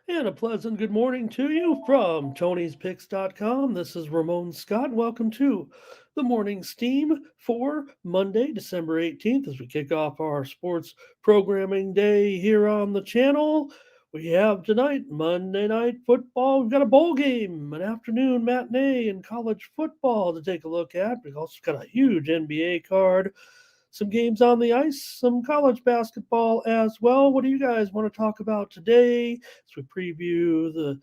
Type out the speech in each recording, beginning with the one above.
And a pleasant good morning to you from Tony'sPicks.com. This is Ramon Scott. Welcome to the morning steam for Monday, December 18th, as we kick off our sports programming day here on the channel. We have tonight Monday Night Football. We've got a bowl game, an afternoon matinee in college football to take a look at. We've also got a huge NBA card, some games on the ice, some college basketball as well. What do you guys want to talk about today as we preview the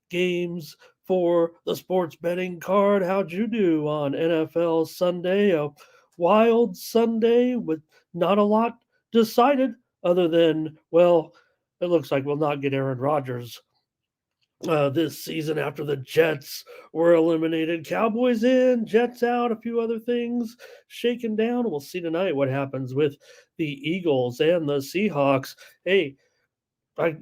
games for the sports betting card? How'd you do on NFL Sunday? A wild Sunday with not a lot decided other than, well, it looks like we'll not get Aaron Rodgers this season after the Jets were eliminated. Cowboys in, Jets out, a few other things shaken down. We'll see tonight what happens with the Eagles and the Seahawks. Hey, I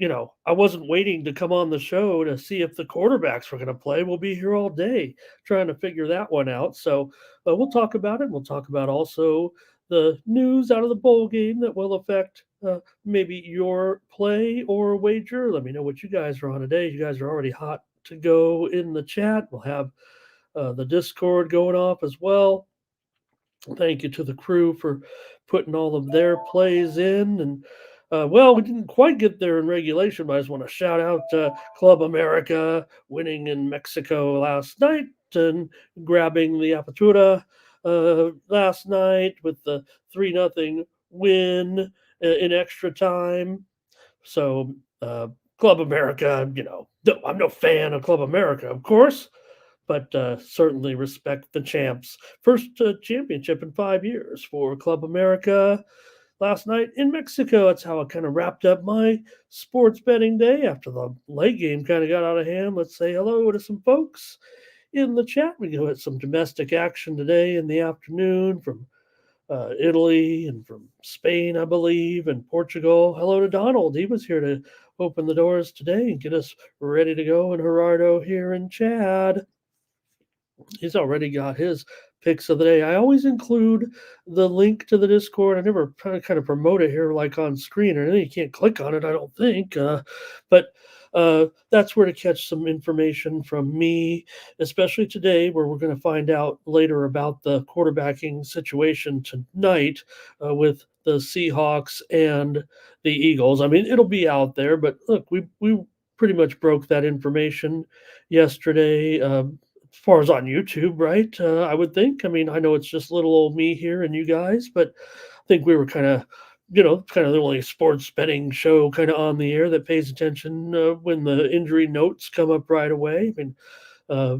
wasn't waiting to come on the show to see if the quarterbacks were going to play. We'll be here all day trying to figure that one out. So we'll talk about it. We'll talk about also the news out of the bowl game that will affect maybe your play or wager. Let me know what you guys are on today. You guys are already hot to go in the chat. We'll have the Discord going off as well. Thank you to the crew for putting all of their plays in. And well, we didn't quite get there in regulation, but I just want to shout out Club America winning in Mexico last night and grabbing the Apertura last night with the 3-0 win in extra time. So, Club America, I'm no fan of Club America, of course, but certainly respect the champs. First championship in 5 years for Club America last night in Mexico. That's how I kind of wrapped up my sports betting day after the late game kind of got out of hand. Let's say hello to some folks in the chat. We go at some domestic action today in the afternoon from Italy and from Spain, I believe, and Portugal. Hello to Donald. He was here to open the doors today and get us ready to go. And Gerardo here in Chad. He's already got his picks of the day. I always include the link to the Discord. I never kind of promote it here like on screen or anything. You can't click on it, I don't think. But that's where to catch some information from me, especially today, where we're going to find out later about the quarterbacking situation tonight with the Seahawks and the Eagles. I mean, it'll be out there, but look, we pretty much broke that information yesterday. As far as on YouTube, right? I would think. I mean, I know it's just little old me here and you guys, but I think we were kind of the only sports betting show kind of on the air that pays attention when the injury notes come up right away. I mean, uh,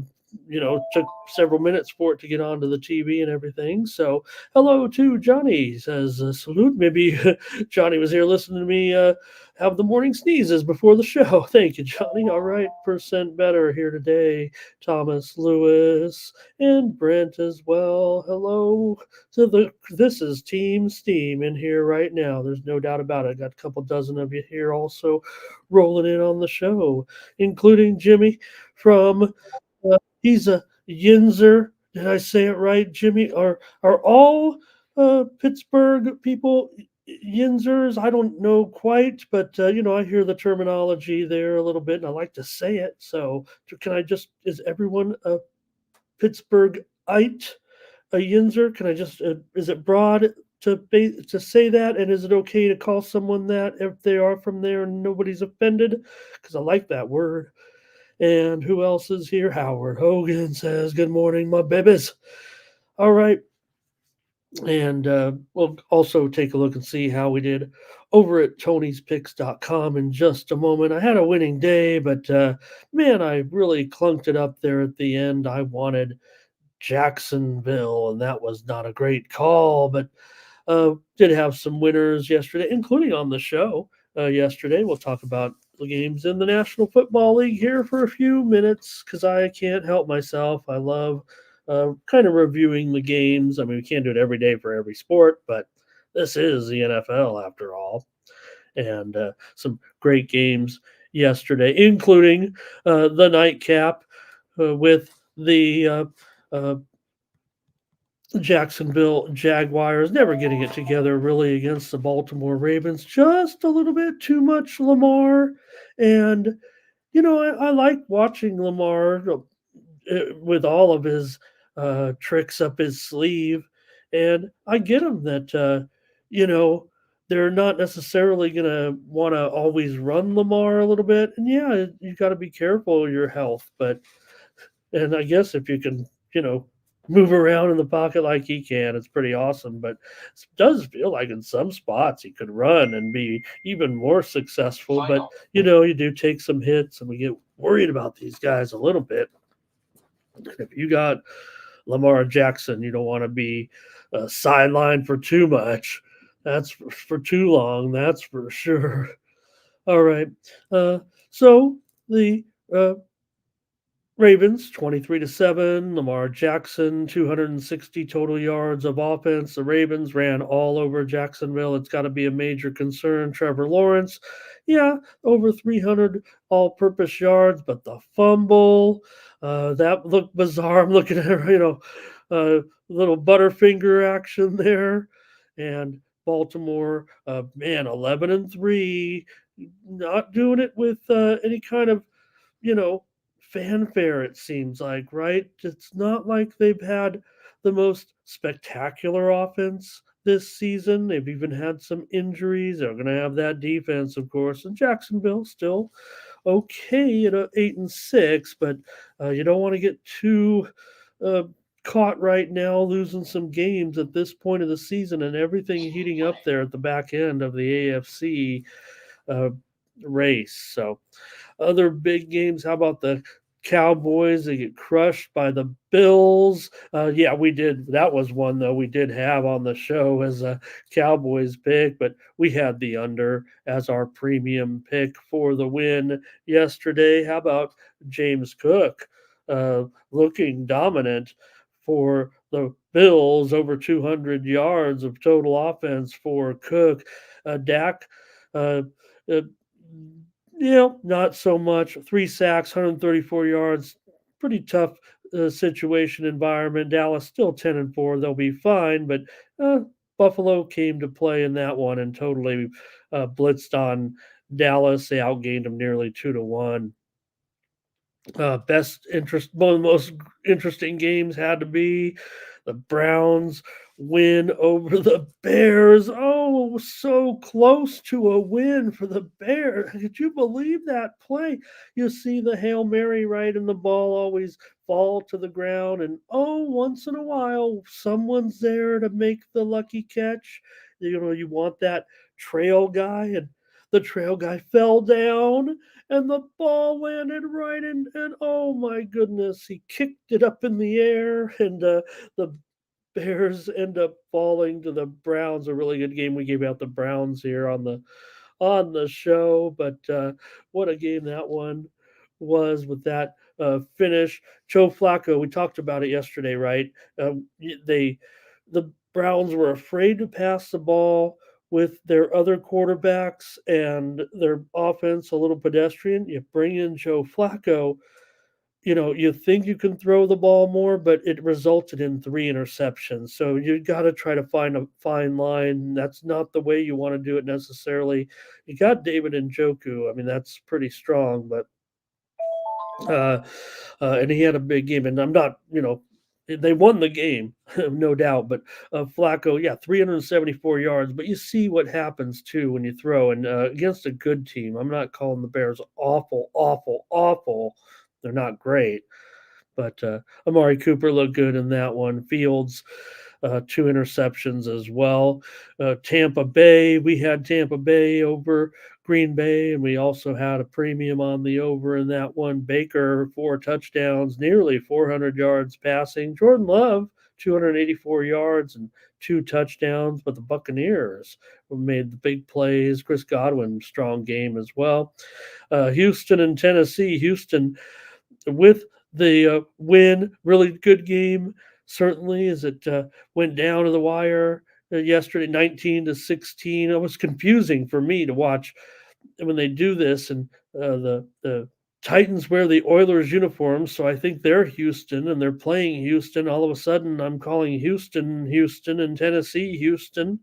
took several minutes for it to get onto the TV and everything. So, hello to Johnny. He says, salute. Maybe Johnny was here listening to me have the morning sneezes before the show. Thank you, Johnny. All right, percent better here today. Thomas Lewis and Brent as well. Hello to this is Team Steam in here right now. There's no doubt about it. Got a couple dozen of you here also rolling in on the show, including Jimmy from he's a Yinzer. Did I say it right, Jimmy? Are all Pittsburgh people Yinzers? I don't know quite, but I hear the terminology there a little bit, and I like to say it. So, can I just? Is everyone a Pittsburghite, a Yinzer? Can I just? Is it broad to say that? And is it okay to call someone that if they are from there and nobody's offended? Because I like that word. And who else is here? Howard Hogan says, good morning, my babies. All right. And we'll also take a look and see how we did over at Tony'sPicks.com in just a moment. I had a winning day, but man, I really clunked it up there at the end. I wanted Jacksonville, and that was not a great call, but did have some winners yesterday, including on the show yesterday. We'll talk about the games in the National Football League here for a few minutes because I can't help myself. I love kind of reviewing the games. I mean, we can't do it every day for every sport, but this is the NFL after all. And some great games yesterday, including the nightcap with the Jacksonville Jaguars never getting it together really against the Baltimore Ravens. Just a little bit too much Lamar. And I like watching Lamar with all of his tricks up his sleeve, and I get him that you know they're not necessarily going to want to always run Lamar a little bit, and yeah, you got to be careful of your health, but and I guess if you can, you know, move around in the pocket like he can, it's pretty awesome. But it does feel like in some spots he could run and be even more successful. But you do take some hits, and we get worried about these guys a little bit. If you got Lamar Jackson, you don't want to be sidelined for too much. That's for too long. That's for sure. All right. Uh, so the uh, Ravens 23-7. Lamar Jackson 260 total yards of offense. The Ravens ran all over Jacksonville. It's got to be a major concern. Trevor Lawrence, yeah, over 300 all-purpose yards, but the fumble that looked bizarre. I'm looking at little Butterfinger action there, and Baltimore, man, 11-3, not doing it with any kind of you know, fanfare, it seems like, right? It's not like they've had the most spectacular offense this season. They've even had some injuries. They're going to have that defense, of course. And Jacksonville still okay at 8-6, but you don't want to get too uh, caught right now losing some games at this point of the season and everything heating up there at the back end of the AFC uh, race. So other big games, how about the Cowboys? They get crushed by the Bills. Yeah, we did. That was one though we did have on the show as a Cowboys pick, but we had the under as our premium pick for the win yesterday. How about James Cook looking dominant for the Bills? Over 200 yards of total offense for Cook. Dak. Uh, uh, not so much. 3 sacks, 134 yards. Pretty tough situation environment. Dallas still 10-4. They'll be fine, but uh, Buffalo came to play in that one and totally blitzed on Dallas. They outgained them nearly 2-1. Best interest, one of the most interesting games had to be the Browns win over the Bears. Oh, it was so close to a win for the Bears. Could you believe that play? You see the Hail Mary, right, and the ball always fall to the ground. And oh, once in a while, someone's there to make the lucky catch. You want that trail guy, and the trail guy fell down and the ball landed right in, and oh my goodness, he kicked it up in the air, and the Bears end up falling to the Browns. A really good game. We gave out the Browns here on the show, but what a game that one was with that finish. Joe Flacco, we talked about it yesterday, right? The Browns were afraid to pass the ball with their other quarterbacks and their offense a little pedestrian. You bring in Joe Flacco, you think you can throw the ball more, but it resulted in 3 interceptions. So you got to try to find a fine line. That's not the way you want to do it necessarily. You got David Njoku. I mean, that's pretty strong, but uh, and he had a big game. And I'm not, they won the game, no doubt. But Flacco, yeah, 374 yards. But you see what happens too when you throw and against a good team. I'm not calling the Bears awful, awful, awful. They're not great, but Amari Cooper looked good in that one. Fields, 2 interceptions as well. Tampa Bay, we had Tampa Bay over Green Bay, and we also had a premium on the over in that one. Baker, 4 touchdowns, nearly 400 yards passing. Jordan Love, 284 yards and 2 touchdowns, but the Buccaneers made the big plays. Chris Godwin, strong game as well. Houston and Tennessee. Houston with the win, really good game. Certainly, as it went down to the wire yesterday, 19-16. It was confusing for me to watch when they do this, and the Titans wear the Oilers uniforms, so I think they're Houston and they're playing Houston. All of a sudden, I'm calling Houston, Houston, and Tennessee, Houston,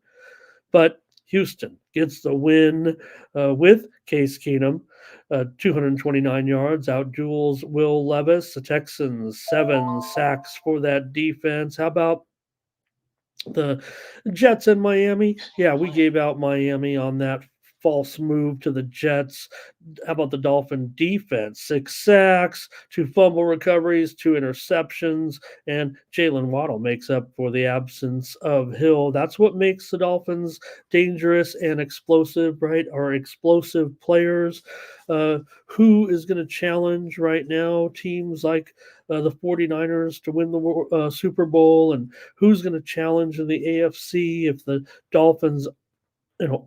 but Houston gets the win with Case Keenum. 229 yards, outduels Will Levis. The Texans, 7 sacks for that defense. How about the Jets in Miami? Yeah, we gave out Miami on that false move to the Jets. How about the Dolphin defense? 6 sacks, 2 fumble recoveries, 2 interceptions, and Jalen Waddle makes up for the absence of Hill. That's what makes the Dolphins dangerous and explosive, right? Our explosive players. Uh, who is going to challenge right now teams like the 49ers to win the Super Bowl, and who's going to challenge in the AFC if the Dolphins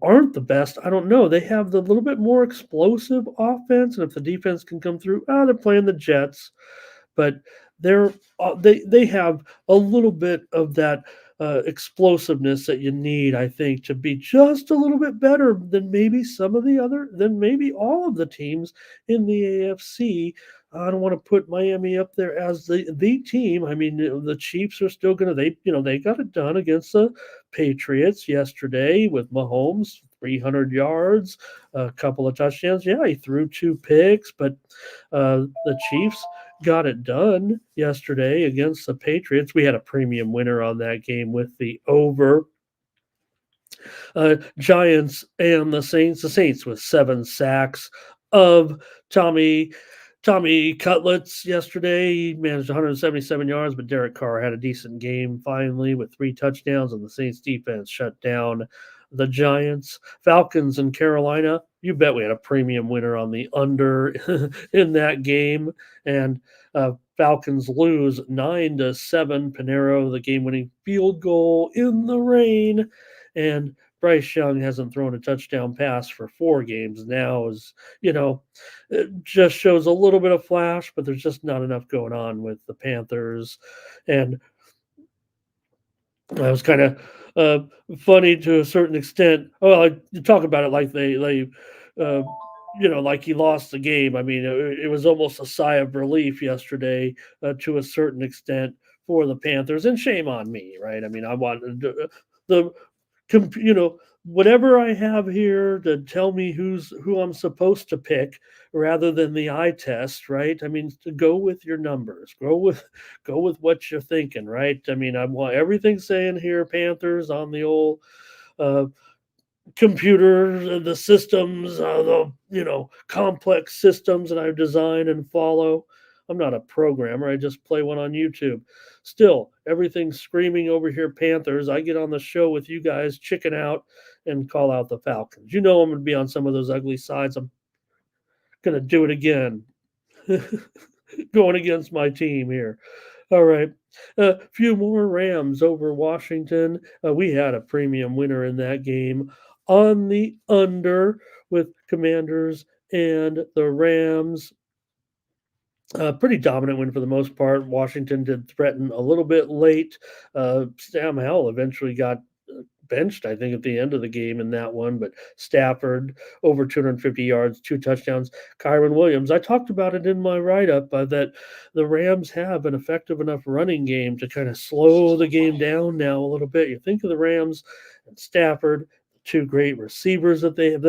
aren't the best? I don't know. They have the little bit more explosive offense, and if the defense can come through, they're playing the Jets, but they have a little bit of that explosiveness that you need, I think, to be just a little bit better than maybe all of the teams in the AFC. I don't want to put Miami up there as the team. I mean, the Chiefs are still going to they got it done against the Patriots yesterday with Mahomes, 300 yards, a couple of touchdowns. Yeah, he threw 2 picks, but the Chiefs got it done yesterday against the Patriots. We had a premium winner on that game with the over. Giants and the Saints. The Saints with 7 sacks of Tommy Tommy Cutlets yesterday. He managed 177 yards, but Derek Carr had a decent game finally with 3 touchdowns, and the Saints defense shut down the Giants. Falcons and Carolina. You bet we had a premium winner on the under in that game. And Falcons lose 9-7. Panero, the game-winning field goal in the rain. And Bryce Young hasn't thrown a touchdown pass for 4 games now. It just shows a little bit of flash, but there's just not enough going on with the Panthers. And that was kind of funny to a certain extent. Well, you talk about it like uh, like he lost the game. I mean, it was almost a sigh of relief yesterday to a certain extent for the Panthers, and shame on me, right? I mean, I wanted the whatever I have here to tell me who I'm supposed to pick rather than the eye test, right? I mean, to go with your numbers, go with what you're thinking, right? I mean, I want everything saying here Panthers on the old uh, computer, the systems, the complex systems that I design and follow. I'm not a programmer. I just play one on YouTube. Still, everything's screaming over here Panthers. I get on the show with you guys, chicken out, and call out the Falcons. I'm going to be on some of those ugly sides. I'm going to do it again, going against my team here. All right. A few more Rams over Washington. We had a premium winner in that game on the under with Commanders and the Rams. Pretty dominant win for the most part. Washington did threaten a little bit late. Sam Howell eventually got benched, I think, at the end of the game in that one. But Stafford, over 250 yards, 2 touchdowns. Kyron Williams, I talked about it in my write up that the Rams have an effective enough running game to kind of slow the game down now a little bit. You think of the Rams and Stafford. 2 great receivers that they have,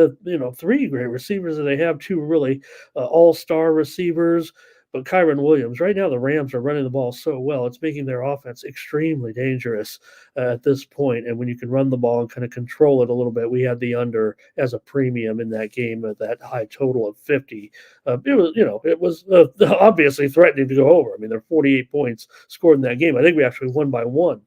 3 great receivers that they have, 2 really all-star receivers. But Kyron Williams, right now, the Rams are running the ball so well, it's making their offense extremely dangerous at this point. And when you can run the ball and kind of control it a little bit, we had the under as a premium in that game at that high total of 50. It was obviously threatening to go over. I mean, there are 48 points scored in that game. I think we actually won by 1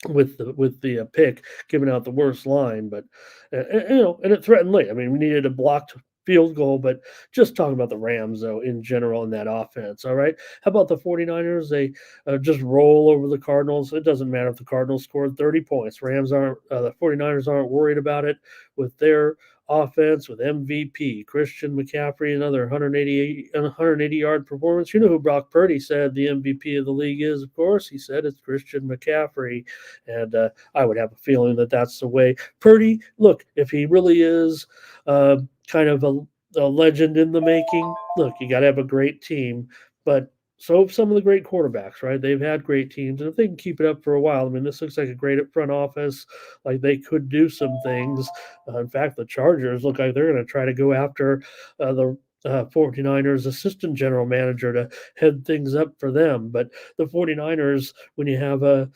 with the pick, giving out the worst line, but and it threatened late. I mean, we needed a blocked field goal, but just talking about the Rams though in general in that offense. All right, how about the 49ers? They just roll over the Cardinals. It doesn't matter if the Cardinals scored 30 points. The 49ers aren't worried about it with their offense with MVP Christian McCaffrey, another 180 yard performance. You know who Brock Purdy said the MVP of the league is? Of course, he said it's Christian McCaffrey, and I would have a feeling that that's the way Purdy. Look, if he really is kind of a legend in the making, look, you got to have a great team, but so have some of the great quarterbacks, right? They've had great teams, and if they can keep it up for a while, I mean, this looks like a great front office. Like they could do some things. In fact, the Chargers look like they're going to try to go after the 49ers assistant general manager to head things up for them. But the 49ers, when you have a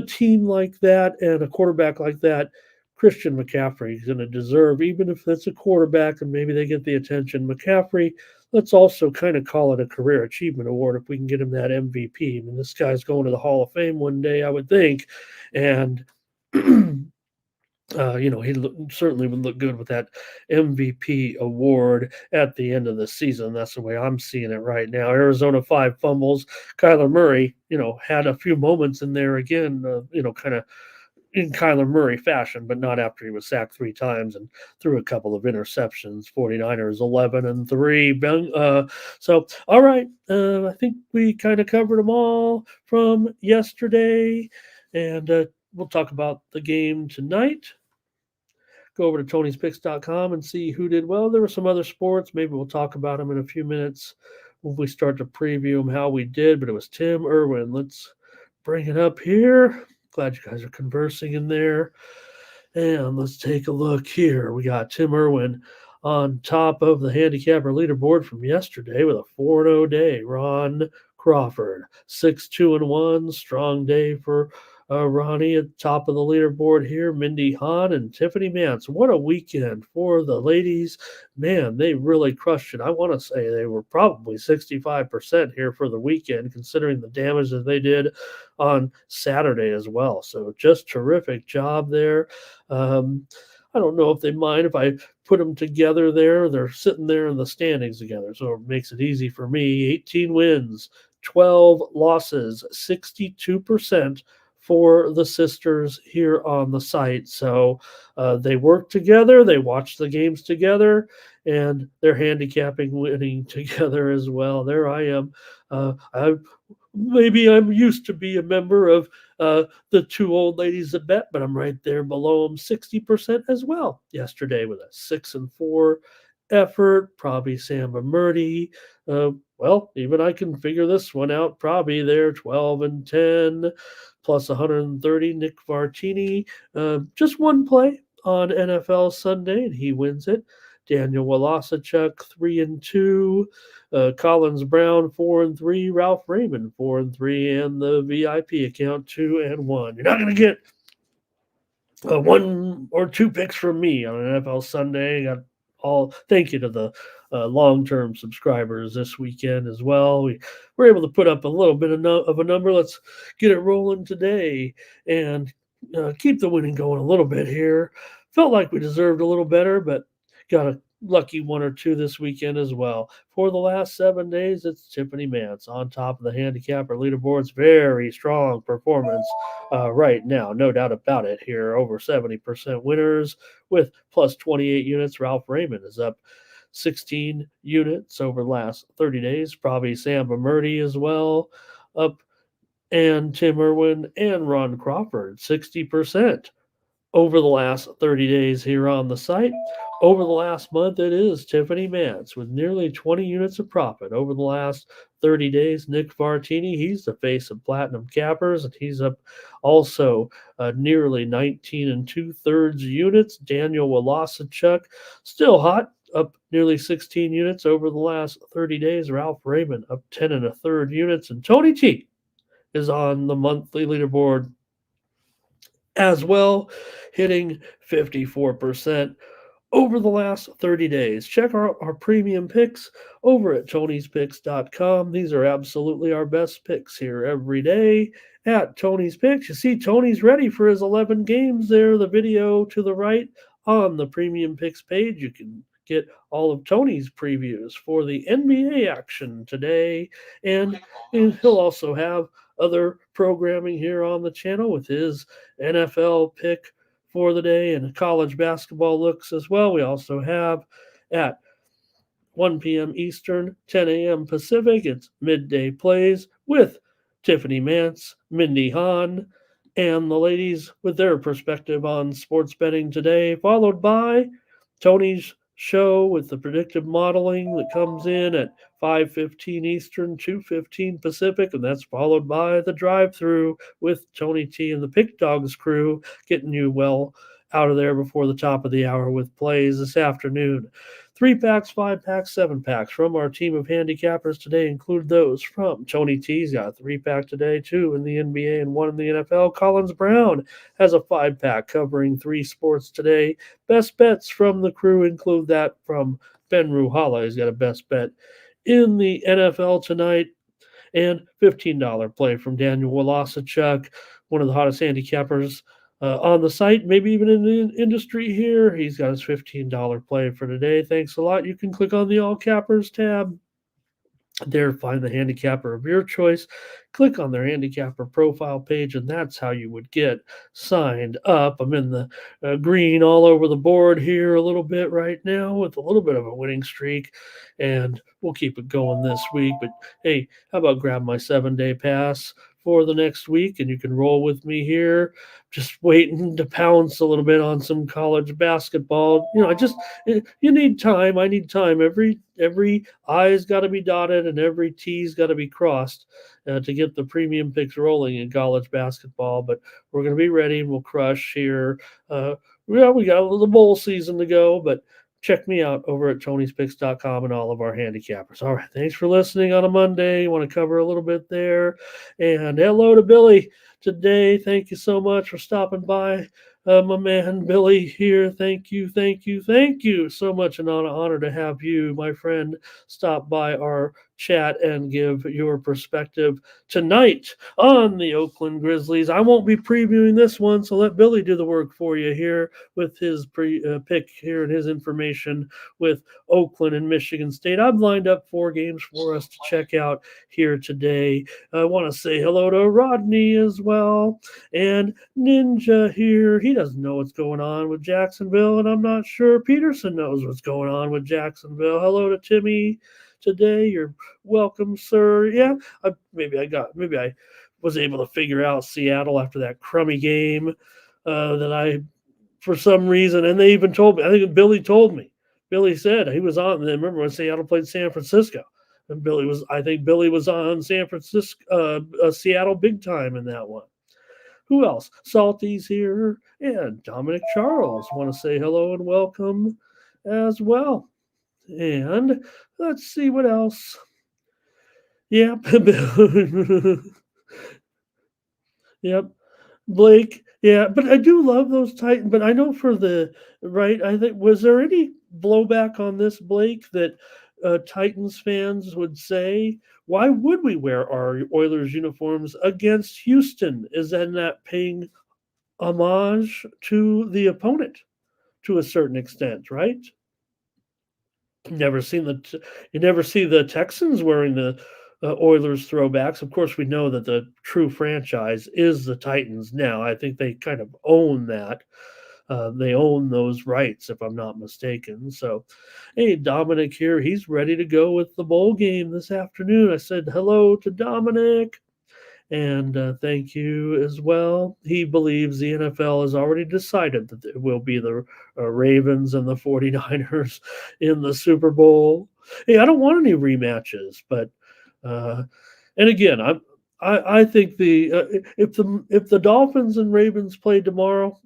team like that and a quarterback like that, Christian McCaffrey is going to deserve, even if it's a quarterback and maybe they get the attention. McCaffrey, let's also kind of call it a career achievement award if we can get him that MVP. I mean, this guy's going to the Hall of Fame one day, I would think, and he certainly would look good with that MVP award at the end of the season. That's the way I'm seeing it right now. Arizona 5 fumbles. Kyler Murray, had a few moments in there again, kind of in Kyler Murray fashion, but not after he was sacked 3 times and threw a couple of interceptions. 49ers 11-3. So, all right. I think we kind of covered them all from yesterday. And we'll talk about the game tonight. Go over to Tony'sPicks.com and see who did well. There were some other sports. Maybe we'll talk about them in a few minutes when we start to preview them, how we did. But it was Tim Irwin. Let's bring it up here. Glad you guys are conversing in there. And let's take a look here. We got Tim Irwin on top of the handicapper leaderboard from yesterday with a 4-0 day. Ron Crawford, 6-2-1. Strong day for Ronnie at the top of the leaderboard here. Mindy Hahn and Tiffany Mance. What a weekend for the ladies. Man, they really crushed it. I want to say they were probably 65% here for the weekend, considering the damage that they did on Saturday as well. So just terrific job there. I don't know if they mind if I put them together there. They're sitting there in the standings together, so it makes it easy for me. 18 wins, 12 losses, 62% for the sisters here on the site. So they work together, they watch the games together, and they're handicapping winning together as well. There I am. Maybe I'm used to be a member of the 2 old ladies that bet, but I'm right there below them 60% as well yesterday with a 6-4 effort. Probably Samba Murdy. Well, even I can figure this one out. Probably there 12-10 plus 130. Nick Vartini, just one play on NFL Sunday, and he wins it. Daniel Walasachuk 3-2. Collins Brown 4-3. Ralph Raymond 4-3, and the VIP account 2-1. You're not going to get 1 or 2 picks from me on an NFL Sunday. Got all thank you to the long-term subscribers this weekend as well. We were able to put up a little bit of a number. Let's get it rolling today and keep the winning going a little bit here. Felt like we deserved a little better, but got a lucky 1 or 2 this weekend as well. For the last 7 days, it's Tiffany Mance on top of the handicapper leaderboards. Very strong performance right now, no doubt about it here. Over 70% winners with plus 28 units. Ralph Raymond is up 16 units over the last 30 days. Probably Samba Murdy as well up, and Tim Irwin and Ron Crawford 60% over the last 30 days here on the site. Over the last month, it is Tiffany Mance with nearly 20 units of profit. Over the last 30 days, Nick Vartini, he's the face of Platinum Cappers, and he's up also nearly 19 2/3 units. Daniel Walasachuk, still hot, up nearly 16 units over the last 30 days. Ralph Raymond up 10 1/3 units. And Tony T is on the monthly leaderboard as well, hitting 54% over the last 30 days. Check out our premium picks over at Tony'sPicks.com. These are absolutely our best picks here every day at Tony's Picks. You see, Tony's ready for his 11 games there. The video to the right on the premium picks page. You can get all of Tony's previews for the NBA action today. And he'll also have other programming here on the channel with his NFL pick for the day and college basketball looks as well. We also have at 1 p.m. Eastern, 10 a.m. Pacific, it's midday plays with Tiffany Mance, Mindy Hahn, and the ladies with their perspective on sports betting today, followed by Tony's show with the predictive modeling that comes in at 5:15 Eastern, 2:15 Pacific, and that's followed by the drive-through with Tony T and the Pick Dogs crew getting you well out of there before the top of the hour with plays this afternoon. 3 packs, 5 packs, 7 packs from our team of handicappers today include those from Tony T's got a 3 pack today, 2 in the NBA and 1 in the NFL. Collins Brown has a 5 pack covering 3 sports today. Best bets from the crew include that from Ben Ruhala. He's got a best bet in the NFL tonight and $15 play from Daniel Wolasachuk, one of the hottest handicappers on the site, maybe even in the industry here. He's got his $15 play for today. Thanks a lot. You can click on the All Cappers tab there, find the handicapper of your choice, click on their handicapper profile page, and that's how you would get signed up. I'm in the green all over the board here a little bit right now with a little bit of a winning streak, and we'll keep it going this week. But hey, how about grab my 7 day pass for the next week and you can roll with me here, just waiting to pounce a little bit on some college basketball. You need time. I need time. Every I's got to be dotted and every T's got to be crossed to get the premium picks rolling in college basketball. But we're going to be ready and we'll crush here. We got a little bowl season to go, but check me out over at tonyspicks.com and all of our handicappers. All right. Thanks for listening on a Monday. You want to cover a little bit there. And hello to Billy today. Thank you so much for stopping by. My man Billy here. Thank you so much. An honor to have you, my friend, stop by our chat and give your perspective tonight on the Oakland Grizzlies. I won't be previewing this one, so let Billy do the work for you here with his pick here and his information with Oakland and Michigan State. I've lined up 4 games for us to check out here today. I want to say hello to Rodney as well and Ninja here. He doesn't know what's going on with Jacksonville, and I'm not sure Peterson knows what's going on with Jacksonville. Hello to Timmy today. You're welcome, sir. Yeah, maybe I was able to figure out Seattle after that crummy game that I, for some reason, and they even told me. I think Billy told me. Billy said he was on. Remember when Seattle played San Francisco, and I think Billy was on San Francisco, Seattle big time in that one. Who else? Salty's here, and Dominic Charles want to say hello and welcome as well. And let's see what else. Yep. Yep. Blake. Yeah, but I do love those Titans. But I know for the right, I think, was there any blowback on this, Blake, that Titans fans would say, why would we wear our Oilers uniforms against Houston? Is that not paying homage to the opponent to a certain extent, right? Never seen you never see the Texans wearing the Oilers throwbacks. Of course, we know that the true franchise is the Titans now. I think they kind of own that. They own those rights, if I'm not mistaken. So, hey, Dominic here. He's ready to go with the bowl game this afternoon. I said hello to Dominic. And thank you as well. He believes the NFL has already decided that it will be the Ravens and the 49ers in the Super Bowl. Hey, I don't want any rematches, but and again, I think if the Dolphins and Ravens play tomorrow,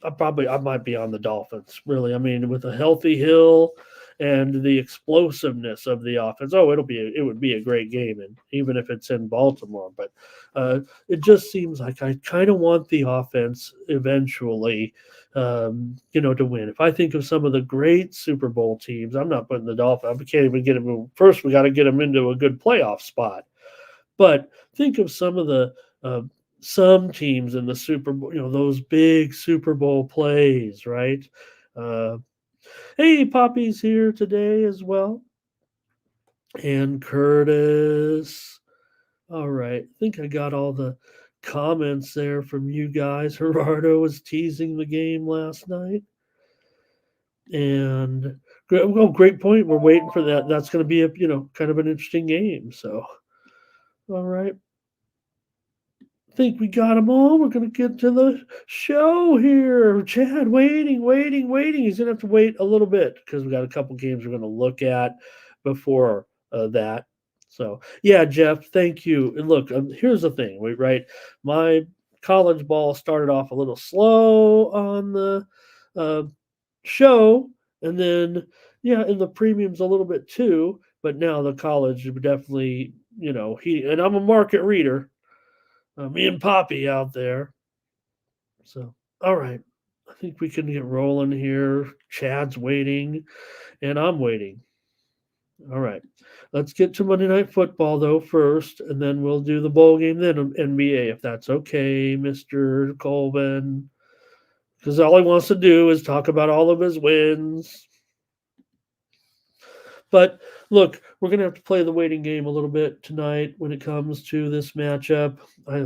I might be on the Dolphins. Really, I mean, with a healthy Hill and the explosiveness of the offense. Oh, it would be a great game, and even if it's in Baltimore. But it just seems like I kind of want the offense eventually, to win. If I think of some of the great Super Bowl teams, I'm not putting the Dolphins. I can't even get them. First, we got to get them into a good playoff spot. But think of some of the some teams in the Super Bowl, those big Super Bowl plays, right? Hey, Poppy's here today as well. And Curtis. All right. I think I got all the comments there from you guys. Gerardo was teasing the game last night. And great point. We're waiting for that. That's going to be kind of an interesting game. So, all right. think we got them all. We're going to get to the show here. Chad, waiting. He's going to have to wait a little bit because we got a couple games we're going to look at before that. So, yeah, Jeff, thank you. And look, here's the thing, right? My college ball started off a little slow on the uh, show, and then, yeah, in the premiums a little bit too. But now the college definitely, and I'm a market reader, me and Poppy out there. So, all right. I think we can get rolling here. Chad's waiting, and I'm waiting. All right. Let's get to Monday Night Football, though, first, and then we'll do the bowl game, then NBA, if that's okay, Mr. Colvin. Because all he wants to do is talk about all of his wins. But look, we're going to have to play the waiting game a little bit tonight when it comes to this matchup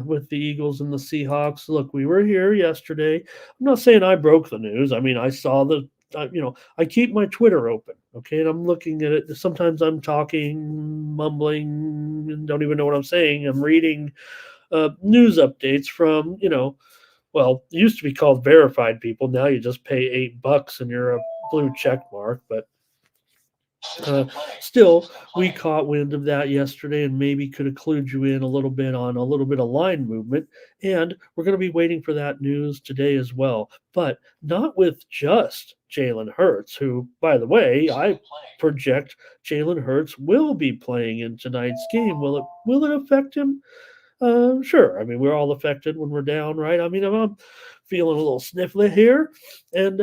with the Eagles and the Seahawks. Look, we were here yesterday. I'm not saying I broke the news. I mean, I saw I keep my Twitter open, okay, and I'm looking at it. Sometimes I'm talking, mumbling, and don't even know what I'm saying. I'm reading news updates from, well, it used to be called verified people. Now you just pay $8 and you're a blue check mark, but uh, still, we caught wind of that yesterday and maybe could have clued you in a little bit on a little bit of line movement. And we're going to be waiting for that news today as well. But not with just Jalen Hurts, who, by the way, I project Jalen Hurts will be playing in tonight's game. Will it affect him? Sure. I mean, we're all affected when we're down, right? I mean, I'm feeling a little sniffly here, and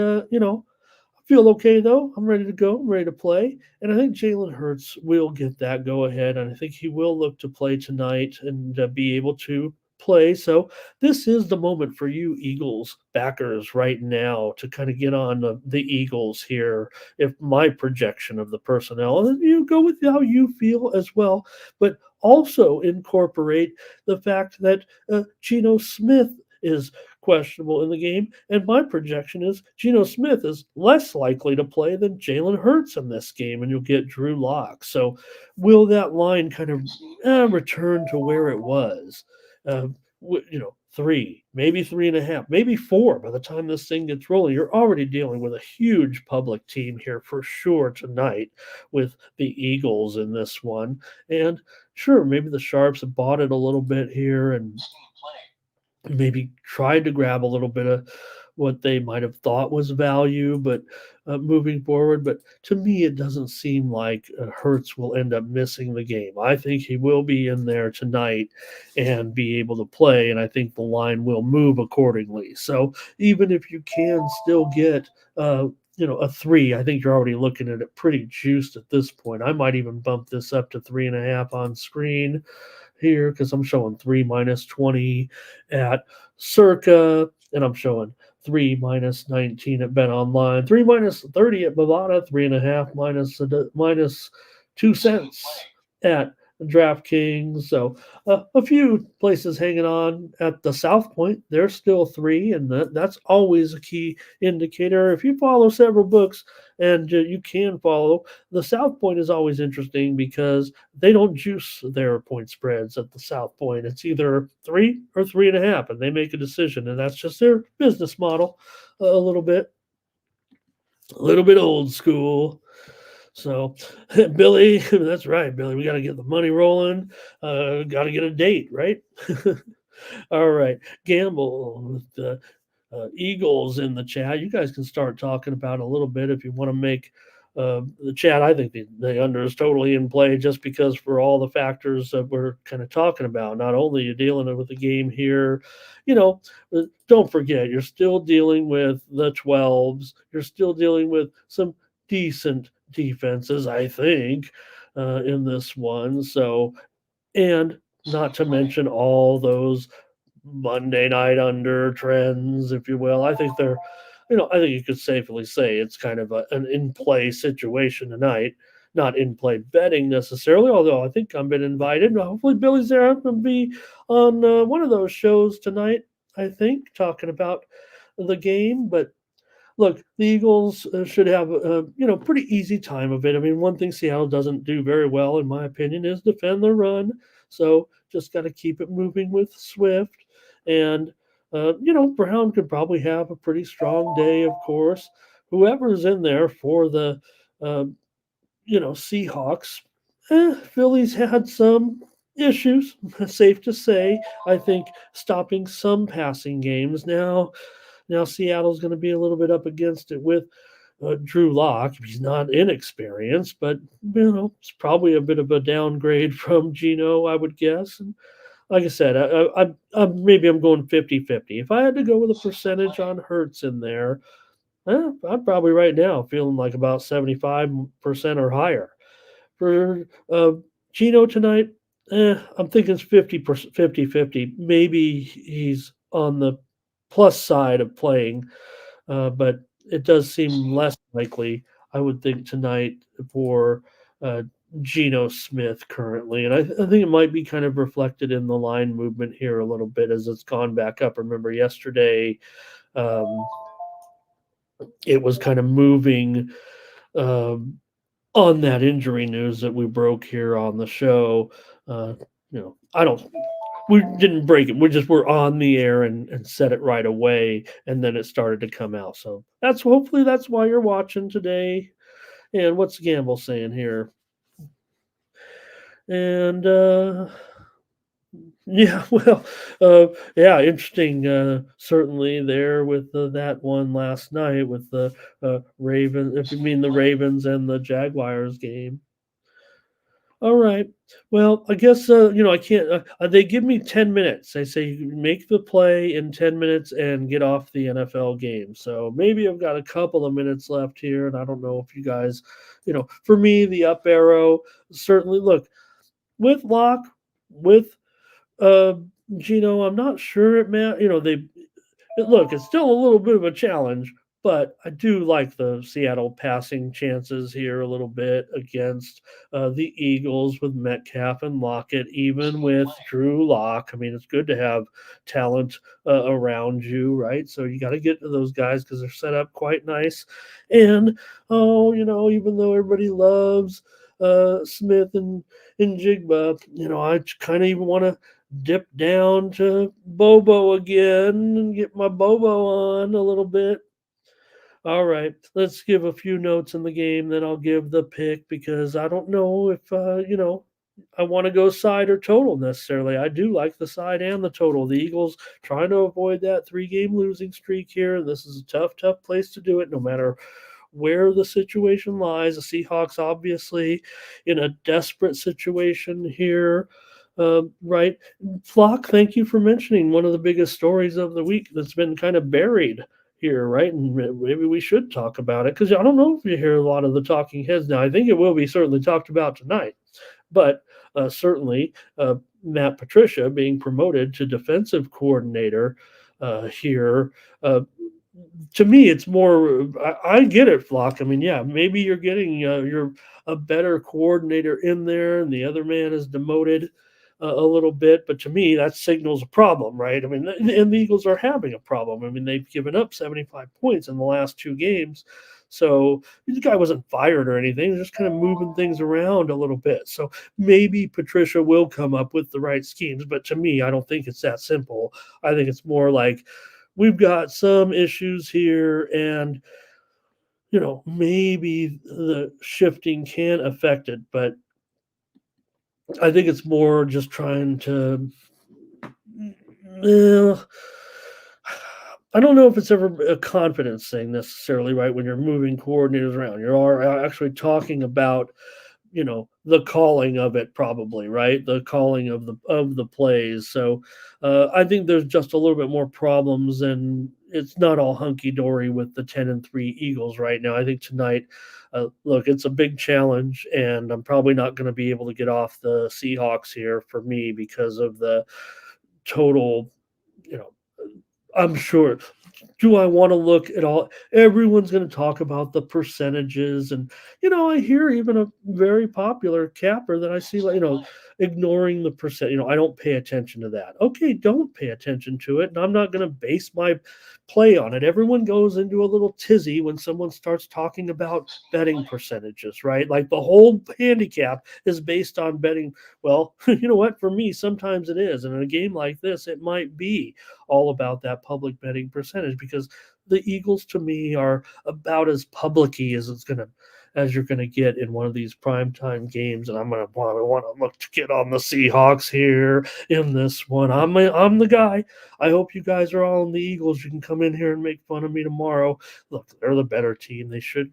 feel okay though. I'm ready to go. I'm ready to play. And I think Jalen Hurts will get that go ahead. And I think he will look to play tonight and be able to play. So this is the moment for you Eagles backers right now to kind of get on the Eagles here. If my projection of the personnel, and you go with how you feel as well, but also incorporate the fact that Geno Smith is questionable in the game. And my projection is Geno Smith is less likely to play than Jalen Hurts in this game, and you'll get Drew Lock. So, will that line kind of return to where it was? Uh, 3, maybe 3.5, maybe 4 by the time this thing gets rolling. You're already dealing with a huge public team here for sure tonight with the Eagles in this one. And sure, maybe the Sharps have bought it a little bit here and maybe tried to grab a little bit of what they might have thought was value, but moving forward. But to me, it doesn't seem like Hertz will end up missing the game. I think he will be in there tonight and be able to play, and I think the line will move accordingly. So even if you can still get a 3, I think you're already looking at it pretty juiced at this point. I might even bump this up to 3.5 on screen here because I'm showing 3 minus 20 at Circa, and I'm showing 3 minus 19 at Bet Online, 3 minus 30 at Bovada, 3.5 minus 2 cents at DraftKings. So a few places hanging on at the South Point. They're still 3, and that's always a key indicator. If you follow several books, and you can follow, the South Point is always interesting because they don't juice their point spreads at the South Point. It's either 3 or 3.5, and they make a decision, and that's just their business model a little bit. A little bit old school. So, Billy, that's right, Billy. We got to get the money rolling. Got to get a date, right? All right. Gamble with the Eagles in the chat. You guys can start talking about a little bit if you want to make the chat. I think the under is totally in play just because for all the factors that we're kind of talking about. Not only you're dealing with the game here, don't forget you're still dealing with the 12s. You're still dealing with some decent defenses, I think, in this one. So, and not to mention all those Monday night under trends, if you will. I think I think you could safely say it's kind of an in play situation tonight. Not in play betting necessarily, although I think I've been invited. Hopefully, Billy's there. I'm going to be on one of those shows tonight, I think, talking about the game. But look, the Eagles should have a pretty easy time of it. I mean, one thing Seattle doesn't do very well, in my opinion, is defend the run. So just got to keep it moving with Swift. And, Brown could probably have a pretty strong day, of course. Whoever's in there for the, uh, Seahawks, Phillies had some issues, safe to say. I think stopping some passing games. Now Seattle's going to be a little bit up against it with Drew Lock. He's not inexperienced, but it's probably a bit of a downgrade from Geno, I would guess. And like I said, maybe I'm going 50-50. If I had to go with a percentage on Hurts in there, I'm probably right now feeling like about 75% or higher. For Geno tonight, I'm thinking it's 50%, 50-50. Maybe he's on the plus side of playing, but it does seem less likely, I would think, tonight for uh, Geno Smith currently. And I think it might be kind of reflected in the line movement here a little bit as it's gone back up. Remember, yesterday um, it was kind of moving um, on that injury news that we broke here on the show. Uh, I don't we didn't break it. We just were on the air and said it right away, and then it started to come out. So hopefully that's why you're watching today. And what's Gamble saying here? And yeah, well, yeah, interesting. Certainly there with that one last night with the Ravens. If you mean the Ravens and the Jaguars game. All right. Well, I guess I can't. They give me 10 minutes. They say you can make the play in 10 minutes and get off the NFL game. So maybe I've got a couple of minutes left here, and I don't know if you guys, for me, the up arrow certainly. Look, with Lock, with uh, Gino, I'm not sure it man. Look, it's still a little bit of a challenge, but I do like the Seattle passing chances here a little bit against the Eagles with Metcalf and Lockett, even with Drew Lock. I mean, it's good to have talent around you, right? So you got to get to those guys because they're set up quite nice. And, even though everybody loves Smith and Jigba, I kind of even want to dip down to Bobo again and get my Bobo on a little bit. All right, let's give a few notes in the game, then I'll give the pick because I don't know if I want to go side or total necessarily. I do like the side and the total. The Eagles trying to avoid that 3-game losing streak here, and this is a tough, tough place to do it, no matter where the situation lies. The Seahawks obviously in a desperate situation here. Right. Flock, thank you for mentioning one of the biggest stories of the week that's been kind of buried here, right? And maybe we should talk about it because I don't know if you hear a lot of the talking heads now. I think it will be certainly talked about tonight, but certainly Matt Patricia being promoted to defensive coordinator here. To me, it's more. I get it, Flock. I mean, yeah, maybe you're getting you're a better coordinator in there, and the other man is demoted a little bit. But to me, that signals a problem, right? I mean, and the Eagles are having a problem. I mean, they've given up 75 points in the last 2 games. So the guy wasn't fired or anything, just kind of moving things around a little bit. So maybe Patricia will come up with the right schemes. But to me, I don't think it's that simple. I think it's more like we've got some issues here, and maybe the shifting can affect it, but I think it's more just trying to. Well, I don't know if it's ever a confidence thing necessarily, right? When you're moving coordinators around, you're actually talking about the calling of it, probably, right? The calling of the plays. So I think there's just a little bit more problems, and it's not all hunky-dory with the 10-3 Eagles right now. I think tonight, look, it's a big challenge, and I'm probably not going to be able to get off the Seahawks here for me because of the total, you know I'm sure. Do I want to look at all? Everyone's going to talk about the percentages, and I hear even a very popular capper that I see, like, ignoring the percent. I don't pay attention to that. Okay, don't pay attention to it, and I'm not going to base my play on it. Everyone goes into a little tizzy when someone starts talking about betting percentages, right? Like the whole handicap is based on betting. Well, you know what? For me, sometimes it is. And in a game like this, it might be all about that public betting percentage because the Eagles to me are about as publicy as you're gonna get in one of these primetime games, and I'm gonna want to look to get on the Seahawks here in this one. I'm the guy. I hope you guys are all in the Eagles. You can come in here and make fun of me tomorrow. Look, they're the better team. They should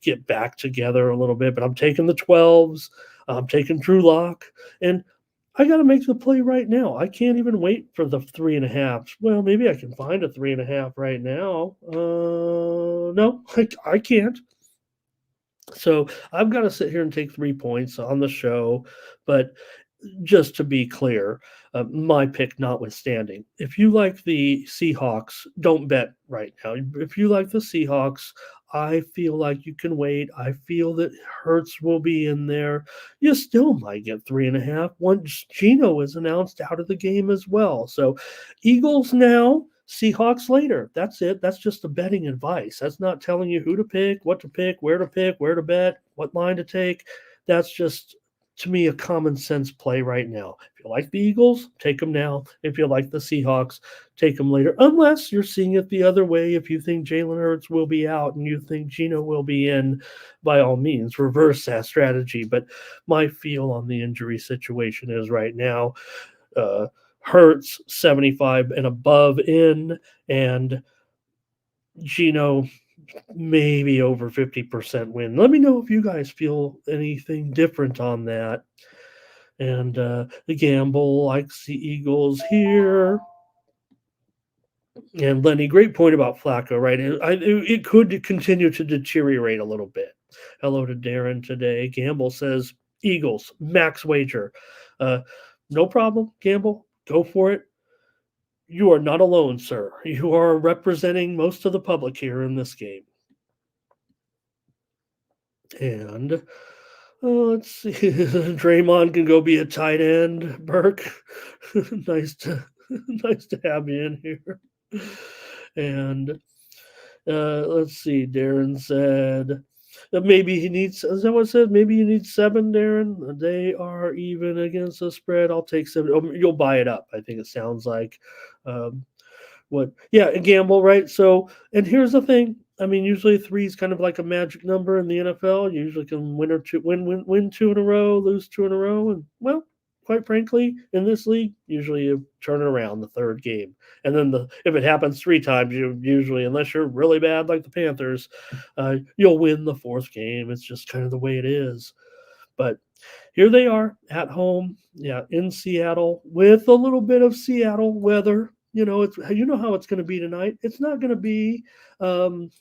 get back together a little bit, but I'm taking the 12s. I'm taking Drew Lock, and I got to make the play right now. I can't even wait for the 3.5. Well, maybe I can find a 3.5 right now. No, I can't. So I've got to sit here and take 3 points on the show. But just to be clear, my pick notwithstanding, if you like the Seahawks, don't bet right now. If you like the Seahawks, I feel like you can wait. I feel that Hertz will be in there. You still might get 3.5 once Gino is announced out of the game as well. So Eagles now, Seahawks later. That's it. That's just the betting advice. That's not telling you who to pick, what to pick, where to bet, what line to take. That's just to me a common sense play right now. If you like the Eagles, take them now. If you like the Seahawks, take them later. Unless you're seeing it the other way. If you think Jalen Hurts will be out and you think Gino will be in, by all means, reverse that strategy. But my feel on the injury situation is right now, uh, Hurts 75 and above in, and Gino maybe over 50% win. Let me know if you guys feel anything different on that. And the gamble likes the Eagles here. And Lenny, great point about Flacco, right? It could continue to deteriorate a little bit. Hello to Darren today. Gamble says Eagles, max wager. Uh, no problem, Gamble. Go for it. You are not alone, sir. You are representing most of the public here in this game. And let's see. Draymond can go be a tight end. Burke, nice to nice to have you in here. And let's see. Darren said that maybe he needs. Is that what it said? Maybe you need 7, Darren. They are even against the spread. I'll take 7. Oh, you'll buy it up. I think it sounds like. Um, what? Yeah, a gamble, right? So, and here's the thing. I mean, usually 3 is kind of like a magic number in the NFL. You usually can win 2 in a row, lose 2 in a row, and well, quite frankly, in this league, usually you turn it around the third game, and then if it happens 3 times, you usually, unless you're really bad like the Panthers, you'll win the 4th game. It's just kind of the way it is. But here they are at home, yeah, in Seattle with a little bit of Seattle weather. It's how it's going to be tonight. It's not going to be, um,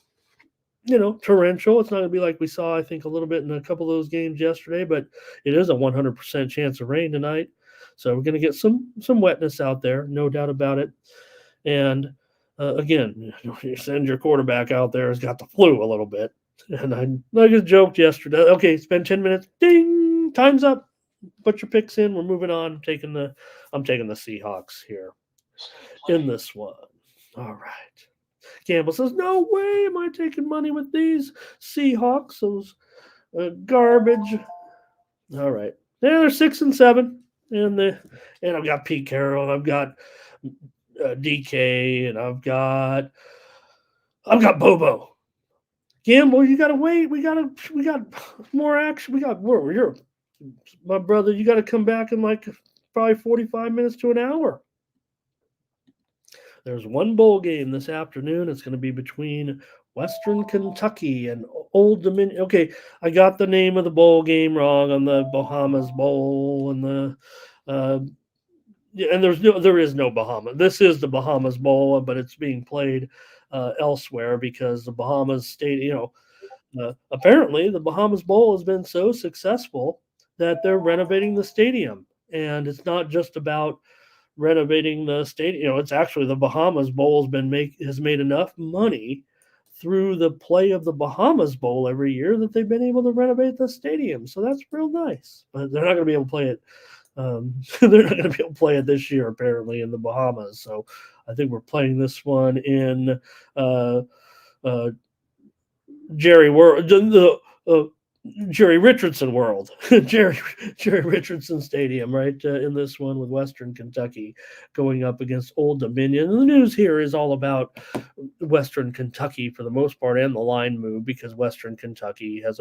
torrential. It's not going to be like we saw, I think, a little bit in a couple of those games yesterday, but it is a 100% chance of rain tonight. So we're going to get some wetness out there, no doubt about it. And again, you send your quarterback out there has got the flu a little bit. And I just joked yesterday. Okay, spend 10 minutes. Ding, time's up. Put your picks in. We're moving on. I'm taking the Seahawks here in this one. All right. Campbell says, "No way am I taking money with these Seahawks. Those garbage." All right. Yeah, they're 6-7, and I've got Pete Carroll, and I've got DK, and I've got Bobo. Gamble, you gotta wait. We got more action. You're my brother. You got to come back in like probably 45 minutes to an hour. There's one bowl game this afternoon. It's going to be between Western Kentucky and Old Dominion. Okay, I got the name of the bowl game wrong on the Bahamas Bowl and and there is no Bahama. This is the Bahamas Bowl, but it's being played elsewhere because the Bahamas state, apparently the Bahamas Bowl has been so successful that they're renovating the stadium, and it's not just about renovating the stadium. It's actually the Bahamas Bowl has made enough money through the play of the Bahamas Bowl every year that they've been able to renovate the stadium. So that's real nice. But they're not going to be able to play it They're not going to be able to play it this year, apparently, in the Bahamas. So I think we're playing this one in uh, uh, Jerry World, Jerry Richardson World, Jerry Richardson Stadium, right in this one with Western Kentucky going up against Old Dominion. And the news here is all about Western Kentucky for the most part, and the line move, because Western Kentucky has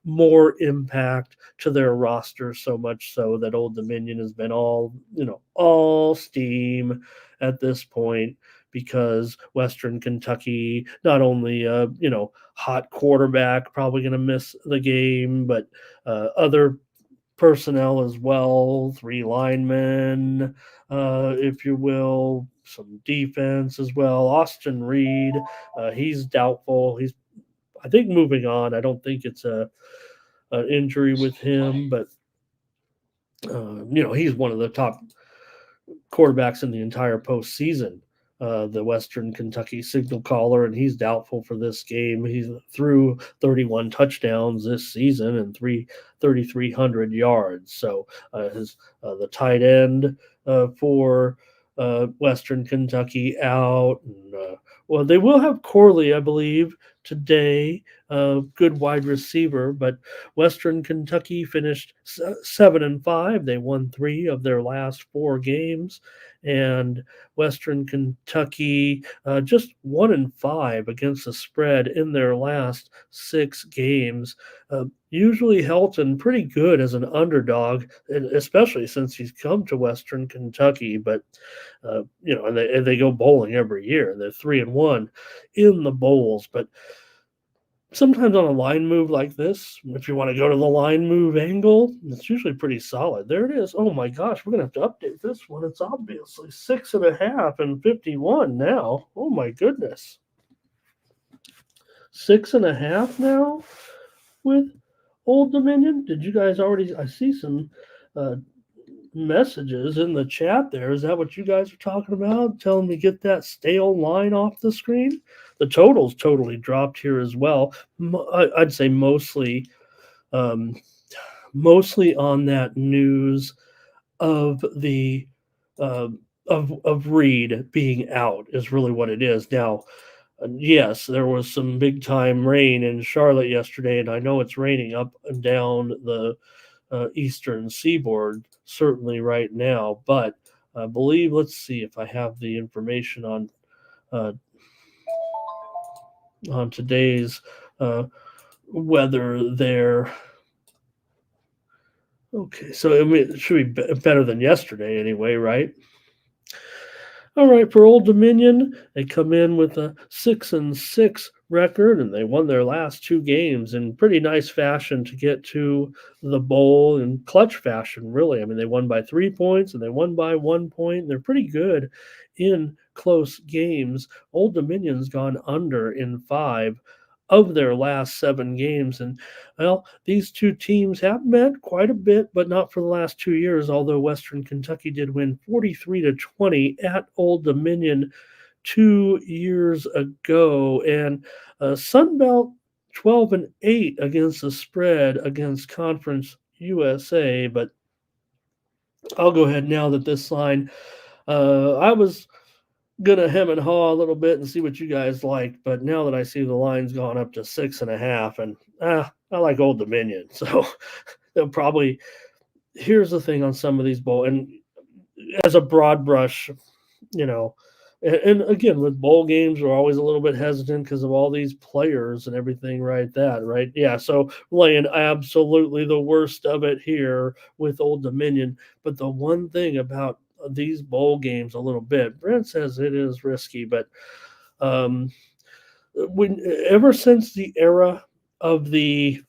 more impact to their roster, so much so that Old Dominion has been all steam at this point, because Western Kentucky not only hot quarterback probably going to miss the game, but other personnel as well, three linemen, if you will, some defense as well. Austin Reed, he's doubtful. He's, I think, moving on. I don't think it's an injury with him, but he's one of the top quarterbacks in the entire postseason. The Western Kentucky signal caller, and he's doubtful for this game. He's threw 31 touchdowns this season and 3,300 yards. So the tight end for Western Kentucky out. And, well, they will have Corley, I believe, today. Good wide receiver, but Western Kentucky finished 7-5. They won 3 of their last 4 games, and Western Kentucky just 1-5 against the spread in their last 6 games. Usually Helton pretty good as an underdog, especially since he's come to Western Kentucky. But and they go bowling every year. They're 3-1 in the bowls, but sometimes on a line move like this, if you want to go to the line move angle, it's usually pretty solid. There it is. Oh my gosh, we're gonna have to update this one. It's obviously 6.5 and 51 now. Oh my goodness. 6.5 now with Old Dominion. Did you guys already? I see some messages in the chat there. Is that what you guys are talking about? Telling me get that stale line off the screen? The totals totally dropped here as well. I'd say mostly on that news of the of Reed being out is really what it is. Now, yes, there was some big time rain in Charlotte yesterday, and I know it's raining up and down the eastern seaboard certainly right now. But I believe, let's see if I have the information uh, on today's weather there. Okay, so I mean, it should be better than yesterday anyway, right? All right, for Old Dominion, they come in with a 6-6 record, and they won their last 2 games in pretty nice fashion to get to the bowl, in clutch fashion, really. I mean, they won by 3 points and they won by 1 point. And they're pretty good in close games. Old Dominion's gone under in 5 of their last 7 games. And well, these 2 teams have met quite a bit, but not for the last 2 years, although Western Kentucky did win 43-20 at Old Dominion 2 years ago. And Sunbelt 12-8 against the spread against Conference USA. But I'll go ahead now that this line, I was gonna hem and haw a little bit and see what you guys like, but now that I see the line's gone up to 6.5, and I like Old Dominion, so they'll probably. Here's the thing on some of these bowl, and as a broad brush, you know, and again with bowl games, we're always a little bit hesitant because of all these players and everything, right? Yeah. So laying absolutely the worst of it here with Old Dominion, but the one thing about these bowl games a little bit. Brent says it is risky, but um, when ever since the era of the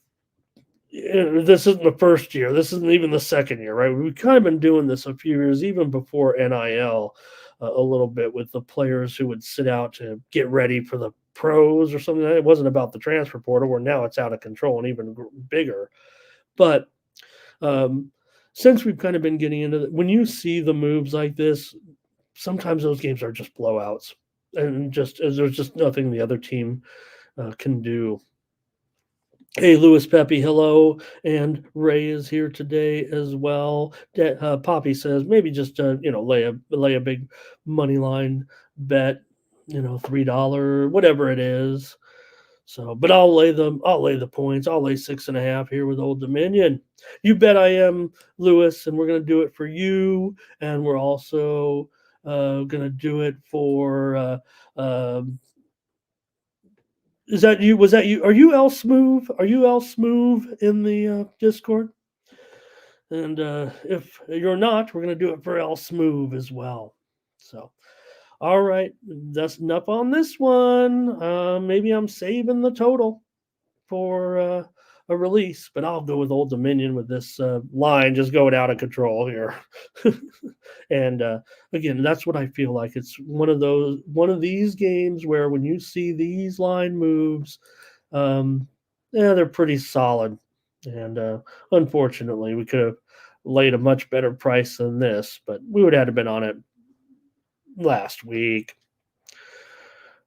this isn't the first year, this isn't even the second year, right? We've kind of been doing this a few years, even before NIL, a little bit with the players who would sit out to get ready for the pros or something. It wasn't about the transfer portal, where now it's out of control and even bigger. But um, since we've kind of been getting into it, when you see the moves like this, sometimes those games are just blowouts, and just there's just nothing the other team can do. Hey, Louis Pepe, hello, and Ray is here today as well. Poppy says maybe just lay a big money line bet, $3, whatever it is. So, but I'll lay the points. I'll lay 6.5 here with Old Dominion. You bet I am, Lewis, and we're gonna do it for you, and we're also gonna do it for. Is that you? Was that you? Are you El Smooth? Are you El Smooth in the Discord? And if you're not, we're gonna do it for El Smooth as well. So, all right, that's enough on this one. Maybe I'm saving the total for a release, but I'll go with Old Dominion with this line just going out of control here. And again, that's what I feel like. It's one of these games where when you see these line moves, um, yeah, they're pretty solid. And unfortunately, we could have laid a much better price than this, but we would have been on it last week.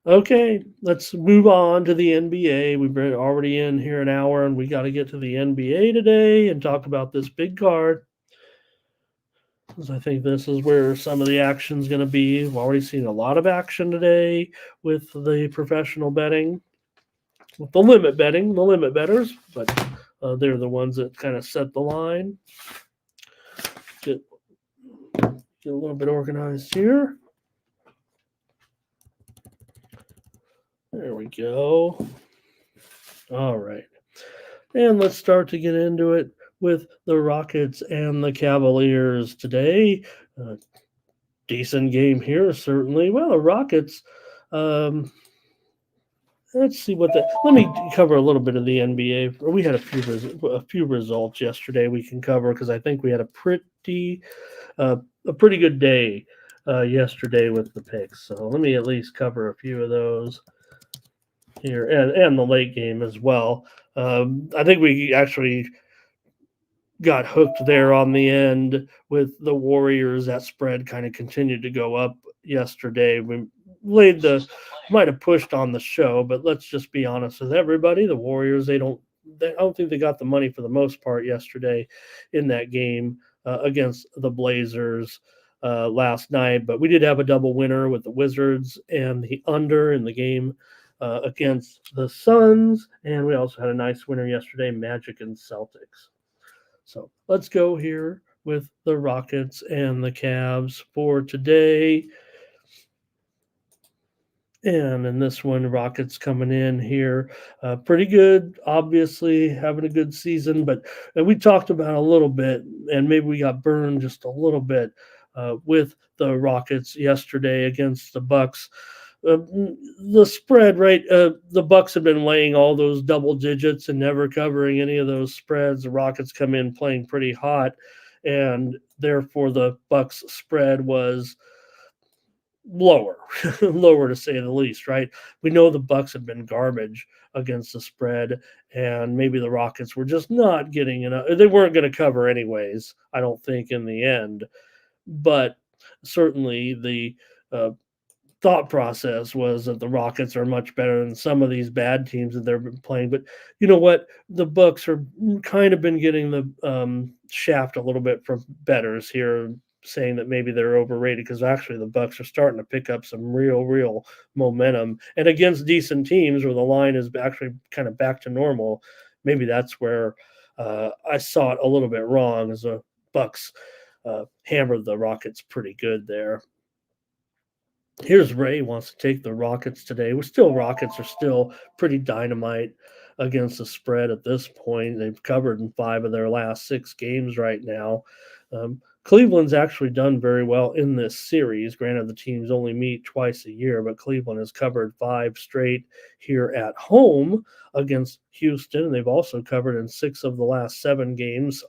Okay, let's move on to the NBA. We've been already in here an hour, and we got to get to the NBA today and talk about this big card. Because I think this is where some of the action's going to be. We've already seen a lot of action today with the professional betting, with the limit betting, the limit betters, but they're the ones that kind of set the line. Get a little bit organized here. There we go. All right. And let's start to get into it with the Rockets and the Cavaliers today. Decent game here, certainly. Well, the Rockets. Um, let's see what the. Let me cover a little bit of the NBA. We had a few results yesterday we can cover because I think we had uh, a pretty good day yesterday with the picks. So let me at least cover a few of those here and the late game as well. I think we actually got hooked there on the end with the Warriors. That spread kind of continued to go up yesterday. We might have pushed on the show, but let's just be honest with everybody. The Warriors, I don't think they got the money for the most part yesterday in that game against the Blazers last night. But we did have a double winner with the Wizards and the under in the game against the Suns. And we also had a nice winner yesterday, Magic and Celtics. So let's go here with the Rockets and the Cavs for today. And in this one, Rockets coming in here pretty good, obviously having a good season. But we talked about a little bit, and maybe we got burned just a little bit with the Rockets yesterday against the Bucks. The spread, right? The Bucks have been laying all those double digits and never covering any of those spreads. The Rockets come in playing pretty hot, and therefore the Bucks spread was lower, lower to say the least. Right? We know the Bucks have been garbage against the spread, and maybe the Rockets were just not getting enough. They weren't going to cover anyways. I don't think in the end, but certainly the uh, thought process was that the Rockets are much better than some of these bad teams that they've been playing. But you know what? The Bucks are kind of been getting the shaft a little bit from bettors here, saying that maybe they're overrated because actually the Bucks are starting to pick up some real momentum and against decent teams where the line is actually kind of back to normal. Maybe that's where I saw it a little bit wrong as the Bucks hammered the Rockets pretty good there. Here's Ray wants to take the Rockets today. Rockets are still pretty dynamite against the spread at this point. They've covered in 5 of their last 6 games right now. Cleveland's actually done very well in this series. Granted, the teams only meet twice a year, but Cleveland has covered 5 straight here at home against Houston, and they've also covered in 6 of the last 7 games.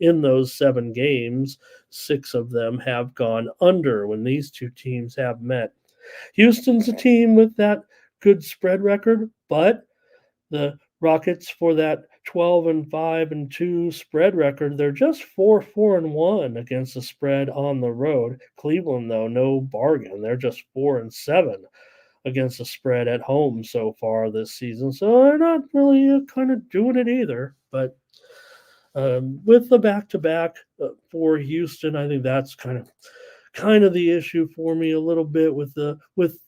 In those 7 games, 6 of them have gone under when these two teams have met. Houston's a team with that good spread record, but the Rockets for that 12-5-2 spread record, they're just 4-4-1 against the spread on the road. Cleveland, though, no bargain. They're just 4-7 against the spread at home so far this season. So they're not really kind of doing it either. But with the back-to-back for Houston, I think that's kind of the issue for me a little bit with the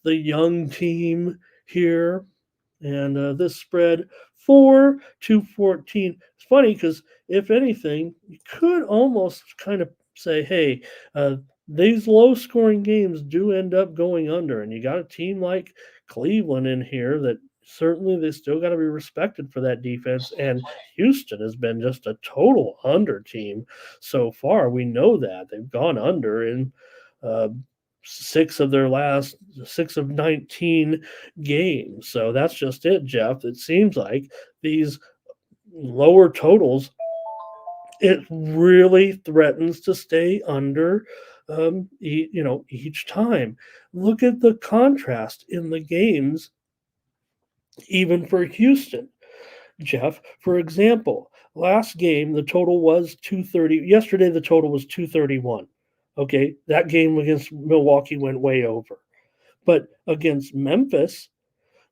young team here. And this spread 4-14. It's funny because if anything, you could almost kind of say, hey, uh, these low scoring games do end up going under. And you got a team like Cleveland in here that certainly they still got to be respected for that defense. And Houston has been just a total under team so far. We know that they've gone under in uh, six of 19 games. So that's just it, Jeff. It seems like these lower totals, it really threatens to stay under each time. Look at the contrast in the games, even for Houston. Jeff, for example, last game the total was 230. Yesterday the total was 231. Okay, that game against Milwaukee went way over. But against Memphis,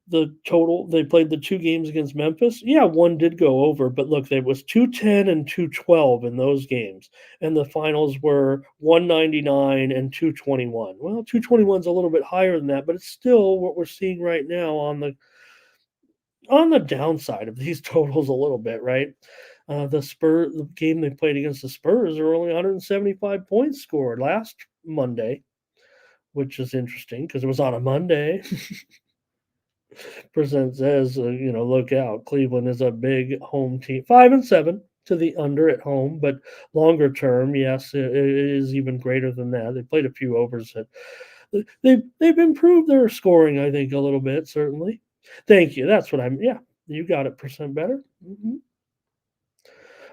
the total they played the 2 games against Memphis. Yeah, one did go over, but look, there was 210 and 212 in those games, and the finals were 199 and 221. Well, 221 is a little bit higher than that, but it's still what we're seeing right now on the downside of these totals a little bit, right? The game they played against the Spurs, there were only 175 points scored last Monday, which is interesting because it was on a Monday. Percent says, look out. Cleveland is a big home team. 5-7 to the under at home, but longer term, yes, it is even greater than that. They played a few overs. They've improved their scoring, I think, a little bit. Certainly. Thank you. That's what I'm. Yeah, you got it. Percent better.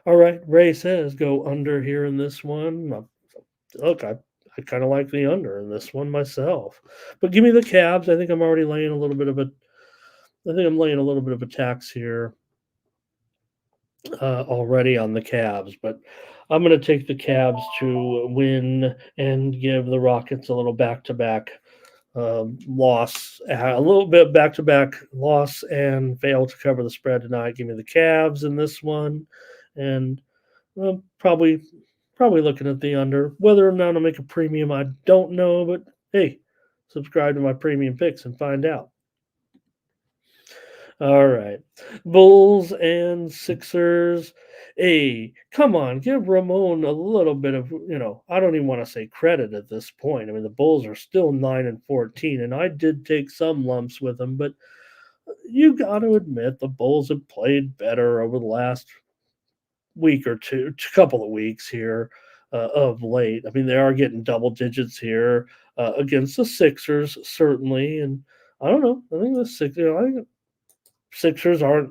All right. Ray says go under here in this one. Look, I kind of like the under in this one myself, but give me the Cavs. I think I'm already laying a little bit of a I think I'm laying a little bit of a tax here already on the Cavs, but I'm going to take the Cavs to win and give the Rockets a little back-to-back loss, a little bit back-to-back loss, and fail to cover the spread tonight. Give me the Cavs in this one, and probably looking at the under. Whether or not I'll make a premium, I don't know, but hey, subscribe to my premium picks and find out. All right. Bulls and Sixers. Hey, come on, give Ramon a little bit of, I don't even want to say credit at this point. I mean, the Bulls are still 9-14, and I did take some lumps with them, but you got to admit the Bulls have played better over the last week or two, couple of weeks here of late. I mean, they are getting double digits here against the Sixers, certainly, and I don't know. I think the Sixers aren't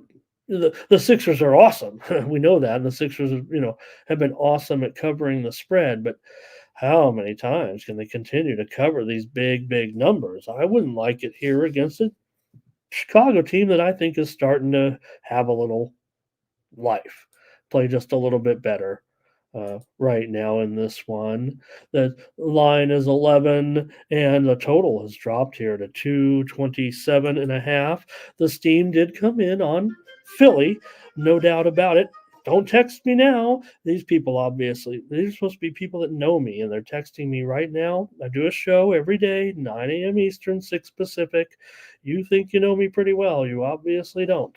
the Sixers are awesome. We know that. And the Sixers, have been awesome at covering the spread, but how many times can they continue to cover these big, big numbers? I wouldn't like it here against a Chicago team that I think is starting to have a little life, play just a little bit better right now in this one. The line is 11, and the total has dropped here to 227.5. The steam did come in on Philly, no doubt about it. Don't text me now. These people, obviously, these are supposed to be people that know me, and they're texting me right now. I do a show every day, 9 a.m. Eastern, 6 Pacific. You think you know me pretty well. You obviously don't.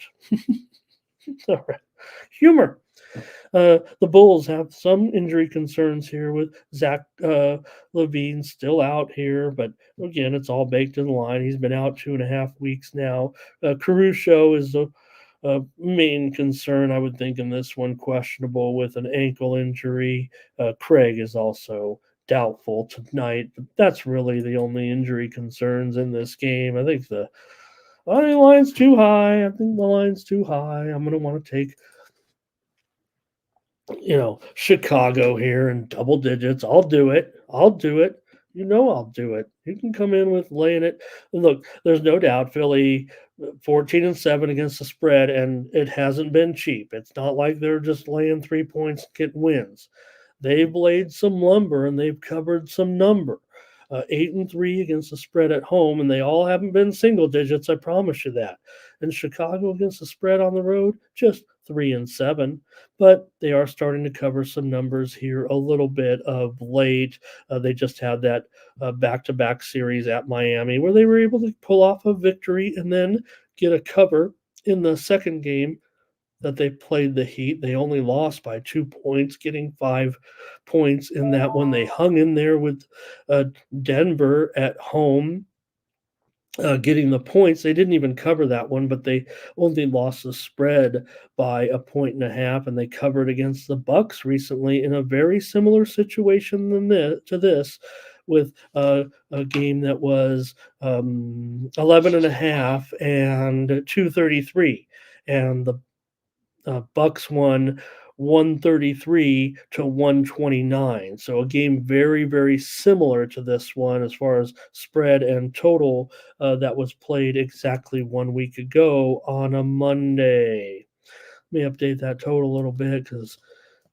All right. Humor. The Bulls have some injury concerns here with Zach Levine still out here, but again, it's all baked in the line. He's been out 2.5 weeks now. Caruso is a main concern, I would think, in this one, questionable with an ankle injury. Craig is also doubtful tonight, but that's really the only injury concerns in this game. I think the line's too high. I'm going to want to take Chicago here in double digits. I'll do it. I'll do it. I'll do it. You can come in with laying it. And look, there's no doubt Philly 14-7 against the spread, and it hasn't been cheap. It's not like they're just laying 3 points, getting wins. They've laid some lumber and they've covered some number. 8-3 against the spread at home, and they all haven't been single digits. I promise you that. And Chicago against the spread on the road, just 3-7. But they are starting to cover some numbers here a little bit of late. They just had that back-to-back series at Miami where they were able to pull off a victory and then get a cover in the second game that they played the Heat. They only lost by 2 points, getting 5 points in that one. They hung in there with uh, Denver at home, getting the points. They didn't even cover that one, but they only lost the spread by a point and a half, and they covered against the Bucks recently in a very similar situation than this, with a game that was 11 and a half and 233, and the Bucks won 133 to 129. So a game very, very similar to this one as far as spread and total, that was played exactly 1 week ago on a Monday. Let me update that total a little bit because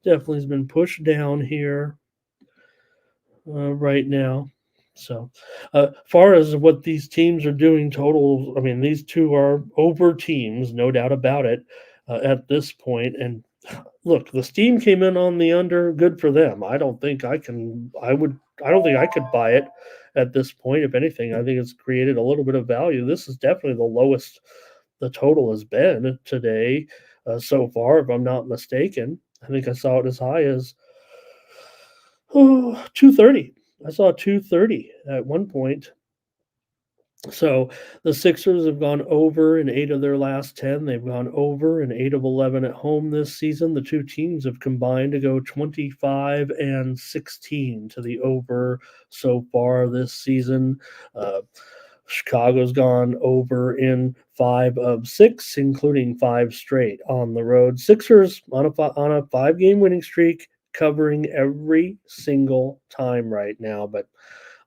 definitely has been pushed down here right now. So, far as what these teams are doing total, I mean, these two are over teams, no doubt about it, at this point. And look, the Steam came in on the under. Good for them. I don't think I can. I would. I don't think I could buy it at this point. If anything, I think it's created a little bit of value. This is definitely the lowest the total has been today so far, if I'm not mistaken. I think I saw it as high as 230. I saw 230 at one point. So the Sixers have gone over in 8 of their last 10. They've gone over in 8 of 11 at home this season. The two teams have combined to go 25 and 16 to the over so far this season. Chicago's gone over in 5 of 6, including 5 straight on the road. Sixers on a 5-game winning streak, covering every single time right now, but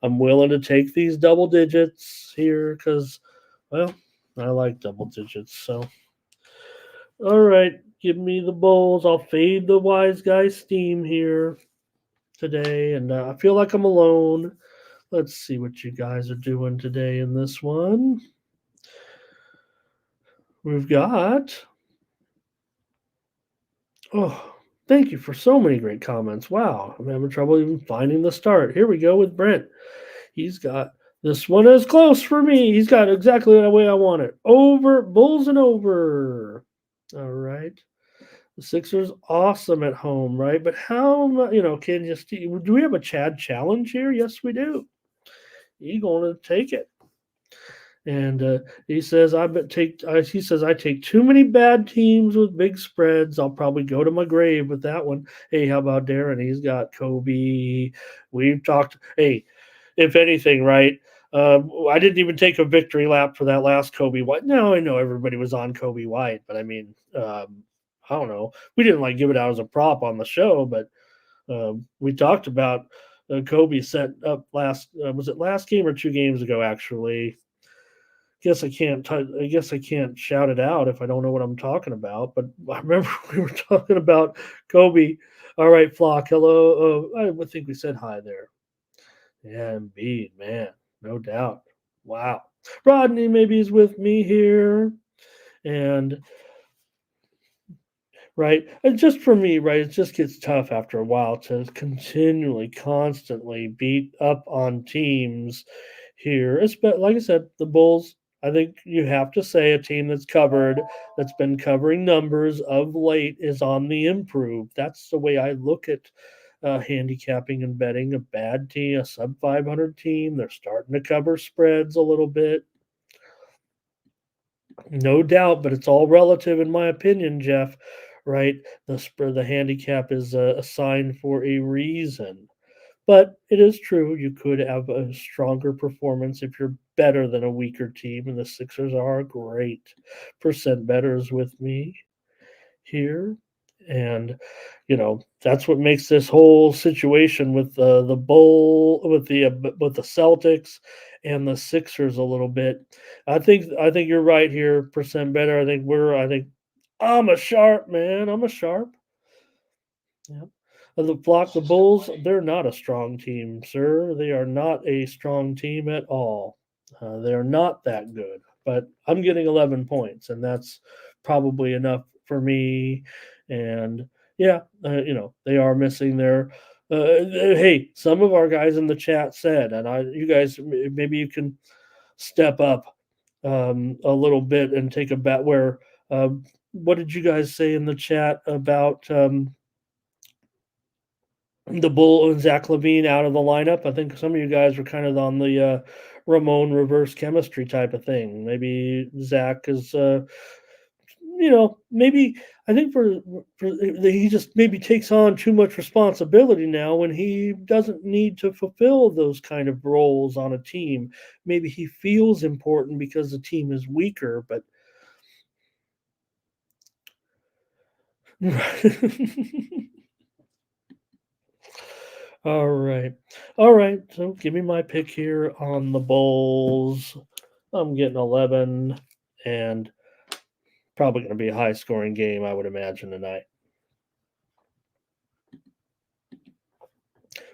I'm willing to take these double digits here because, well, I like double digits. So, all right, give me the Bulls. I'll fade the wise guy steam here today, and I feel like I'm alone. Let's see what you guys are doing today in this one. We've got, oh, thank you for so many great comments. Wow, I'm having trouble even finding the start. Here we go with Brent. He's got this one is close for me. He's got exactly the way I want it. Over, Bulls and over. All right. The Sixers awesome at home, right? But can do we have a Chad challenge here? Yes, we do. He's going to take it. And he says he says I take too many bad teams with big spreads. I'll probably go to my grave with that one. Hey, how about Darren? He's got Kobe. We've talked. Hey, if anything, right? I didn't even take a victory lap for that last Kobe White. No, I know everybody was on Kobe White, but I mean, I don't know. We didn't like give it out as a prop on the show, but we talked about Kobe set up last. Was it last game or 2 games ago? Actually, I guess I can't shout it out if I don't know what I'm talking about. But I remember we were talking about Kobe. All right, Flock. Hello. I think we said hi there. Yeah, Embiid, man, no doubt. Wow. Rodney maybe is with me here. And right, and just for me, right, it just gets tough after a while to continually, constantly beat up on teams here. Like I said, the Bulls, I think you have to say a team that's been covering numbers of late is on the improve. That's the way I look at handicapping and betting. A bad team, a sub 500 team, they're starting to cover spreads a little bit. No doubt, but it's all relative, in my opinion, Jeff. Right? The handicap is assigned for a reason. But it is true you could have a stronger performance if you're better than a weaker team, and the Sixers are great percent betters with me here. And that's what makes this whole situation with the Bull with the Celtics and the Sixers a little bit. I think you're right here, percent better. I think I'm a sharp man. I'm a sharp. Yeah. The Bulls, they're not a strong team, sir. They are not a strong team at all. They're not that good. But I'm getting 11 points, and that's probably enough for me. And yeah, they are missing their. Hey, some of our guys in the chat said, and you guys, maybe you can step up a little bit and take a bet. Uh, what did you guys say in the chat about? The Bull and Zach Levine out of the lineup. I think some of you guys were kind of on the Ramon reverse chemistry type of thing. Maybe Zach is, maybe I think he just maybe takes on too much responsibility now when he doesn't need to fulfill those kind of roles on a team. Maybe he feels important because the team is weaker, but. All right. All right. So give me my pick here on the Bulls. I'm getting 11 and probably going to be a high scoring game, I would imagine, tonight.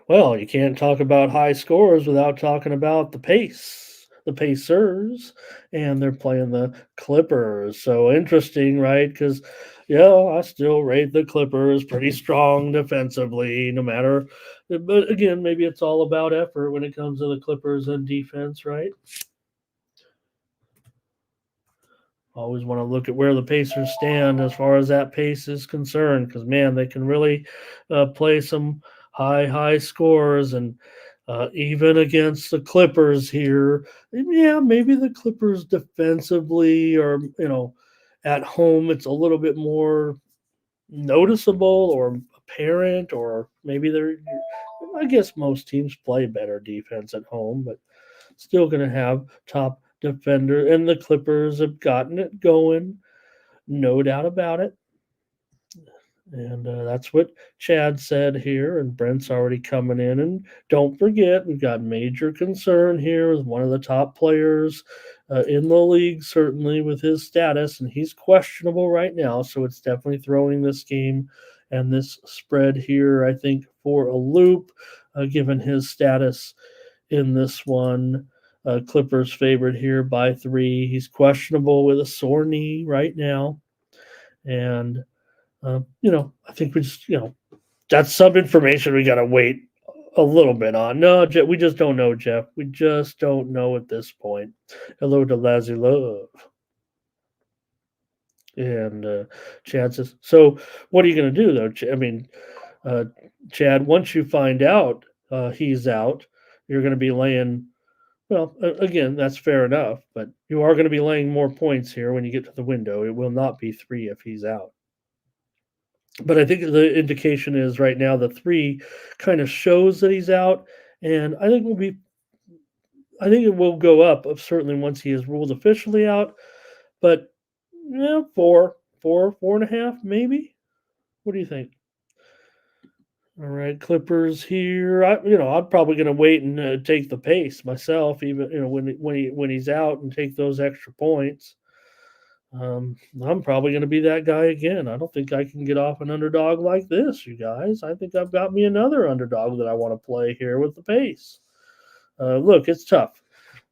Well, you can't talk about high scores without talking about the pace, the Pacers, and they're playing the Clippers. So interesting, right? Because, yeah, I still rate the Clippers pretty strong defensively, no matter. But again, maybe it's all about effort when it comes to the Clippers and defense, right? Always want to look at where the Pacers stand as far as that pace is concerned, because man, they can really play some high scores, and even against the Clippers here, yeah, maybe the Clippers defensively, or at home, it's a little bit more noticeable or apparent, or maybe they're. I guess most teams play better defense at home, but still going to have top defender, and the Clippers have gotten it going, no doubt about it. And that's what Chad said here, and Brent's already coming in. And don't forget, we've got major concern here with one of the top players in the league, certainly with his status, and he's questionable right now. So it's definitely throwing this game and this spread here, I think, for a loop, given his status in this one. Clippers favored here by 3. He's questionable with a sore knee right now. And, I think we just, that's some information we got to wait a little bit on. No, Jeff, we just don't know, Jeff. We just don't know at this point. Hello to Lazzy Love. And Chad says, so what are you going to do, though? I mean, Chad, once you find out he's out, you're going to be laying. Well, again, that's fair enough, but you are going to be laying more points here when you get to the window. It will not be 3 if he's out. But I think the indication is right now the 3 kind of shows that he's out, and I think it will go up certainly once he is ruled officially out. But yeah, 4.5 maybe. What do you think? All right, Clippers here. I'm probably going to wait and take the pace myself, even when he's out, and take those extra points. I'm probably going to be that guy again. I don't think I can get off an underdog like this, you guys. I think I've got me another underdog that I want to play here with the pace. Look, it's tough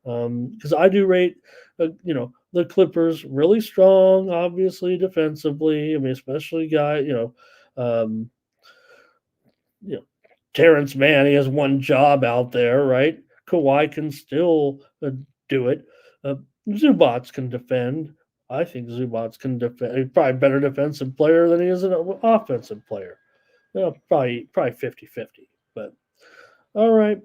because I do rate, the Clippers really strong, obviously defensively. I mean, especially um, Terrence Mann, he has one job out there, right? Kawhi can still do it. Zubats can defend. I think Zubats can defend. He's probably a better defensive player than he is an offensive player. Probably 50-50. But all right.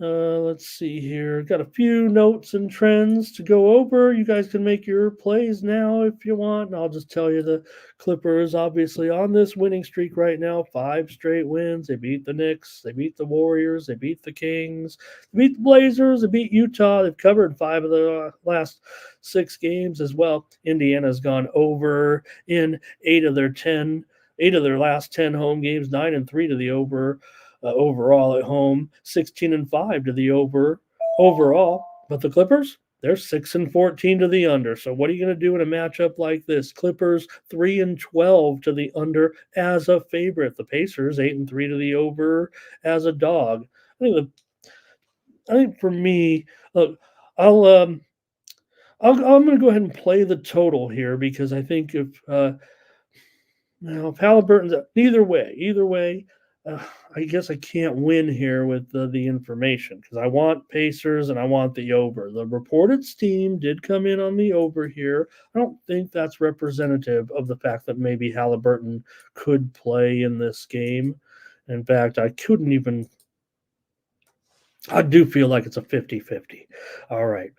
Let's see here. Got a few notes and trends to go over. You guys can make your plays now if you want. And I'll just tell you the Clippers obviously on this winning streak right now. 5 straight wins. They beat the Knicks. They beat the Warriors. They beat the Kings. They beat the Blazers. They beat Utah. They've covered 5 of the last 6 games as well. Indiana's gone over in 8 of their last 10 home games, 9-3 to the over. Overall at home, 16-5 to the over overall. But the Clippers, they're 6-14 to the under. So what are you going to do in a matchup like this? Clippers 3-12 to the under as a favorite. The Pacers 8-3 to the over as a dog. I think for me, look, I'll I'm going to go ahead and play the total here because I think if Halliburton's either way, uh, I guess I can't win here with the information because I want Pacers and I want the over. The reported steam did come in on the over here. I don't think that's representative of the fact that maybe Halliburton could play in this game. In fact, I do feel like it's a 50-50. All right.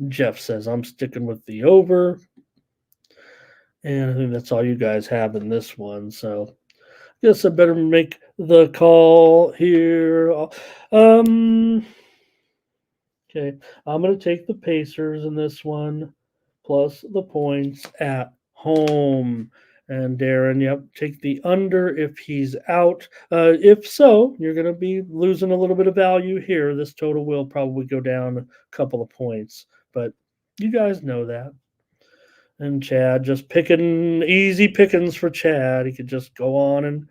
Jeff says I'm sticking with the over. And I think that's all you guys have in this one. So guess I better make the call here. Um, okay, I'm going to take the Pacers in this one, plus the points at home. And Darren, yep, take the under if he's out. If so, you're going to be losing a little bit of value here. This total will probably go down a couple of points, but you guys know that. And Chad just picking easy pickings for Chad. He could just go on and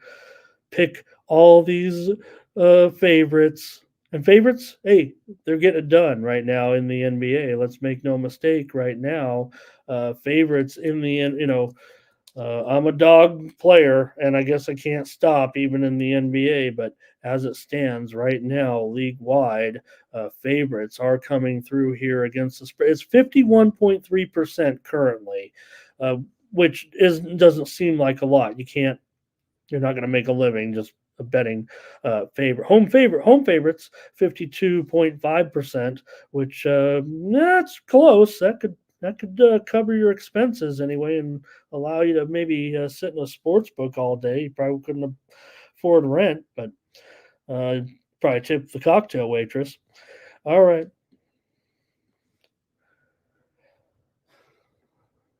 pick all these favorites. And favorites, hey, they're getting it done right now in the NBA. Let's make no mistake. Right now, favorites in the I'm a dog player, and I guess I can't stop even in the NBA. But as it stands right now, league wide, favorites are coming through here against the spread. It's 51.3% currently, uh, which doesn't seem like a lot. You're not going to make a living just betting home favorites 52.5%, which that's close. That could cover your expenses anyway and allow you to maybe sit in a sports book all day. You probably couldn't afford rent, but probably tip the cocktail waitress. All right.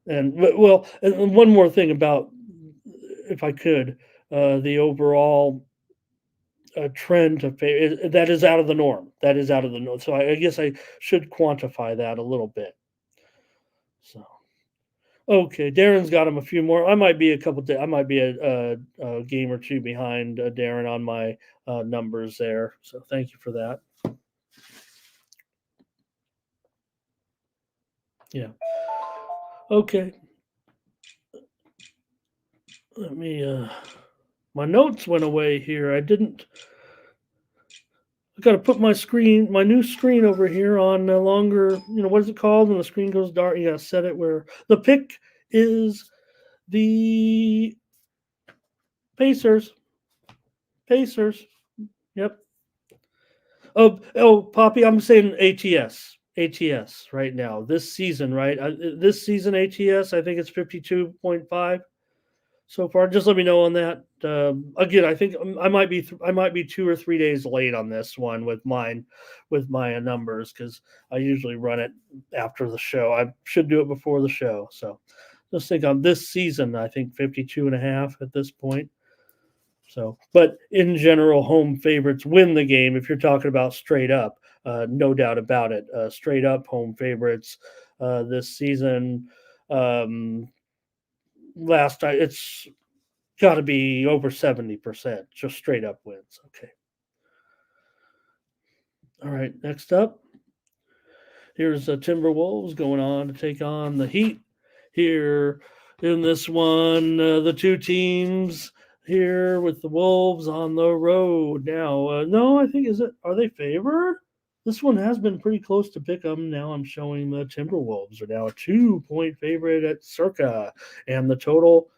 And well, and one more thing about, if I could, the overall trend to that is out of the norm. That is out of the norm. So I guess I should quantify that a little bit. So okay, Darren's got him a few more. I might be a couple. I might be a game or two behind Darren on my numbers there. So thank you for that. Yeah. Okay. Let me. My notes went away here. I didn't. I got to put my new screen over here on no longer. What is it called when the screen goes dark? You got to set it where the pick is the Pacers. Pacers. Yep. Oh, Poppy, I'm saying ATS. ATS right now. This season, right? This season ATS, I think it's 52.5 so far. Just let me know on that. Again, I think I might be 2 or 3 days late on this one with my numbers because I usually run it after the show. I should do it before the show. So just think on this season, I think 52.5 at this point. So, but in general, home favorites win the game. If you're talking about straight up, no doubt about it. Straight up home favorites this season. Um, it's got to be over 70%. Just straight up wins. Okay. All right. Next up, here's the Timberwolves going on to take on the Heat. Here in this one, the two teams here with the Wolves on the road. Now, no, I think are they favored? This one has been pretty close to pick 'em. Now I'm showing the Timberwolves are now a 2-point favorite at Circa, and the total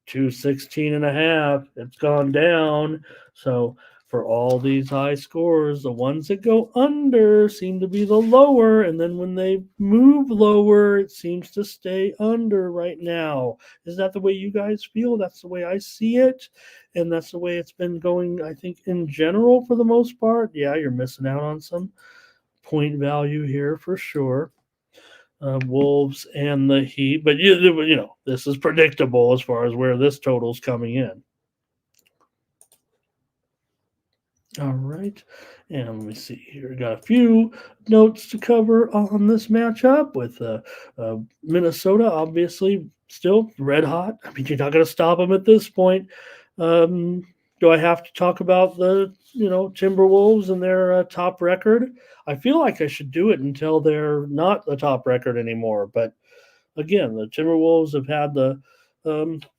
216.5. It's gone down. So for all these high scores, the ones that go under seem to be the lower, and then when they move lower, it seems to stay under right now. Is that the way you guys feel? That's the way I see it, and that's the way it's been going, I think, in general for the most part. Yeah, you're missing out on some point value here for sure. Wolves and the Heat, but this is predictable as far as where this total's coming in. All right. And let me see here. Got a few notes to cover on this matchup with Minnesota, obviously, still red hot. I mean, you're not going to stop them at this point. Um, do I have to talk about the, Timberwolves and their top record? I feel like I should do it until they're not the top record anymore. But again, the Timberwolves have had the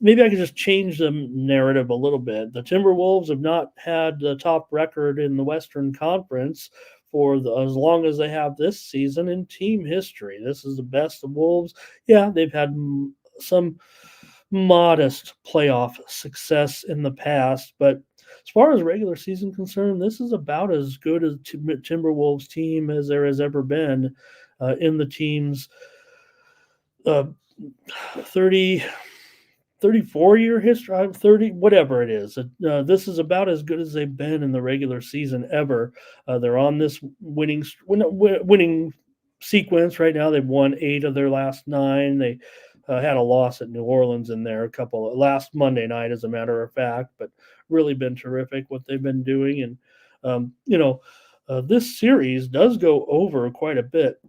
maybe I could just change the narrative a little bit. The Timberwolves have not had the top record in the Western Conference for as long as they have this season in team history. This is the best the Wolves. Yeah, they've had some modest playoff success in the past, but as far as regular season concerned, this is about as good a Timberwolves team as there has ever been in the team's uh, 30 34-year history, 30, whatever it is. This is about as good as they've been in the regular season ever. They're on this winning sequence right now. They've won 8 of their last 9. They had a loss at New Orleans in there last Monday night, as a matter of fact, but really been terrific what they've been doing. And this series does go over quite a bit.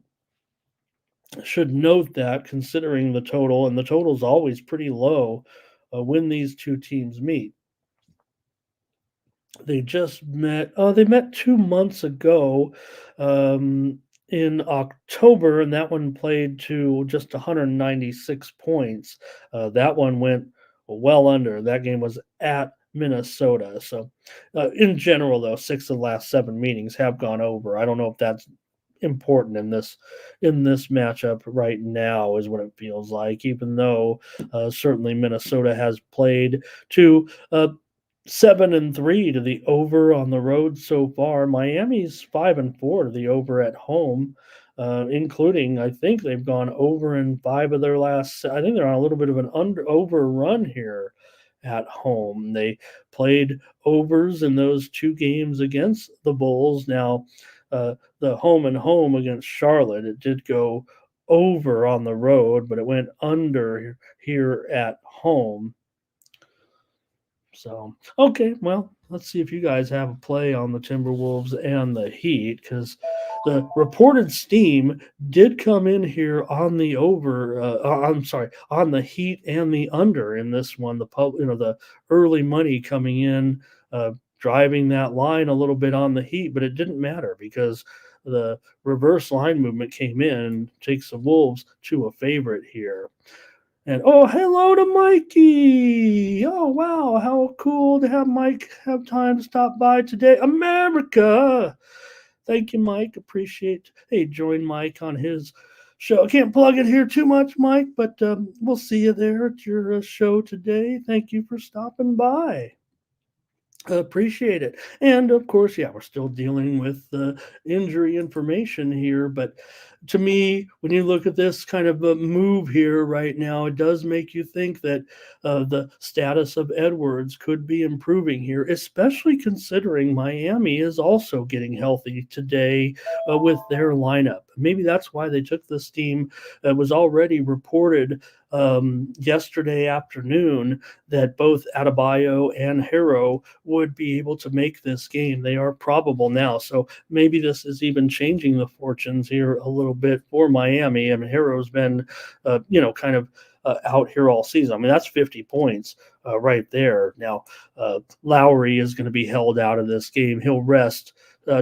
Should note that considering the total, and the total is always pretty low when these two teams meet. They just met. They met 2 months ago in October, and that one played to just 196 points. That one went well under. That game was at Minnesota. So, in general, though, 6 of the last 7 meetings have gone over. I don't know if that's important in this matchup right now is what it feels like, even though certainly Minnesota has played to 7-3 to the over on the road so far. Miami's 5-4 to the over at home, including I think they've gone over in 5 of their last. I think they're on a little bit of an overrun here at home. They played overs in those 2 games against the Bulls. Now, the home and home against Charlotte, it did go over on the road, but it went under here at home. So, okay, well, let's see if you guys have a play on the Timberwolves and the Heat, because the reported steam did come in here on the over. I'm sorry, on the Heat and the under in this one. The early money coming in, driving that line a little bit on the Heat, but it didn't matter because the reverse line movement came in, takes the Wolves to a favorite here. And oh, hello to Mikey. Oh, wow. How cool to have Mike have time to stop by today. America. Thank you, Mike. Appreciate. Hey, join Mike on his show. I can't plug it here too much, Mike, but we'll see you there at your show today. Thank you for stopping by. Appreciate it. And of course, yeah, we're still dealing with injury information here. But to me, when you look at this kind of a move here right now, it does make you think that the status of Edwards could be improving here, especially considering Miami is also getting healthy today with their lineup. Maybe that's why they took this team. It was already reported yesterday afternoon that both Adebayo and Hero would be able to make this game. They are probable now. So maybe this is even changing the fortunes here a little bit for Miami. I mean, Hero's been, kind of out here all season. I mean, that's 50 points right there. Now, Lowry is going to be held out of this game. He'll rest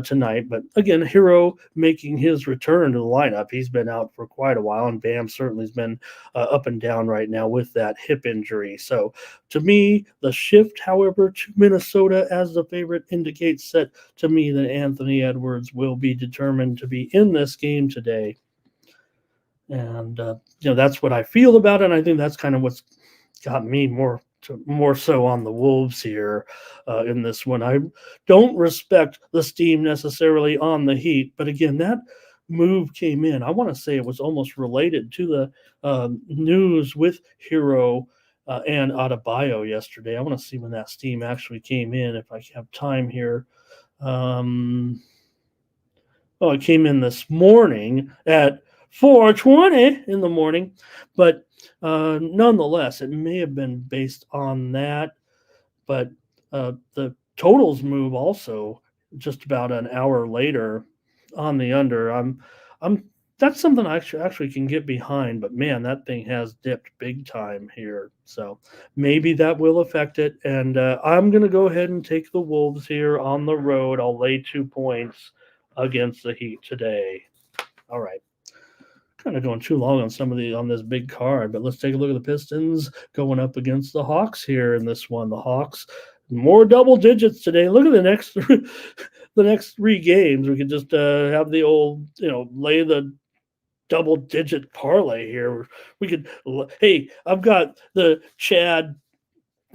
tonight. But again, Hero making his return to the lineup. He's been out for quite a while, and Bam certainly has been up and down right now with that hip injury. So to me, the shift, however, to Minnesota as the favorite indicates that to me that Anthony Edwards will be determined to be in this game today. And, that's what I feel about it. And I think that's kind of what's got me more so on the Wolves here in this one. I don't respect the steam necessarily on the Heat, but again, that move came in. I want to say it was almost related to the news with Hero and Adebayo yesterday. I want to see when that steam actually came in, if I have time here. It came in this morning at 4:20 in the morning, but nonetheless, it may have been based on that. But the totals move also just about an hour later on the under. I'm That's something I actually can get behind, but man, that thing has dipped big time here. So maybe that will affect it. And I'm going to go ahead and take the Wolves here on the road. I'll lay 2 points against the Heat today. All right. Kind of going too long on some of the on this big card, but let's take a look at the Pistons going up against the Hawks here in this one. The Hawks more double digits today. Look at the next the next 3 games. We could just have the old lay the double digit parlay here. We could hey, I've got the Chad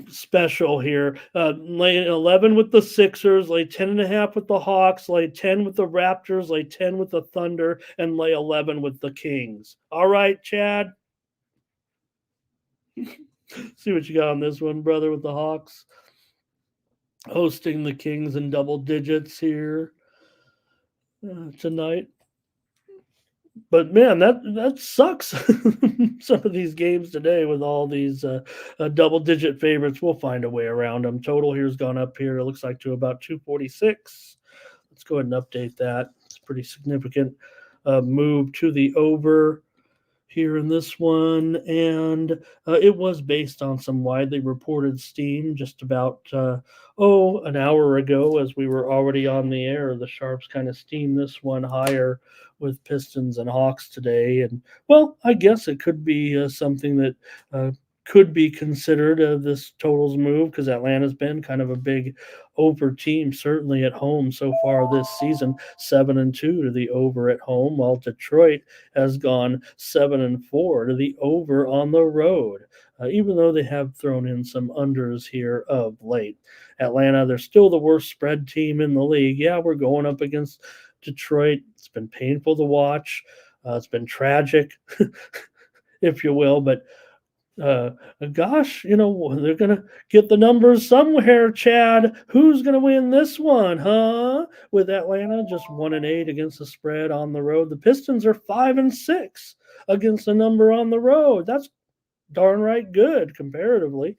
special here. Lay 11 with the Sixers, lay 10.5 with the Hawks, lay 10 with the Raptors, lay 10 with the Thunder, and lay 11 with the Kings. All right, Chad. See what you got on this one, brother, with the Hawks. Hosting the Kings in double digits here tonight. But man, that sucks. Some of these games today with all these double-digit favorites, we'll find a way around them. Total here's gone up here. It looks like to about 246. Let's go ahead and update that. It's a pretty significant move to the over here in this one, and it was based on some widely reported steam just about an hour ago as we were already on the air. The Sharps kind of steamed this one higher with Pistons and Hawks today, and well, I guess it could be something that could be considered this totals move, because Atlanta's been kind of a big over team, certainly at home so far this season, 7-2 to the over at home, while Detroit has gone 7-4 to the over on the road. Even though they have thrown in some unders here of late. Atlanta, they're still the worst spread team in the league. Yeah, we're going up against Detroit. It's been painful to watch. It's been tragic, if you will, but gosh, they're going to get the numbers somewhere, Chad. Who's going to win this one, huh? With Atlanta just 1-8 against the spread on the road. The Pistons are 5-6 against the number on the road. That's darn right good comparatively.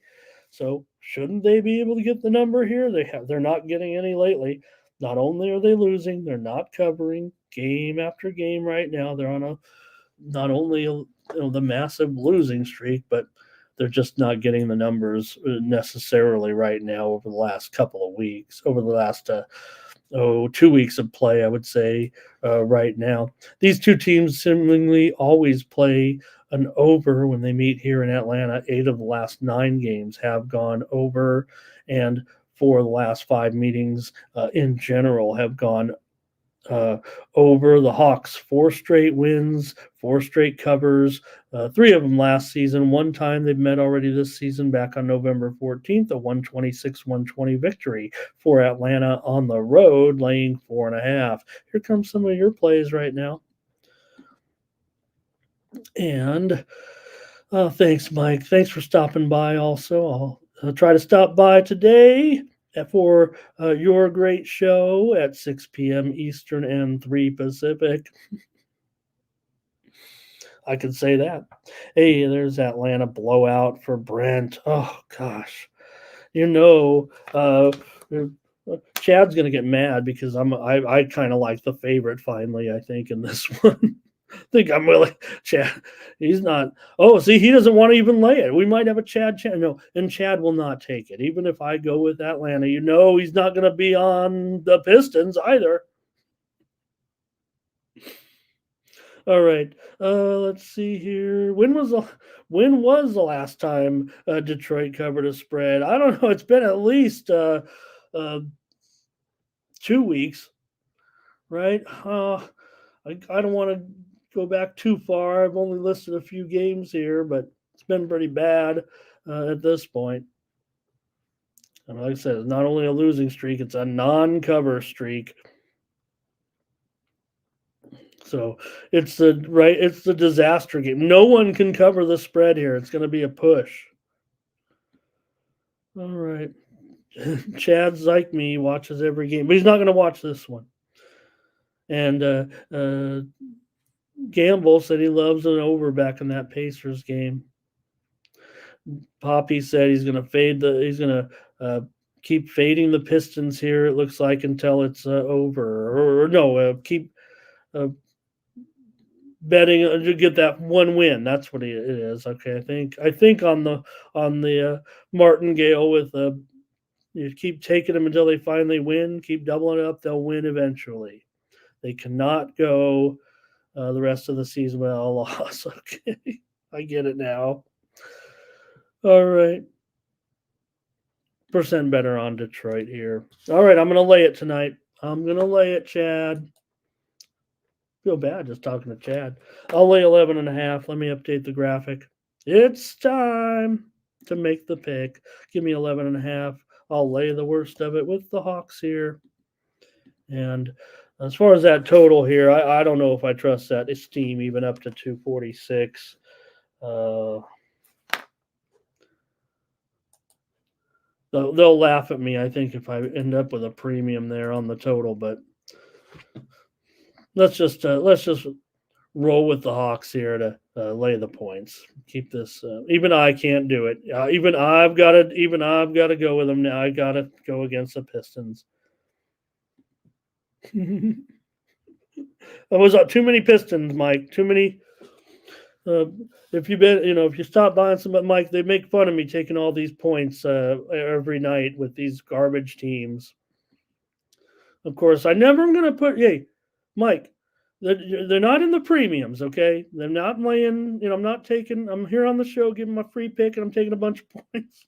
So shouldn't they be able to get the number here? They're not getting any lately. Not only are they losing, they're not covering game after game right now. They're on not only the massive losing streak, but they're just not getting the numbers necessarily right now over the last couple of weeks, over the last 2 weeks of play, I would say right now. These two teams seemingly always play an over when they meet here in Atlanta. 8 of the last 9 games have gone over, and 4 of the last 5 meetings in general have gone over. The Hawks 4 straight wins, 4 straight covers, 3 of them last season. One time they've met already this season back on November 14th, a 126-120 victory for Atlanta on the road, laying 4.5. Here comes some of your plays right now. And thanks, Mike. Thanks for stopping by also. I'll try to stop by today for your great show at 6 p.m. Eastern and 3 Pacific. I could say that. Hey, there's Atlanta blowout for Brent. Oh, gosh. Chad's going to get mad because I kind of like the favorite finally, I think, in this one. I think I'm willing. Chad, he's not. Oh, see, he doesn't want to even lay it. We might have a Chad. No, and Chad will not take it. Even if I go with Atlanta, he's not going to be on the Pistons either. All right. Let's see here. When was the last time Detroit covered a spread? I don't know. It's been at least 2 weeks, right? I don't want to go back too far. I've only listed a few games here, but it's been pretty bad at this point. And like I said, it's not only a losing streak, it's a non-cover streak. So it's the disaster game. No one can cover the spread here. It's going to be a push. All right. Chad's like me, watches every game, but he's not going to watch this one. And Gamble said he loves an over back in that Pacers game. Poppy said he's going to keep fading the Pistons here. It looks like until it's over, or no, keep uh, betting to get that one win. That's what it is. Okay, I think on the martingale with you keep taking them until they finally win. Keep doubling it up. They'll win eventually. They cannot go the rest of the season without a loss. Okay, I get it now. All right. Percent better on Detroit here. All right, I'm going to lay it tonight. I'm going to lay it, Chad. Feel bad just talking to Chad. I'll lay 11.5. Let me update the graphic. It's time to make the pick. Give me 11.5. I'll lay the worst of it with the Hawks here. And as far as that total here, I don't know if I trust that esteem even up to 246. They'll laugh at me, I think, if I end up with a premium there on the total. But let's just roll with the Hawks here to lay the points. Keep this. Even I can't do it. Even I've got to go with them now. I got to go against the Pistons. It was too many Pistons, Mike. Too many. If you stop buying some, Mike, they make fun of me taking all these points every night with these garbage teams. Of course, I never am going to put. Hey, Mike, they're not in the premiums, okay? They're not laying. I'm not taking. I'm here on the show, giving my free pick, and I'm taking a bunch of points.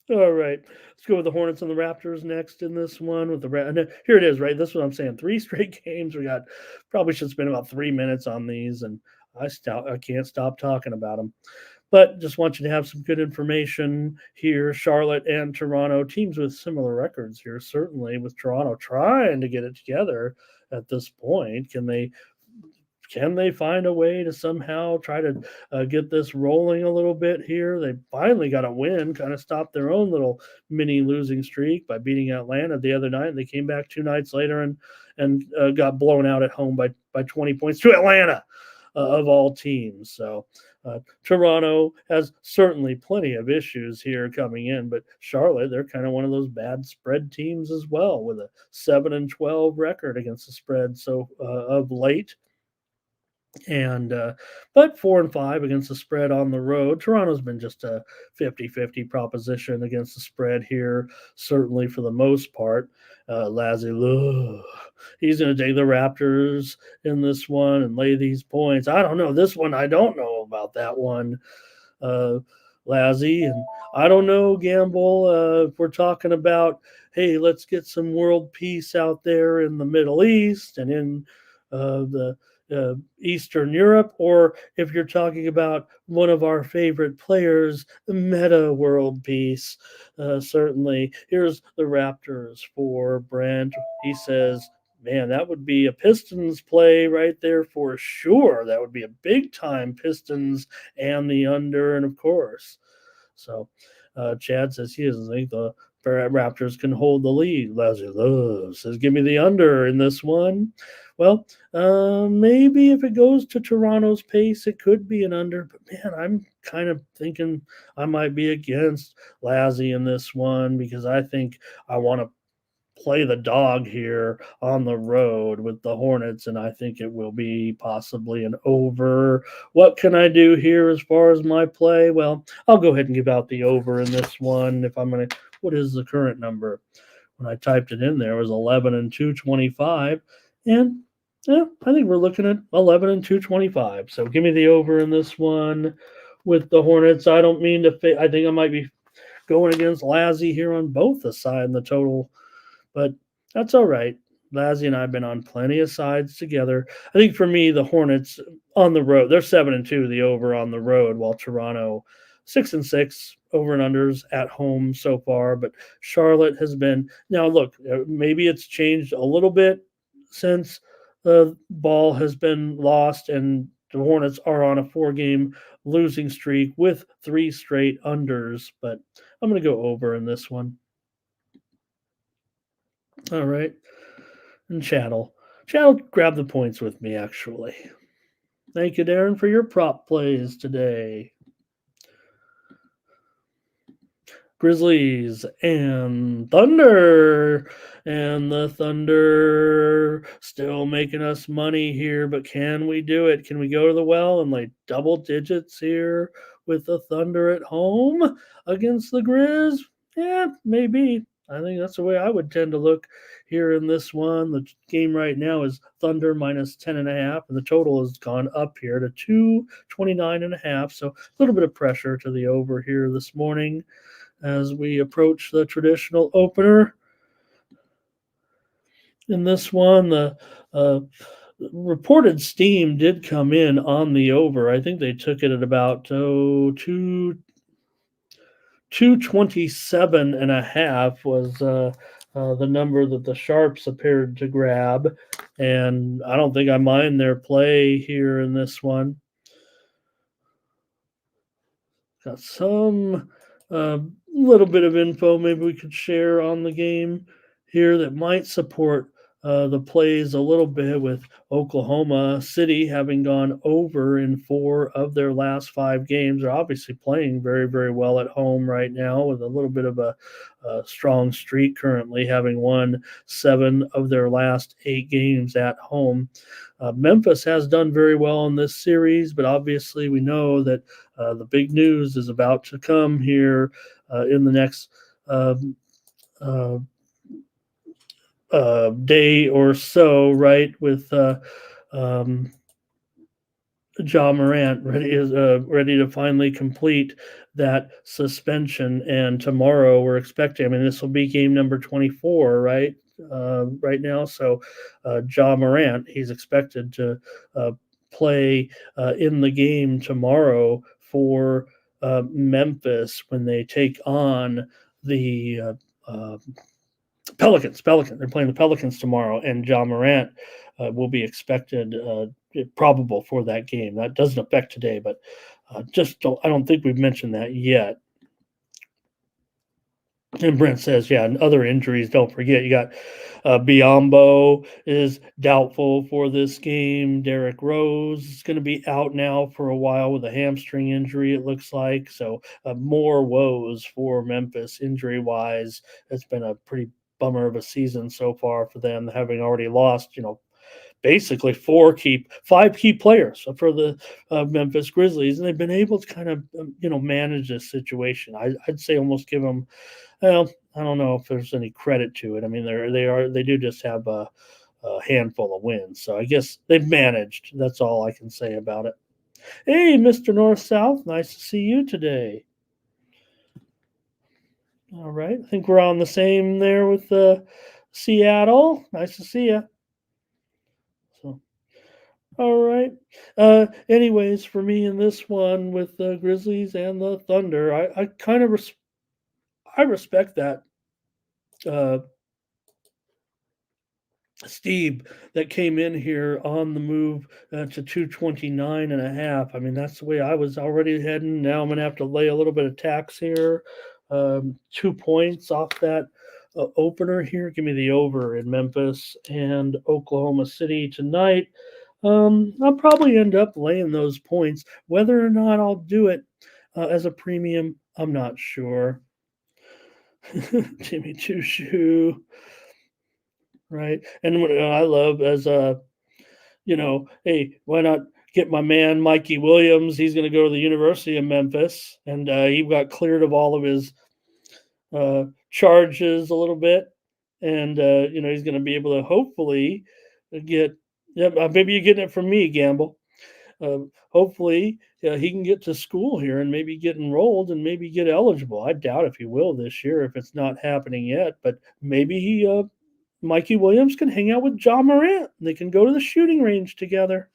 All right, let's go with the Hornets and the Raptors next in this one. With here it is, right? This is what I'm saying. 3 straight games. We got probably should spend about 3 minutes on these, and I can't stop talking about them. But just want you to have some good information here. Charlotte and Toronto, teams with similar records here, certainly, with Toronto trying to get it together at this point. Can they find a way to somehow try to get this rolling a little bit here? They finally got a win, kind of stopped their own little mini losing streak by beating Atlanta the other night. They came back 2 nights later and got blown out at home by 20 points to Atlanta, of all teams. So Toronto has certainly plenty of issues here coming in, but Charlotte, they're kind of one of those bad spread teams as well, with a 7-12 record against the spread of late. And but 4-5 against the spread on the road. Toronto's been just a 50-50 proposition against the spread here, certainly for the most part. Lazzie, he's going to take the Raptors in this one and lay these points. I don't know this one. I don't know about that one, Lazzie, and I don't know, Gamble. If we're talking about, hey, let's get some world peace out there in the Middle East and in the Eastern Europe, or if you're talking about one of our favorite players, Meta World Peace. Certainly, here's the Raptors for Brent. He says, man, that would be a Pistons play right there for sure. That would be a big time Pistons and the under, and of course. So Chad says he doesn't think the Raptors can hold the lead. Leslie Love says, give me the under in this one. Well, maybe if it goes to Toronto's pace, it could be an under. But man, I'm kind of thinking I might be against Lazzie in this one because I think I want to play the dog here on the road with the Hornets, and I think it will be possibly an over. What can I do here as far as my play? Well, I'll go ahead and give out the over in this one. If I'm going to, what is the current number? When I typed it in there, it was 11 and 225, and yeah, I think we're looking at 11 and 225. So give me the over in this one with the Hornets. I don't mean to. I think I might be going against Lazzie here on both the side and the total, but that's all right. Lazzie and I have been on plenty of sides together. I think for me, the Hornets on the road, they're 7-2, the over on the road, while Toronto 6-6 over and unders at home so far. But Charlotte has been, now look, maybe it's changed a little bit since the ball has been lost and the Hornets are on a 4-game losing streak with 3 straight unders, but I'm going to go over in this one. All right. And Chattel grab the points with me, actually. Thank you, Darren, for your prop plays today. Grizzlies and Thunder. And the Thunder still making us money here, but can we do it? Can we go to the well and like double digits here with the Thunder at home against the Grizz? Yeah, maybe. I think that's the way I would tend to look here in this one. The game right now is Thunder minus 10.5, and the total has gone up here to 229.5. So a little bit of pressure to the over here this morning as we approach the traditional opener. In this one, the reported steam did come in on the over. I think they took it at about 227.5 was the number that the Sharps appeared to grab. And I don't think I mind their play here in this one. Got some little bit of info maybe we could share on the game here that might support the plays a little bit, with Oklahoma City having gone over in 4 of their last 5 games. They're obviously playing very, very well at home right now, with a little bit of a strong streak currently, having won 7 of their last 8 games at home. Memphis has done very well in this series, but obviously we know that the big news is about to come here in the next day or so, right? With Ja Morant ready to finally complete that suspension, and tomorrow we're expecting. I mean, this will be game number 24, right? Right now, so Ja Morant, he's expected to play in the game tomorrow for Memphis when they take on the Pelicans. They're playing the Pelicans tomorrow, and Ja Morant will be expected, probable for that game. That doesn't affect today, but I don't think we've mentioned that yet. And Brent says, yeah, and other injuries, don't forget, you got Biombo is doubtful for this game. Derrick Rose is going to be out now for a while with a hamstring injury, it looks like. So more woes for Memphis injury-wise. It's been a pretty bummer of a season so far for them, having already lost, basically 5 key players for the Memphis Grizzlies, and they've been able to kind of manage this situation. I'd say almost give them, well, I don't know if there's any credit to it. I mean, they do just have a handful of wins, so I guess they've managed. That's all I can say about it. Hey, Mr. North South, nice to see you today. All right, I think we're on the same there with Seattle. Nice to see you. So, all right. Anyways, for me in this one with the Grizzlies and the Thunder, I kind of I respect that Steve that came in here on the move to 229.5. I mean, that's the way I was already heading. Now I'm going to have to lay a little bit of tax here. 2 points off that opener here. Give me the over in Memphis and Oklahoma City tonight. I'll probably end up laying those points. Whether or not I'll do it as a premium, I'm not sure. Jimmy Two Shoe. Right. And what I love as hey, why not get my man Mikey Williams? He's going to go to the University of Memphis, and he got cleared of all of his charges a little bit, and he's going to be able to hopefully get. Yeah, maybe you're getting it from me, Gamble. Hopefully, he can get to school here and maybe get enrolled and maybe get eligible. I doubt if he will this year if it's not happening yet, but maybe Mikey Williams can hang out with Ja Morant. They can go to the shooting range together.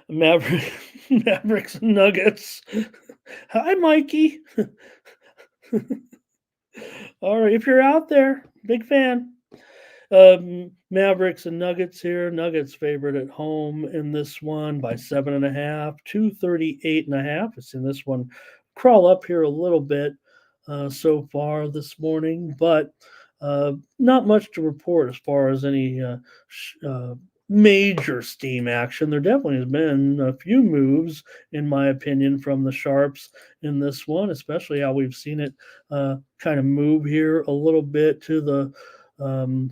Mavericks and Nuggets. Hi, Mikey. All right, if you're out there, big fan. Mavericks and Nuggets here. Nuggets favored at home in this one by 7.5, 238.5. It's in this one. Crawl up here a little bit so far this morning, but not much to report as far as any major steam action. There definitely has been a few moves, in my opinion, from the Sharps in this one, especially how we've seen it kind of move here a little bit to the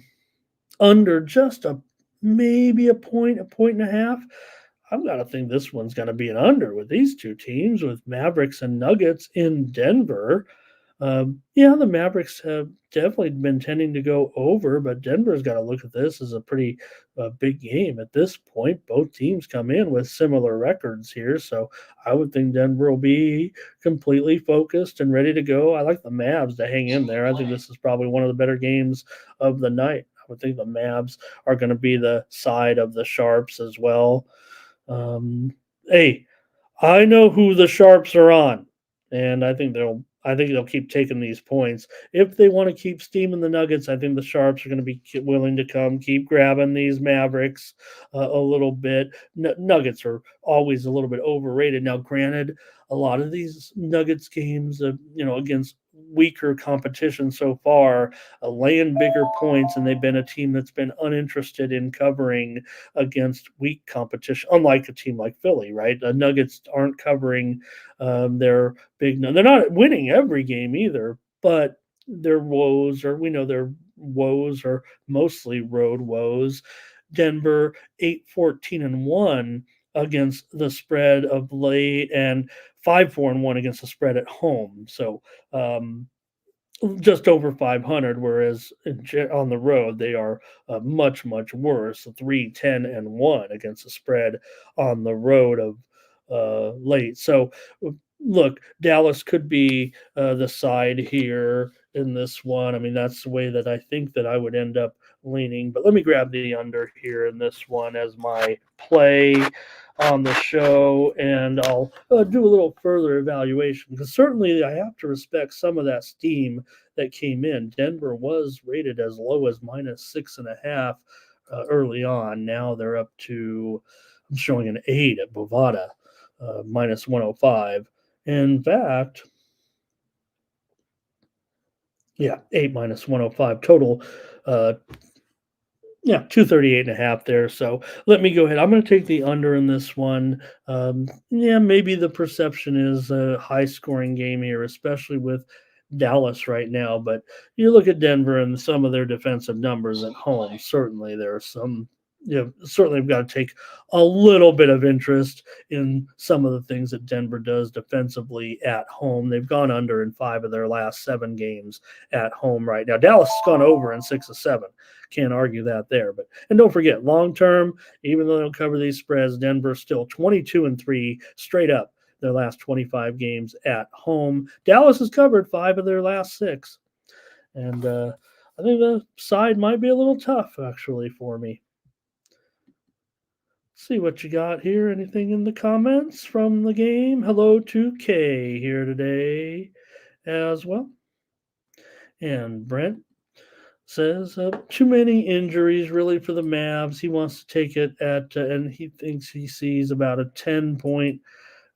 under just a point and a half. I've got to think this one's going to be an under with these two teams, with Mavericks and Nuggets in Denver. Yeah, the Mavericks have definitely been tending to go over, but Denver's got to look at this as a pretty big game at this point. Both teams come in with similar records here, so I would think Denver will be completely focused and ready to go. I like the Mavs to hang in there. I think this is probably one of the better games of the night. I would think the Mavs are going to be the side of the Sharps as well. Hey, I know who the Sharps are on, and I think they'll keep taking these points. If they want to keep steaming the Nuggets, I think the Sharps are going to be willing to keep grabbing these Mavericks a little bit. Nuggets are always a little bit overrated. Now, granted, a lot of these Nuggets games, against weaker competition so far, laying bigger points, and they've been a team that's been uninterested in covering against weak competition, unlike a team like Philly, right? The Nuggets aren't covering their big. They're not winning every game either, but their woes are mostly road woes. Denver 8-14-1 against the spread of late, and 5-4-1 against the spread at home. So just over 500, whereas on the road they are much worse, 3-10-1 against the spread on the road of late. So look, Dallas could be the side here in this one. I mean, that's the way that I think that I would end up leaning. But let me grab the under here in this one as my play on the show, and I'll do a little further evaluation, because certainly I have to respect some of that steam that came in. Denver was rated as low as -6.5 early on. Now they're up to, I'm showing an 8 at Bovada, -105. In fact, yeah, 8 -105 total. Uh, Yeah, 238.5 there. So let me go ahead. I'm going to take the under in this one. Yeah, maybe the perception is a high scoring game here, especially with Dallas right now. But you look at Denver and some of their defensive numbers at home. Certainly, there are some. Certainly, we've got to take a little bit of interest in some of the things that Denver does defensively at home. They've gone under in 5 of their last 7 games at home right now. Dallas has gone over in 6 of 7. Can't argue that there. But and don't forget, long term, even though they don't cover these spreads, Denver's still 22-3 straight up their last 25 games at home. Dallas has covered 5 of their last 6. And I think the side might be a little tough, actually, for me. See what you got here. Anything in the comments from the game? Hello to Kay here today as well. And Brent says too many injuries really for the Mavs. He wants to take it and he thinks he sees about a 10-point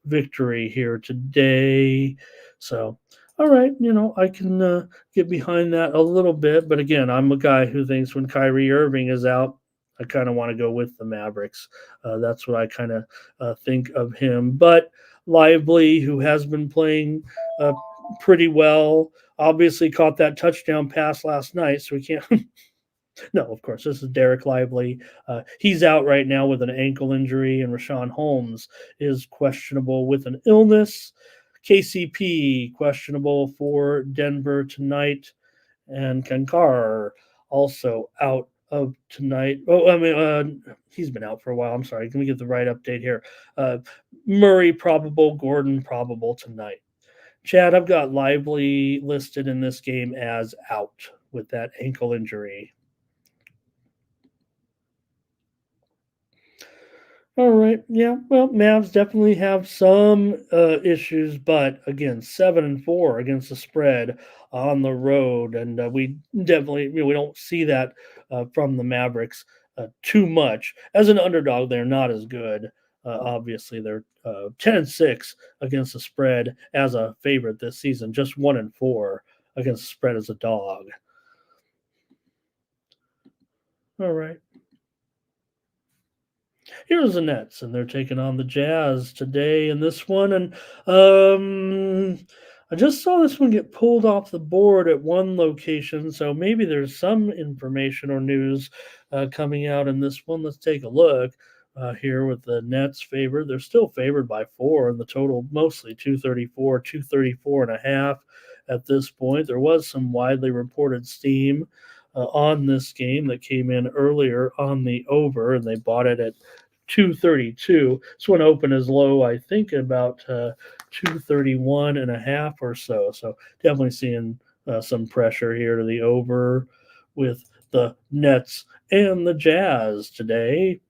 victory here today. So, all right, I can get behind that a little bit. But again, I'm a guy who thinks when Kyrie Irving is out, I kind of want to go with the Mavericks. That's what I kind of think of him. But Lively, who has been playing pretty well, obviously caught that touchdown pass last night, so we can't. No, of course, this is Derek Lively. He's out right now with an ankle injury, and Rashawn Holmes is questionable with an illness. KCP questionable for Denver tonight, and Kankar also out of tonight. Oh, I mean, he's been out for a while. I'm sorry. Let me get the right update here. Murray probable, Gordon probable tonight. Chad, I've got Lively listed in this game as out with that ankle injury. All right. Yeah. Well, Mavs definitely have some issues, but again, 7-4 against the spread on the road, and we definitely we don't see that from the Mavericks too much. As an underdog, they're not as good. Obviously, they're 10-6 against the spread as a favorite this season. Just 1-4 against the spread as a dog. All right. Here's the Nets, and they're taking on the Jazz today in this one. And I just saw this one get pulled off the board at one location, so maybe there's some information or news coming out in this one. Let's take a look here with the Nets favored. They're still favored by four, and the total mostly 234, 234 and a half at this point. There was some widely reported steam on this game that came in earlier on the over, and they bought it at 232. This one opened as low, I think, about 231 and a half or so. So definitely seeing some pressure here to the over with the Nets and the Jazz today.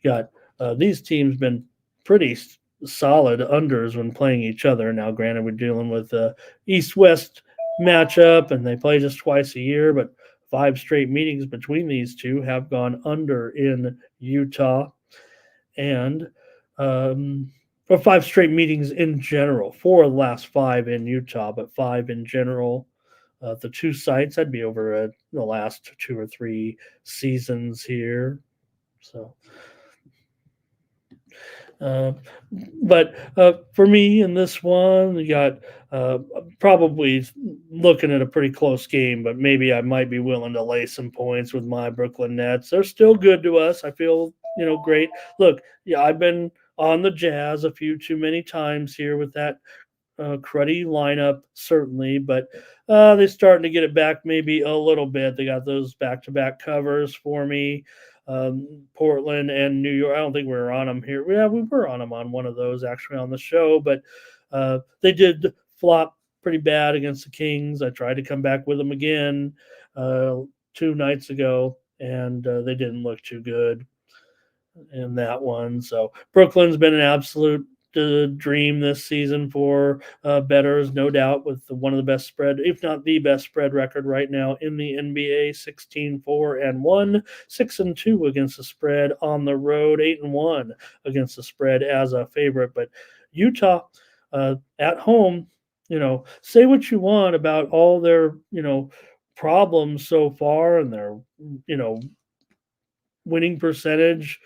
Got these teams been pretty solid unders when playing each other. Now, granted, we're dealing with the East-West matchup, and they play just twice a year, but 5 straight meetings between these two have gone under in Utah, and or 5 straight meetings in general. 4 of the last 5 in Utah, but 5 in general. The 2 sites, I'd be over the last 2 or 3 seasons here. So, but for me in this one, you got probably looking at a pretty close game, but maybe I might be willing to lay some points with my Brooklyn Nets. They're still good to us. I feel, great. Look, yeah, I've been on the Jazz a few too many times here with that cruddy lineup, certainly, but they're starting to get it back maybe a little bit. They got those back-to-back covers for me. Portland and New York. I don't think we were on them here. Yeah, we were on them on one of those actually on the show, but they did flop pretty bad against the Kings. I tried to come back with them again 2 nights ago, and they didn't look too good in that one. So Brooklyn's been an absolute dream this season for bettors, no doubt, with one of the best spread, if not the best spread record right now in the NBA, 16-4-1, 6-2 against the spread on the road, 8-1 against the spread as a favorite. But Utah at home, say what you want about all their, problems so far and their, winning percentage.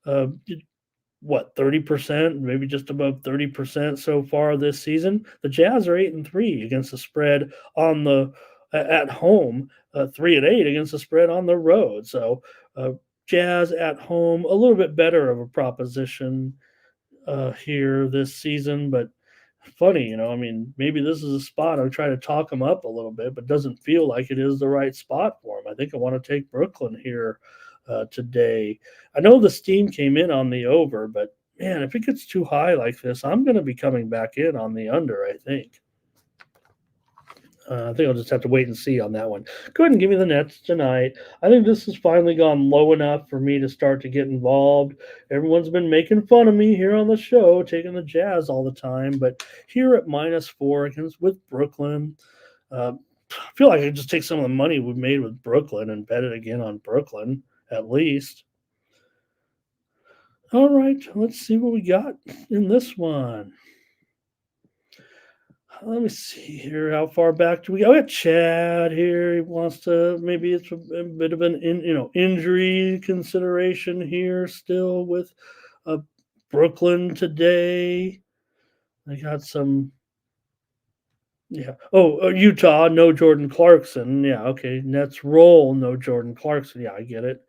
30%, maybe just above 30% so far this season. The Jazz are 8-3 against the spread on the at home, 3-8 against the spread on the road. So Jazz at home, a little bit better of a proposition here this season, but funny, maybe this is a spot I'm trying to talk them up a little bit, but doesn't feel like it is the right spot for them. I think I want to take Brooklyn here today. I know the steam came in on the over, but man, if it gets too high like this, I'm going to be coming back in on the under, I think. I think I'll just have to wait and see on that one. Go ahead and give me the Nets tonight. I think this has finally gone low enough for me to start to get involved. Everyone's been making fun of me here on the show, taking the Jazz all the time, but here at -4 against with Brooklyn, I feel like I could just take some of the money we've made with Brooklyn and bet it again on Brooklyn at least. All right, let's see what we got in this one. Let me see here. How far back do we go? We got Chad here. He wants to. Maybe it's a bit of an injury consideration here still with Brooklyn today. They got some. Yeah. Oh, Utah. No Jordan Clarkson. Yeah. Okay. Nets roll. No Jordan Clarkson. Yeah, I get it.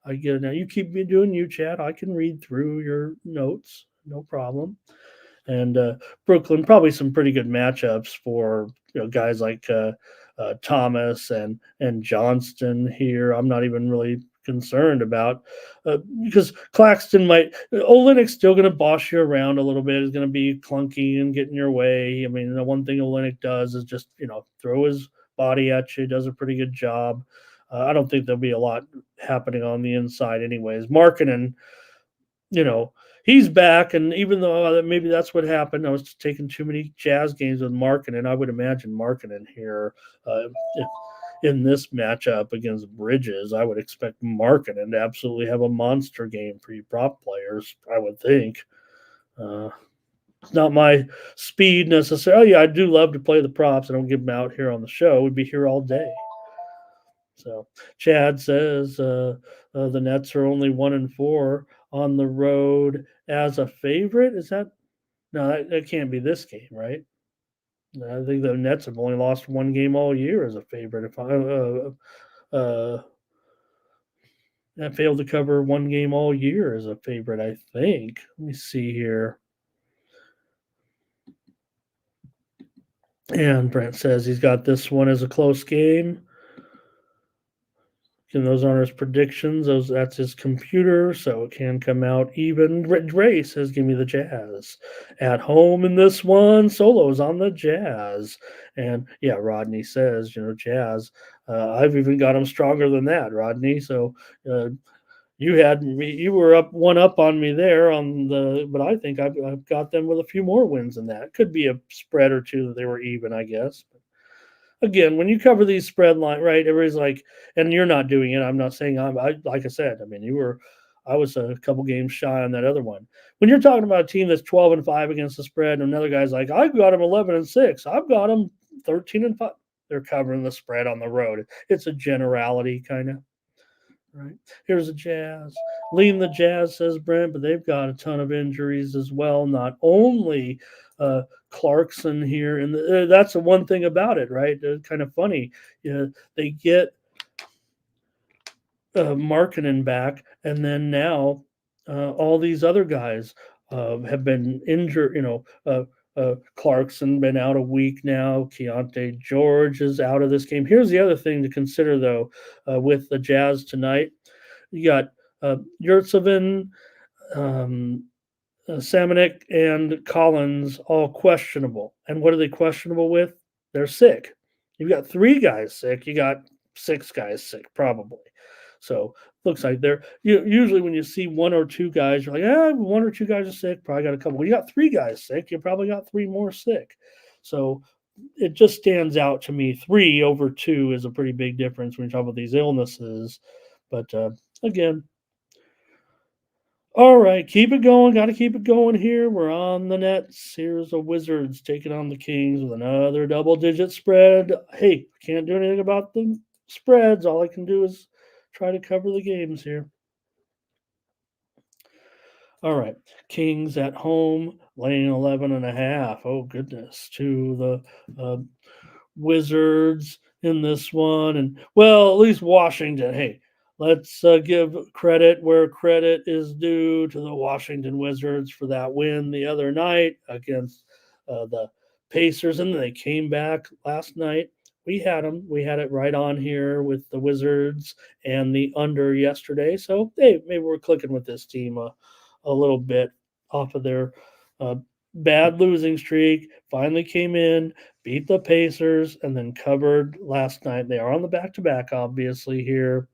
I get it now. You keep me doing you, Chad. I can read through your notes. No problem. And Brooklyn, probably some pretty good matchups for guys like Thomas and Johnston here. I'm not even really concerned about because Claxton might. Olynyk's still going to boss you around a little bit. Is going to be clunky and get in your way. I mean, the one thing Olynyk does is just throw his body at you. Does a pretty good job. I don't think there'll be a lot happening on the inside, anyways. Markkanen, he's back, and even though maybe that's what happened, I was taking too many Jazz games with Markkanen. I would imagine Markkanen here in this matchup against Bridges, I would expect Markkanen to absolutely have a monster game for you prop players, I would think. It's not my speed necessarily. Yeah, I do love to play the props. I don't give them out here on the show. We'd be here all day. So Chad says The Nets are only 1-4 on the road as a favorite. Is that no? That can't be this game, right? No, I think the Nets have only lost one game all year as a favorite. If I failed to cover one game all year as a favorite, I think. Let me see here. And Brent says he's got this one as a close game. And those aren't his predictions. That's his computer, so it can come out even. Ray says, "Give me the Jazz at home in this one." Solos on the Jazz, and yeah, Rodney says, Jazz. I've even got him stronger than that, Rodney. So uh, you were up one up on me there on but I think I've got them with a few more wins than that. Could be a spread or two that they were even, I guess. Again, when you cover these spread line, right? Everybody's like, and you're not doing it. I'm not saying like I said. I mean, I was a couple games shy on that other one. When you're talking about a team that's 12-5 against the spread, and another guy's like, I've got them 11-6, I've got them 13-5. They're covering the spread on the road. It's a generality kind of. Right. Here's the Jazz. Lean the Jazz, says Brent, but they've got a ton of injuries as well. Not only Clarkson here, and that's the one thing about it, right? Kind of funny. They get Markkanen back, and then now all these other guys have been injured. Clarkson been out a week now. Keontae George is out of this game. Here's the other thing to consider, though, with the Jazz tonight. You got Yurtseven, Samanik, and Collins all questionable. And what are they questionable with? They're sick. You've got 3 guys sick. You got 6 guys sick, probably. So looks like they're usually when you see 1 or 2 guys, you're like, 1 or 2 guys are sick. Probably got a couple. When you got 3 guys sick, you probably got 3 more sick. So it just stands out to me. 3 over 2 is a pretty big difference when you talk about these illnesses. But again, all right, keep it going. Got to keep it going here. We're on the Nets. Here's the Wizards taking on the Kings with another double-digit spread. Hey, can't do anything about the spreads. All I can do is try to cover the games here. All right, Kings at home, laying 11.5. Oh, goodness, to the Wizards in this one. And, well, at least Washington. Hey, let's give credit where credit is due to the Washington Wizards for that win the other night against the Pacers. And they came back last night. We had them. We had it right on here with the Wizards and the under yesterday. So, hey, maybe we're clicking with this team a little bit off of their bad losing streak. Finally came in, beat the Pacers, and then covered last night. They are on the back-to-back, obviously, here,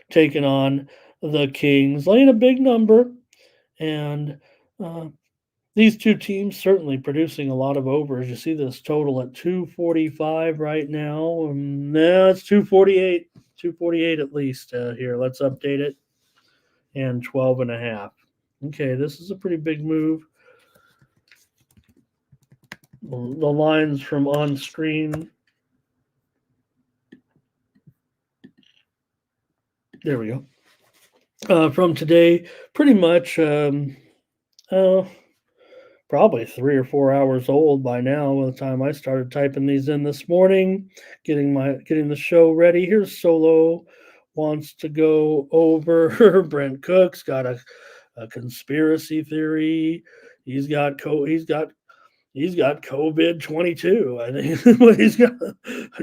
taking on the Kings, laying a big number. And these two teams certainly producing a lot of overs. You see this total at 245 right now. No, it's 248. 248 at least here. Let's update it. And 12.5. Okay, this is a pretty big move. The lines from on screen. There we go. From today, pretty much probably 3 or 4 hours old by now by the time I started typing these in this morning, getting the show ready. Here's Solo wants to go over. Brent Cook's got a conspiracy theory. He's got COVID 22. I think he's got.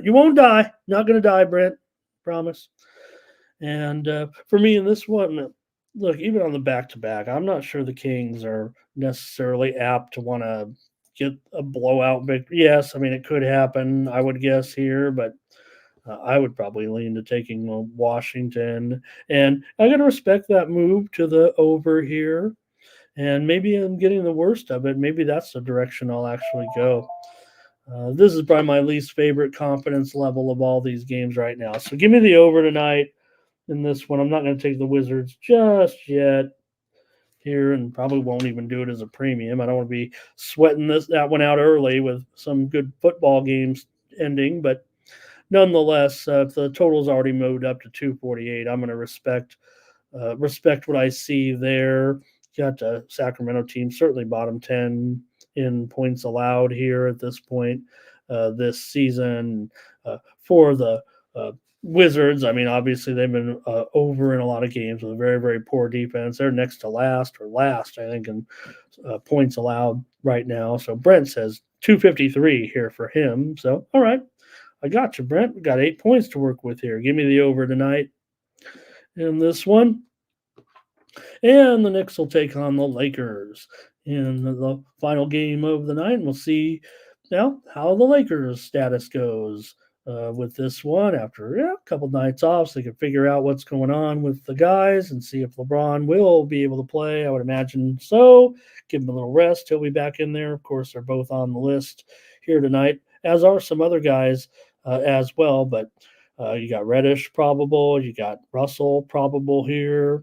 You won't die. Not going to die, Brent. Promise. And for me in this one, look, even on the back-to-back, I'm not sure the Kings are necessarily apt to want to get a blowout victory. Yes, I mean, it could happen, I would guess here, but I would probably lean to taking Washington. And I got to respect that move to the over here. And maybe I'm getting the worst of it. Maybe that's the direction I'll actually go. This is probably my least favorite confidence level of all these games right now. So give me the over tonight in this one. I'm not going to take the Wizards just yet here, and probably won't even do it as a premium. I don't want to be sweating that one out early with some good football games ending, but nonetheless, if the total's already moved up to 248, I'm going to respect what I see there. Got a Sacramento team, certainly bottom 10 in points allowed here at this point this season. For the uh, Wizards, I mean, obviously they've been over in a lot of games with a very, very poor defense. They're next to last or last, I think, in points allowed right now. So Brent says 253 here for him. So, all right. I got you, Brent. We got 8 points to work with here. Give me the over tonight in this one. And the Knicks will take on the Lakers in the final game of the night. And we'll see now how the Lakers' status goes with this one after a couple nights off, so they can figure out what's going on with the guys and see if LeBron will be able to play. I would imagine so. Give him a little rest. He'll be back in there. Of course, they're both on the list here tonight, as are some other guys as well. But you got Reddish probable. You got Russell probable here.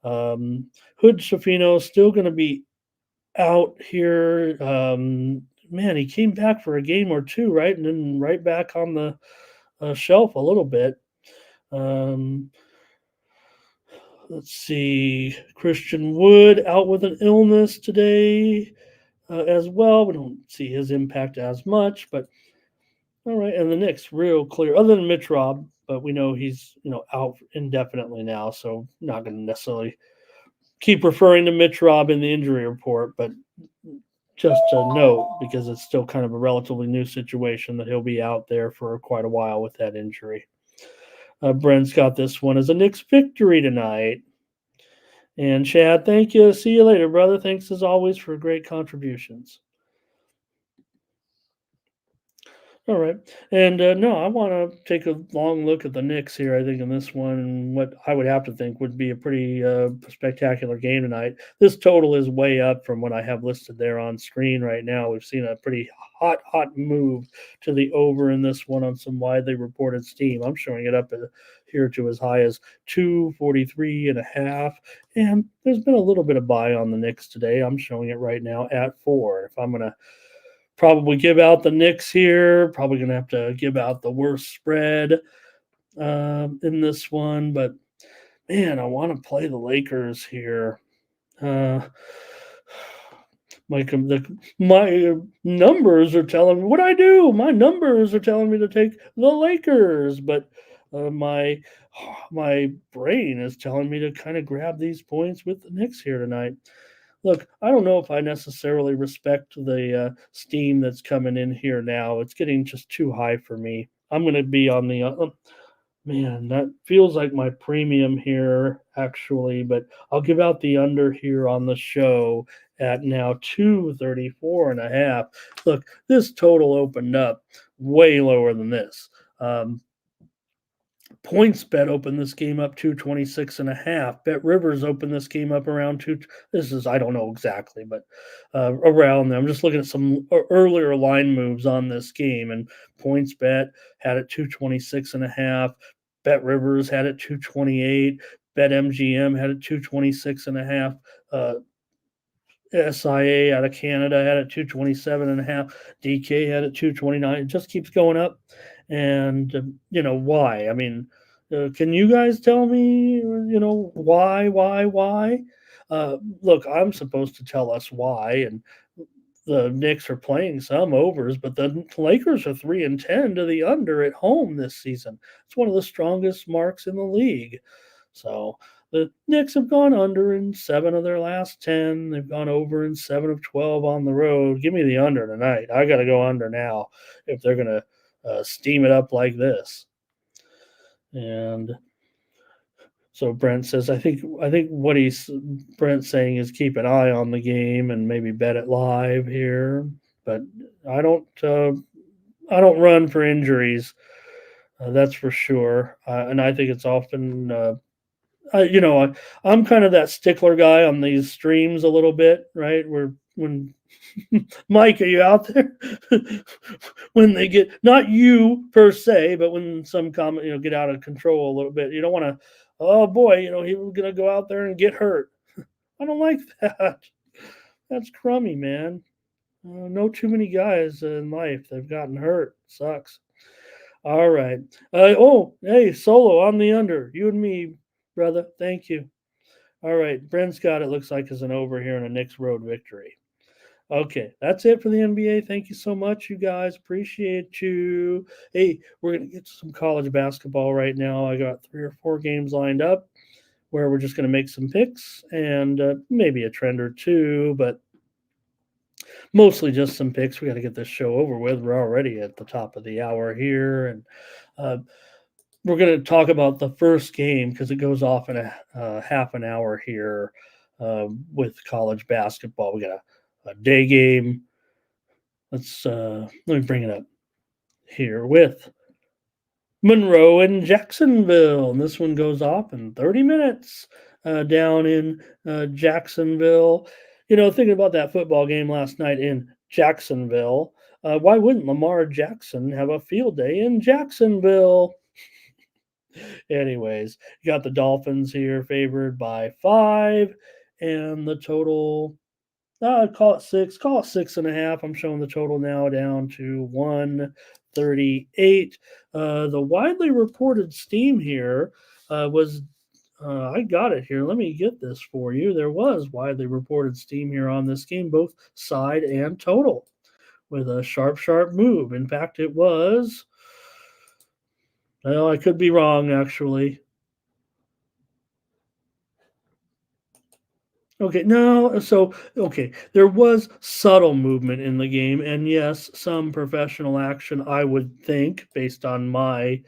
Hood Schifino still going to be out here. Man, he came back for a game or two, right? And then right back on the shelf a little bit. Um, let's see. Christian Wood out with an illness today as well. We don't see his impact as much, but all right. And the Knicks, real clear, other than Mitch Rob, but we know he's out indefinitely now, so not going to necessarily keep referring to Mitch Rob in the injury report, but just to note, because it's still kind of a relatively new situation, that he'll be out there for quite a while with that injury. Brent's got this one as a Knicks victory tonight. And Chad, thank you. See you later, brother. Thanks as always for great contributions. All right. And no, I want to take a long look at the Knicks here. I think in this one, what I would have to think would be a pretty spectacular game tonight. This total is way up from what I have listed there on screen right now. We've seen a pretty hot move to the over in this one on some widely reported steam. I'm showing it up here to as high as 243 and a half. And there's been a little bit of buy on the Knicks today. I'm showing it right now at 4. If I'm going to probably give out the Knicks here. Probably going to have to give out the worst spread in this one. But, man, I want to play the Lakers here. My numbers are telling me what I do. My numbers are telling me to take the Lakers, but my brain is telling me to kind of grab these points with the Knicks here tonight. Look, I don't know if I necessarily respect the steam that's coming in here now. It's getting just too high for me. I'm going to be on the man. That feels like my premium here, actually, but I'll give out the under here on the show at now 234 and a half. Look, this total opened up way lower than this. PointsBet opened this game up 226 and a half. Bet Rivers opened this game up around two. This is, I don't know exactly, but around there. I'm just looking at some earlier line moves on this game, and PointsBet had it 226 and a half. Bet Rivers had it 228. Bet MGM had it 226 and a half. SIA out of Canada had it 227 and a half. DK had it 229. It just keeps going up. And, why? I mean, can you guys tell me, why? Look, I'm supposed to tell us why. And the Knicks are playing some overs, but the Lakers are 3-10 to the under at home this season. It's one of the strongest marks in the league. So the Knicks have gone under in 7 of their last 10. They've gone over in 7 of 12 on the road. Give me the under tonight. I got to go under now if they're going to steam it up like this. And so Brent says, I think what Brent's saying is keep an eye on the game and maybe bet it live here. But I don't run for injuries. That's for sure. And I think it's often I'm kind of that stickler guy on these streams a little bit, right? Where when Mike, are you out there? When they get, not you per se, but when some comment, get out of control a little bit, you don't want to. Oh boy, he was gonna go out there and get hurt. I don't like that. That's crummy, man. Know too many guys in life that've gotten hurt. Sucks. All right. Hey, Solo on the under. You and me, brother. Thank you. All right. Brent's got it. Looks like is an over here in a Knicks road victory. Okay, that's it for the NBA. Thank you so much, you guys. Appreciate you. Hey, we're gonna get to some college basketball right now. I got 3 or 4 games lined up where we're just gonna make some picks and maybe a trend or two, but mostly just some picks. We got to get this show over with. We're already at the top of the hour here, and uh, we're going to talk about the first game because it goes off in a half an hour here with college basketball. We got a day game. Let me bring it up here with Monroe and Jacksonville. And this one goes off in 30 minutes down in Jacksonville. Thinking about that football game last night in Jacksonville, why wouldn't Lamar Jackson have a field day in Jacksonville? Anyways, you got the Dolphins here favored by 5, and the total, call it 6, call it 6.5. I'm showing the total now down to 138. The widely reported steam here was I got it here. Let me get this for you. There was widely reported steam here on this game, both side and total, with a sharp move. In fact, it was. Well, I could be wrong, actually. Okay, no, okay, there was subtle movement in the game, and yes, some professional action, I would think, based on my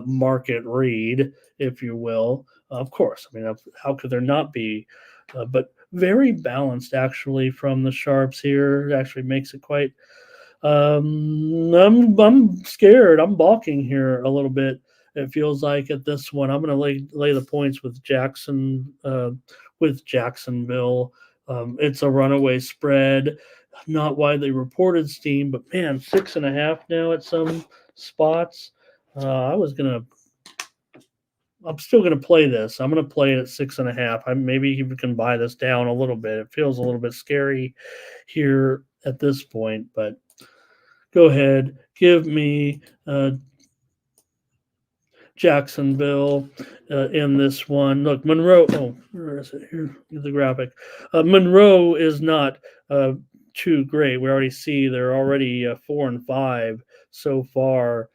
market read, if you will. Of course, I mean, how could there not be? But very balanced, actually, from the Sharps here. It actually makes it quite. I'm scared. I'm balking here a little bit. It feels like at this one, I'm going to lay the points with Jacksonville. It's a runaway spread, not widely reported steam, but man, 6.5 now at some spots. I'm still gonna play this. I'm gonna play it at 6.5. Maybe you can buy this down a little bit. It feels a little bit scary here at this point, but go ahead, give me Jacksonville in this one. Look, Monroe. Oh, where is it? Here, the graphic. Monroe is not too great. We already see they're already 4-5 so far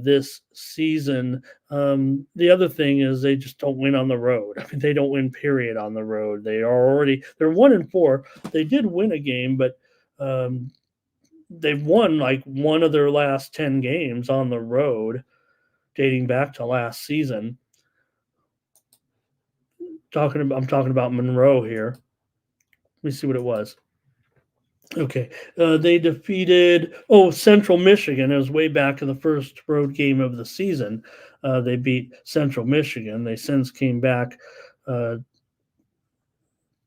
this season. The other thing is they just don't win on the road. I mean, they don't win. Period on the road. They're 1-4. They did win a game, but. They've won like one of their last 10 games on the road dating back to last season. I'm talking about Monroe here. Let me see what it was. Okay, they defeated Central Michigan. It was way back in the first road game of the season. They beat Central Michigan. They since came back.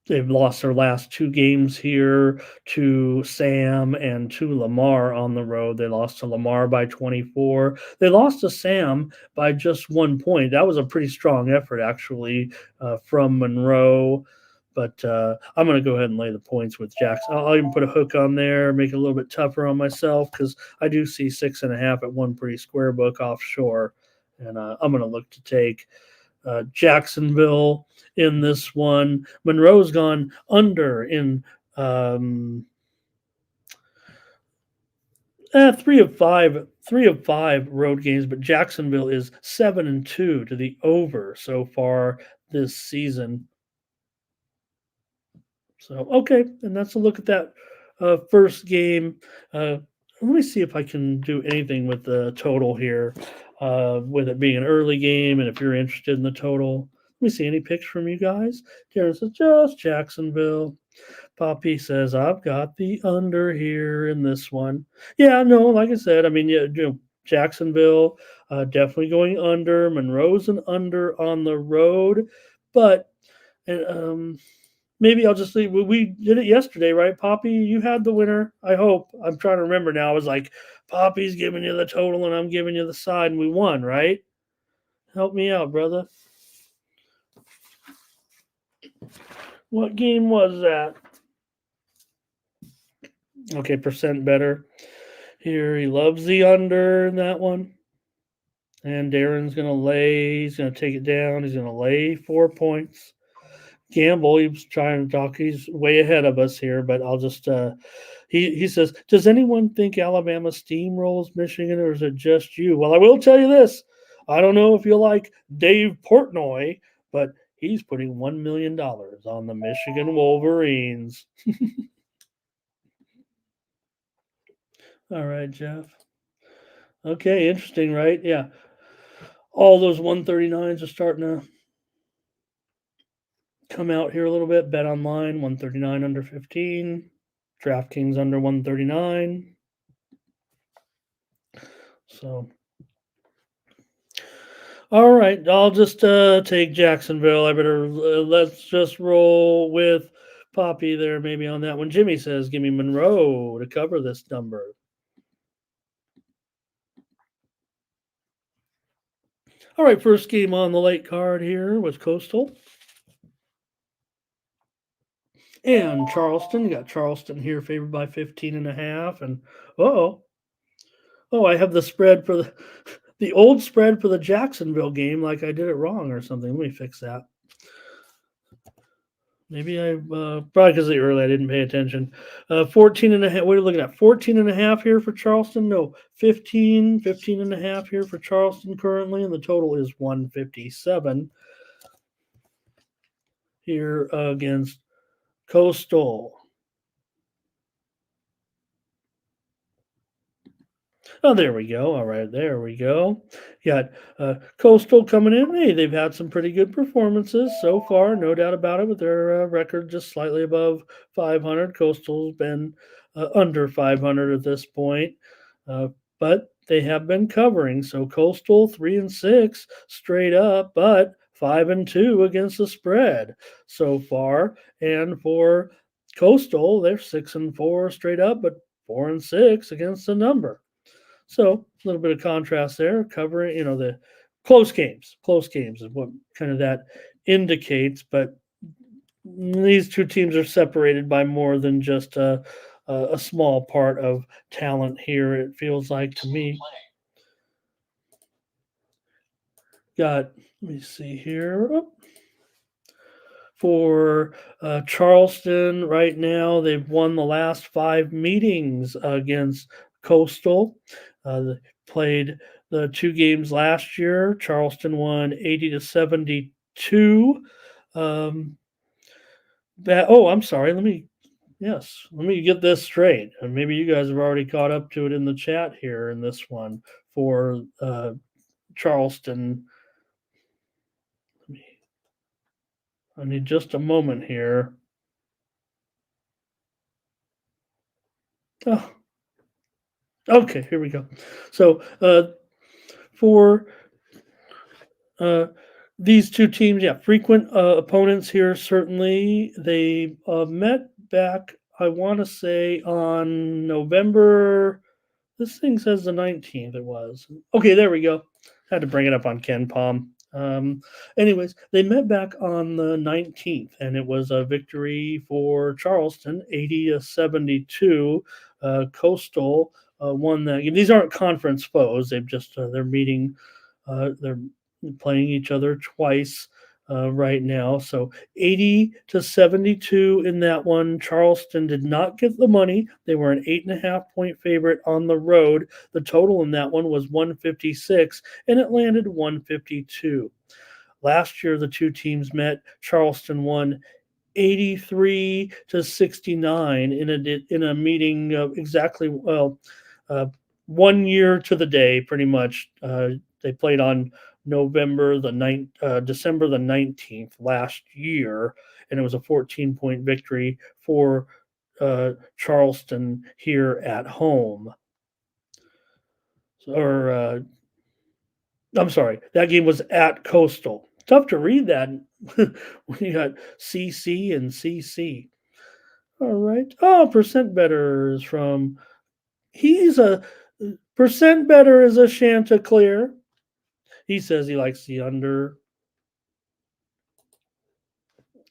They've lost their last 2 games here to Sam and to Lamar on the road. They lost to Lamar by 24. They lost to Sam by just 1 point. That was a pretty strong effort, actually, from Monroe. But I'm going to go ahead and lay the points with Jackson. I'll even put a hook on there, make it a little bit tougher on myself because I do see 6.5 at one pretty square book offshore. And I'm going to look to take Jacksonville in this one. Monroe's gone under in 3 of 5 road games, but Jacksonville is 7-2 to the over so far this season. So okay, and that's a look at that first game. Let me see if I can do anything with the total here, with it being an early game, and if you're interested in the total. Let me see any picks from you guys. Darren says just Jacksonville. Poppy says I've got the under here in this one. Yeah, no, like I said, I mean, Jacksonville definitely going under. Monroe's an under on the road, but maybe I'll just leave. We did it yesterday, right, Poppy? You had the winner. I hope. I'm trying to remember now. I was like, Poppy's giving you the total and I'm giving you the side, and we won, right? Help me out, brother. What game was that? Okay, percent better. Here, he loves the under in that one. And Darren's going to lay. He's going to take it down. He's going to lay 4 points. Gamble, he was trying to talk. He's way ahead of us here, but I'll just. He says, "Does anyone think Alabama steamrolls Michigan, or is it just you?" Well, I will tell you this. I don't know if you like Dave Portnoy, but he's putting $1 million on the Michigan Wolverines. All right, Jeff. Okay, interesting, right? Yeah. All those 139s are starting to come out here a little bit. Bet online, 139 under 15. DraftKings under 139. So, all right, I'll just take Jacksonville. I better let's just roll with Poppy there, maybe on that one. Jimmy says, "Give me Monroe to cover this number." All right, first game on the late card here was Coastal and Charleston. You got Charleston here favored by 15.5, and oh, I have the spread for the old spread for the Jacksonville game. Like I did it wrong or something. Let me fix that. Maybe I probably because of the early I didn't pay attention. 14.5. What are you looking at? 14.5 here for Charleston? No, 15.5 here for Charleston currently, and the total is 157 here against Coastal. Oh, there we go. All right, there we go. Got Coastal coming in. Hey, they've had some pretty good performances so far, no doubt about it. With their record just slightly above 500, Coastal's been under 500 at this point, uh, but they have been covering. So Coastal 3-6 straight up, but 5-2 against the spread so far. And for Coastal, they're 6-4 straight up, but 4-6 against the number. So a little bit of contrast there, covering, the close games. Close games is what kind of that indicates, but these two teams are separated by more than just a small part of talent here, it feels like to me. Let me see here. For Charleston right now, they've won the last 5 meetings against Coastal. They played the 2 games last year. Charleston won 80-72. I'm sorry. Let me get this straight. And maybe you guys have already caught up to it in the chat here in this one for Charleston. I need just a moment here. Oh, okay, here we go. So for these two teams, frequent opponents here. Certainly, they met back. I want to say on November. This thing says the 19th. It was okay. There we go. Had to bring it up on Ken Palm. Anyways, they met back on the 19th, and it was a victory for Charleston, 80-72. Coastal won that game. These aren't conference foes. They've just they're meeting. They're playing each other twice right now. So 80-72 in that one. Charleston did not get the money. They were an 8.5-point favorite on the road. The total in that one was 156, and it landed 152. Last year, the two teams met. Charleston won 83-69 in a meeting exactly 1 year to the day, pretty much. They played on December the 19th last year, and it was a 14-point victory for Charleston here at home. I'm sorry, that game was at Coastal. Tough to read that when you got CC and CC. All right. Oh, percent better is from. He's a percent better is a Chanticleer. He says he likes the under.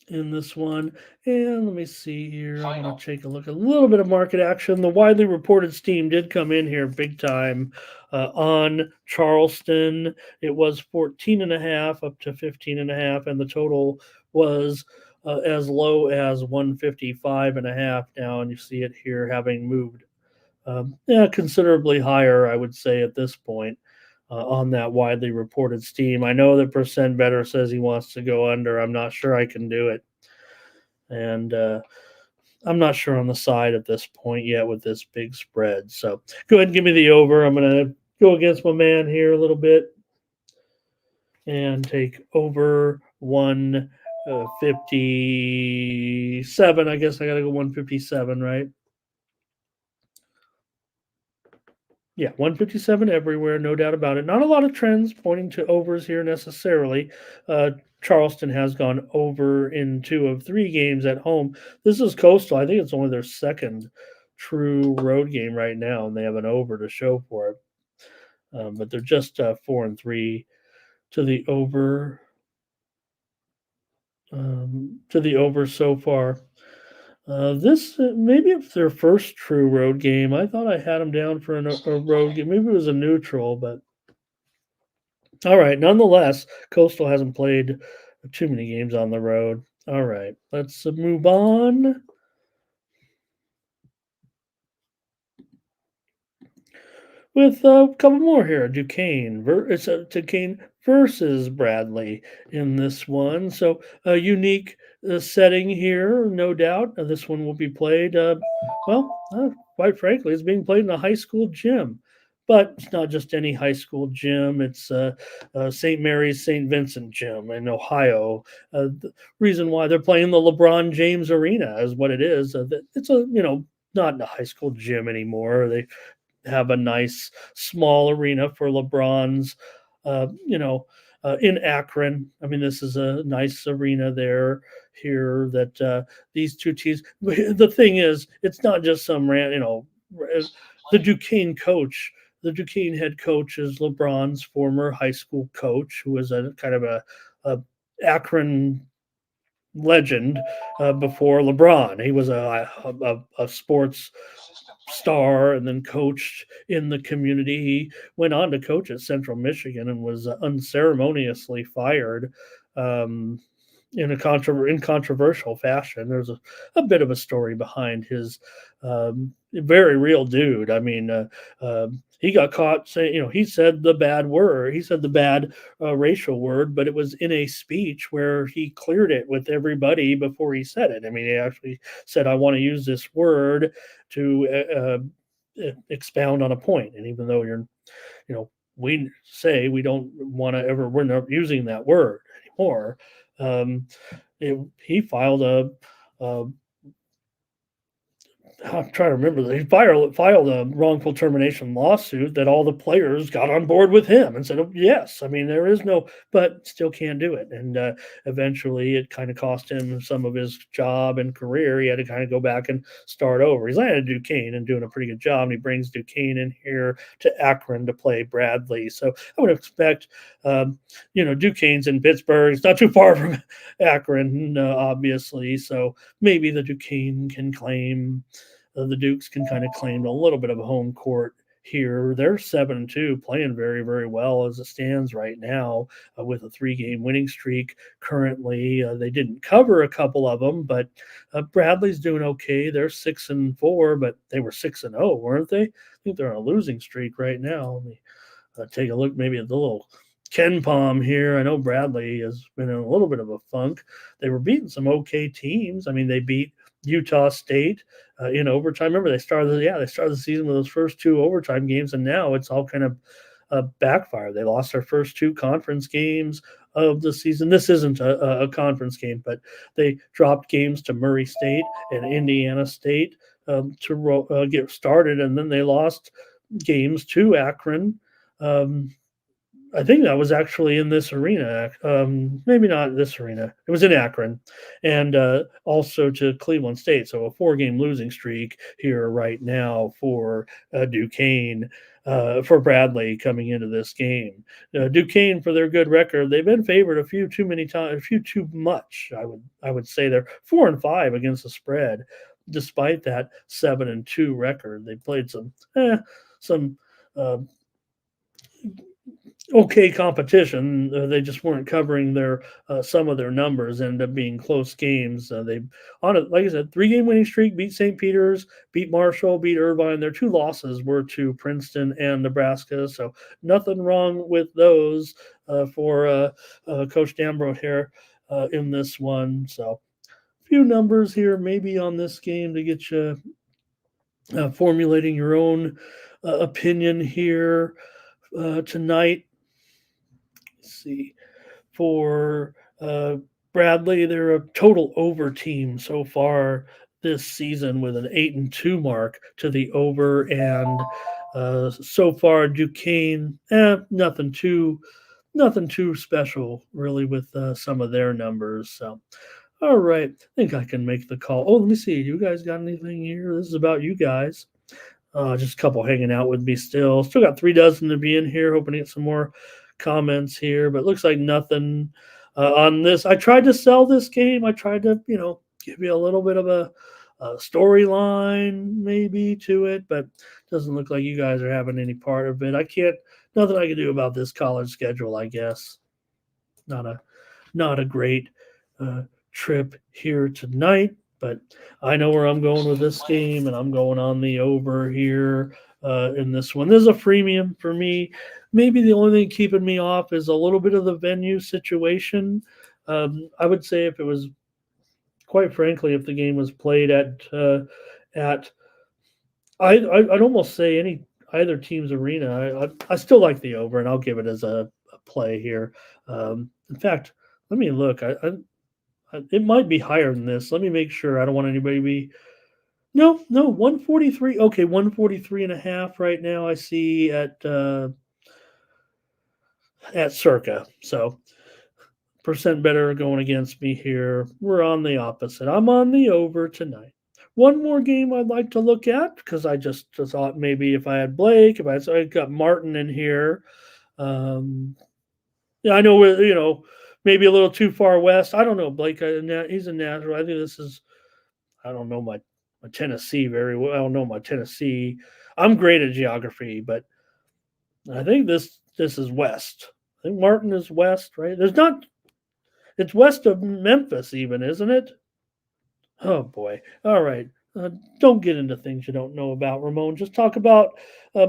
in this one. And let me see here. I'm going to take a look at a little bit of market action. The widely reported steam did come in here big time on Charleston. It was 14 and a half up to 15 and a half, and the total was as low as 155 and a half now. And you see it here having moved yeah, considerably higher, I would say, at this point. On that widely reported steam. I know that Percent Better says he wants to go under. I'm not sure I can do it. And I'm not sure on the side at this point yet with this big spread. So go ahead and give me the over. I'm going to go against my man here a little bit and take over 157. I guess I got to go 157, right? Yeah, 157 everywhere, no doubt about it. Not a lot of trends pointing to overs here necessarily. Charleston has gone over in 2 of 3 games at home. This is Coastal. I think it's only their second true road game right now, and they have an over to show for it. But they're just 4-3 to the over. To the over so far. This maybe it's their first true road game. I thought I had them down for a road game. Maybe it was a neutral, but all right. Nonetheless, Coastal hasn't played too many games on the road. All right, let's move on. With a couple more here. It's Duquesne versus Bradley in this one. So a unique setting here, no doubt. This one will be played. Quite frankly, it's being played in a high school gym. But it's not just any high school gym. It's St. Mary's St. Vincent Gym in Ohio. The reason why they're playing the LeBron James Arena is what it is. It's not a high school gym anymore. They have a nice small arena for LeBron's, in Akron. I mean, this is a nice arena there here that these two teams. The thing is, it's not just some the Duquesne coach. The Duquesne head coach is LeBron's former high school coach, who was a kind of a Akron legend before LeBron. He was a sports star and then coached in the community. He went on to coach at Central Michigan and was unceremoniously fired in in controversial fashion. There's a bit of a story behind his very real dude. I mean, he got caught saying, he said the bad word. He said the bad racial word, but it was in a speech where he cleared it with everybody before he said it. I mean, he actually said, "I want to use this word to expound on a point." And even though we say we don't want to ever, we're not using that word anymore. He filed a I'm trying to remember. He filed a wrongful termination lawsuit that all the players got on board with him and said, "Oh, yes." I mean, there is no, but still can't do it. And eventually, it kind of cost him some of his job and career. He had to kind of go back and start over. He's landed at Duquesne and doing a pretty good job. And he brings Duquesne in here to Akron to play Bradley. So I would expect, Duquesne's in Pittsburgh. It's not too far from Akron, obviously. So maybe the Dukes can kind of claim a little bit of a home court here. They're 7-2, playing very, very well as it stands right now with a 3-game winning streak. Currently, they didn't cover a couple of them, but Bradley's doing okay. They're 6-4, but they were 6-0, weren't they? I think they're on a losing streak right now. Let me take a look maybe at the little KenPom here. I know Bradley has been in a little bit of a funk. They were beating some okay teams. I mean, they beat Utah State in overtime. Remember, they started the season with those first 2 overtime games, and now it's all kind of backfire. They lost their first 2 conference games of the season. This isn't a conference game, but they dropped games to Murray State and Indiana State to get started, and then they lost games to Akron. I think that was actually in this arena. Maybe not this arena. It was in Akron, and also to Cleveland State. So a 4-game losing streak here right now for Duquesne. for Bradley coming into this game. Duquesne, for their good record, they've been favored a few too many times, a few too much. I would say they're 4-5 against the spread, despite that 7-2 record. They played some uh, okay competition. They just weren't covering their some of their numbers. Ended up being close games. They on it, like I said, 3-game winning streak. Beat St. Peter's, beat Marshall, beat Irvine. Their 2 losses were to Princeton and Nebraska. So nothing wrong with those for Coach Dambrot here in this one. So a few numbers here, maybe on this game to get you formulating your own opinion here tonight. Let's see. For Bradley, they're a total over team so far this season with an 8-2 mark to the over, and so far Duquesne, nothing too special really with some of their numbers. So, all right, I think I can make the call. Oh, let me see. You guys got anything here? This is about you guys. Just a couple hanging out with me still. Still got 3 dozen to be in here. Hoping to get some more comments here, but looks like nothing on this. I tried to sell this game. I tried to, give you a little bit of a storyline maybe to it, but doesn't look like you guys are having any part of it. Nothing I can do about this college schedule, I guess. Not a great trip here tonight, but I know where I'm going with this game, and I'm going on the over here in this one. This is a freemium for me. Maybe the only thing keeping me off is a little bit of the venue situation. I would say if it was, quite frankly, if the game was played at I'd almost say either team's arena. I still like the over, and I'll give it as a play here. In fact, let me look. It might be higher than this. Let me make sure. I don't want anybody to be. No, 143. Okay, 143 and a half right now. I see at Circa. So percent better going against me here. We're on the opposite. I'm on the over tonight. One more game I'd like to look at because I just thought maybe if I had Blake, so I got Martin in here. Yeah, I know maybe a little too far west. I don't know Blake. He's a natural. I think this is. I don't know my Tennessee very well. I don't know my Tennessee. I'm great at geography, but I think this is west. I think Martin is west, right? There's not. It's west of Memphis, even, isn't it? Oh boy. All right. Don't get into things you don't know about, Ramon. Just talk about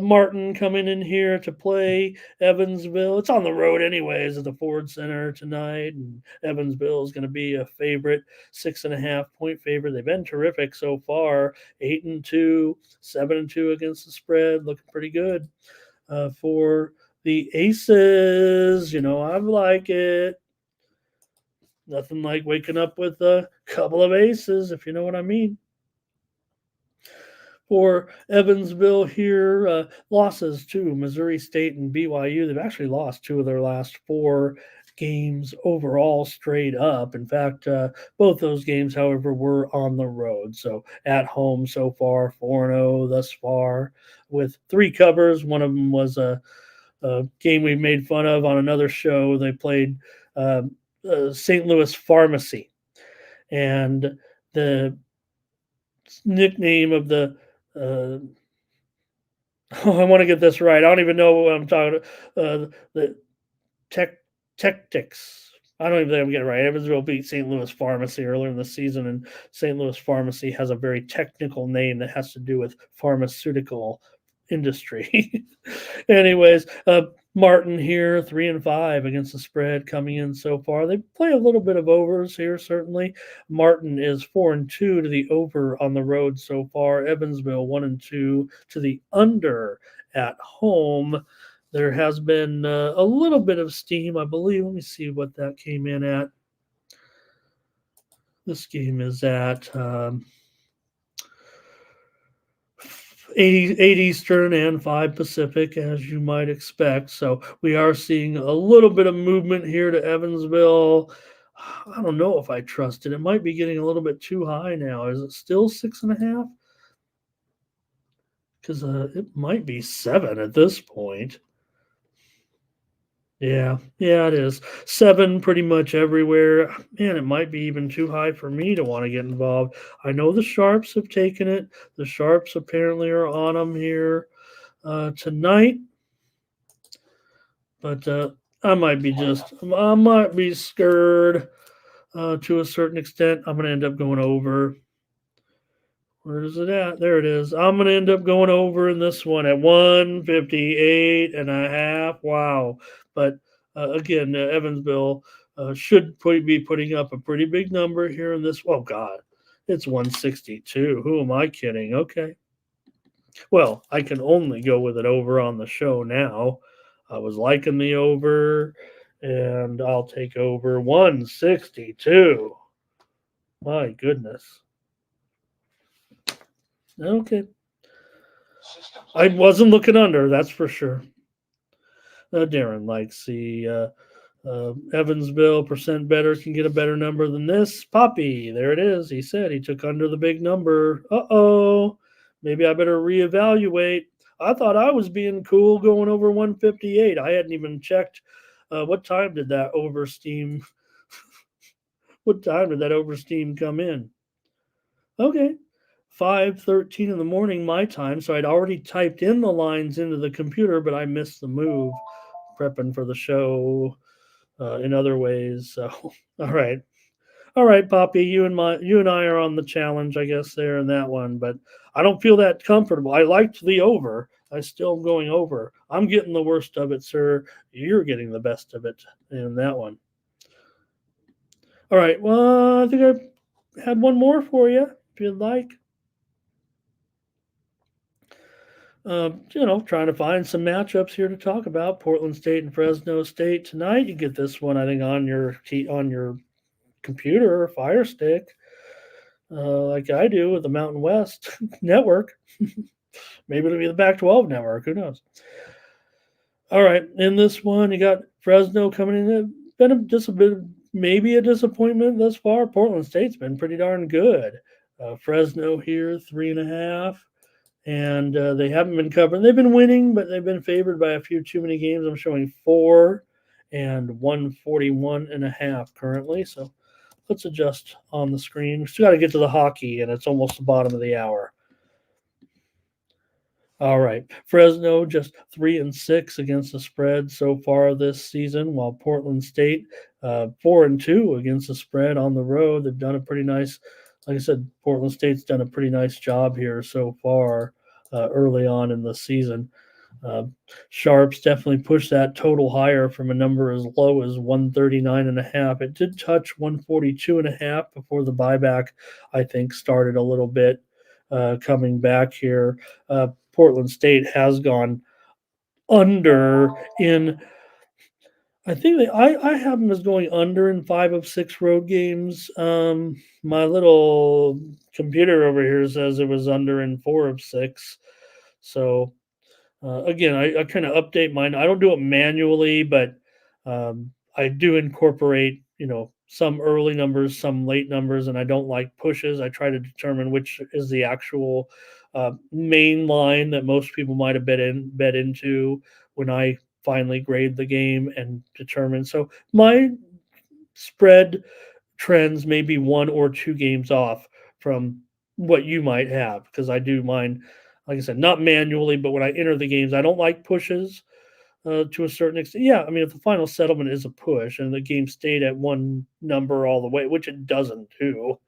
Martin coming in here to play Evansville. It's on the road anyways at the Ford Center tonight, and Evansville is going to be a favorite, 6.5-point favorite. They've been terrific so far, 8-2, 7-2 against the spread, looking pretty good for the Aces. I like it. Nothing like waking up with a couple of aces, if you know what I mean. For Evansville here, losses to Missouri State and BYU. They've actually lost 2 of their last 4 games overall straight up. In fact, both those games, however, were on the road. So at home so far, 4-0 thus far with 3 covers. One of them was a game we made fun of on another show. They played St. Louis Pharmacy, and the nickname of the I want to get this right. I don't even know what I'm talking about. The Tactics. I don't even think I'm getting it right. Evansville beat St. Louis Pharmacy earlier in the season, and St. Louis Pharmacy has a very technical name that has to do with pharmaceutical industry. Anyways, Martin here, 3-5 against the spread coming in so far. They play a little bit of overs here, certainly. Martin is 4-2 to the over on the road so far. Evansville 1-2 to the under at home. There has been a little bit of steam, I believe. Let me see what that came in at. This game is at 8 Eastern and 5 Pacific, as you might expect. So we are seeing a little bit of movement here to Evansville. I don't know if I trust it. It might be getting a little bit too high now. Is it still 6.5? because it might be 7 at this point. Yeah, it is. 7 pretty much everywhere. Man, it might be even too high for me to want to get involved. I know the Sharps have taken it. The Sharps apparently are on them here tonight, but I might be scared to a certain extent. I'm going to end up going over. Where is it at? There it is. I'm going to end up going over in this one at 158.5. Wow. But again, Evansville should be putting up a pretty big number here in this. Oh, God. It's 162. Who am I kidding? Okay. Well, I can only go with it over on the show now. I was liking the over, and I'll take over 162. My goodness. Okay. I wasn't looking under, that's for sure. Darren likes the Evansville percent better can get a better number than this. Poppy, there it is. He said he took under the big number. Uh-oh. Maybe I better reevaluate. I thought I was being cool going over 158. I hadn't even checked what time did that oversteam what time did that oversteam come in? Okay. 5:13 in the morning my time, so I'd already typed in the lines into the computer, but I missed the move prepping for the show in other ways. So, all right, Poppy, you and I are on the challenge, I guess, there in that one. But I don't feel that comfortable. I liked the over. I still am going over. I'm getting the worst of it, sir. You're getting the best of it in that one. All right. Well, I think I had one more for you, if you'd like. Trying to find some matchups here to talk about. Portland State and Fresno State tonight. You get this one, I think, on your computer or Fire Stick, like I do with the Mountain West network. Maybe it'll be the Pac-12 network. Who knows? All right, in this one, you got Fresno coming in. Been just a bit, maybe a disappointment thus far. Portland State's been pretty darn good. Fresno here, 3.5. And they haven't been covering. They've been winning, but they've been favored by a few too many games. I'm showing 4 and 141.5 currently. So let's adjust on the screen. We still got to get to the hockey, and it's almost the bottom of the hour. All right, Fresno just 3-6 against the spread so far this season, while Portland State 4-2 against the spread on the road. They've done a pretty nice. Like I said, Portland State's done a pretty nice job here so far early on in the season. Sharps definitely pushed that total higher from a number as low as 139.5. It did touch 142.5 before the buyback, I think, started a little bit coming back here. Portland State has gone under in. I think I have them as going under in 5 of 6 road games. My little computer over here says it was under in 4 of 6. So again, I kind of update mine. I don't do it manually, but I do incorporate, some early numbers, some late numbers, and I don't like pushes. I try to determine which is the actual main line that most people might have bet into when I finally grade the game and determine. So my spread trends may be 1 or 2 games off from what you might have because I do mine, like I said, not manually, but when I enter the games, I don't like pushes to a certain extent. Yeah, I mean, if the final settlement is a push and the game stayed at one number all the way, which it doesn't do.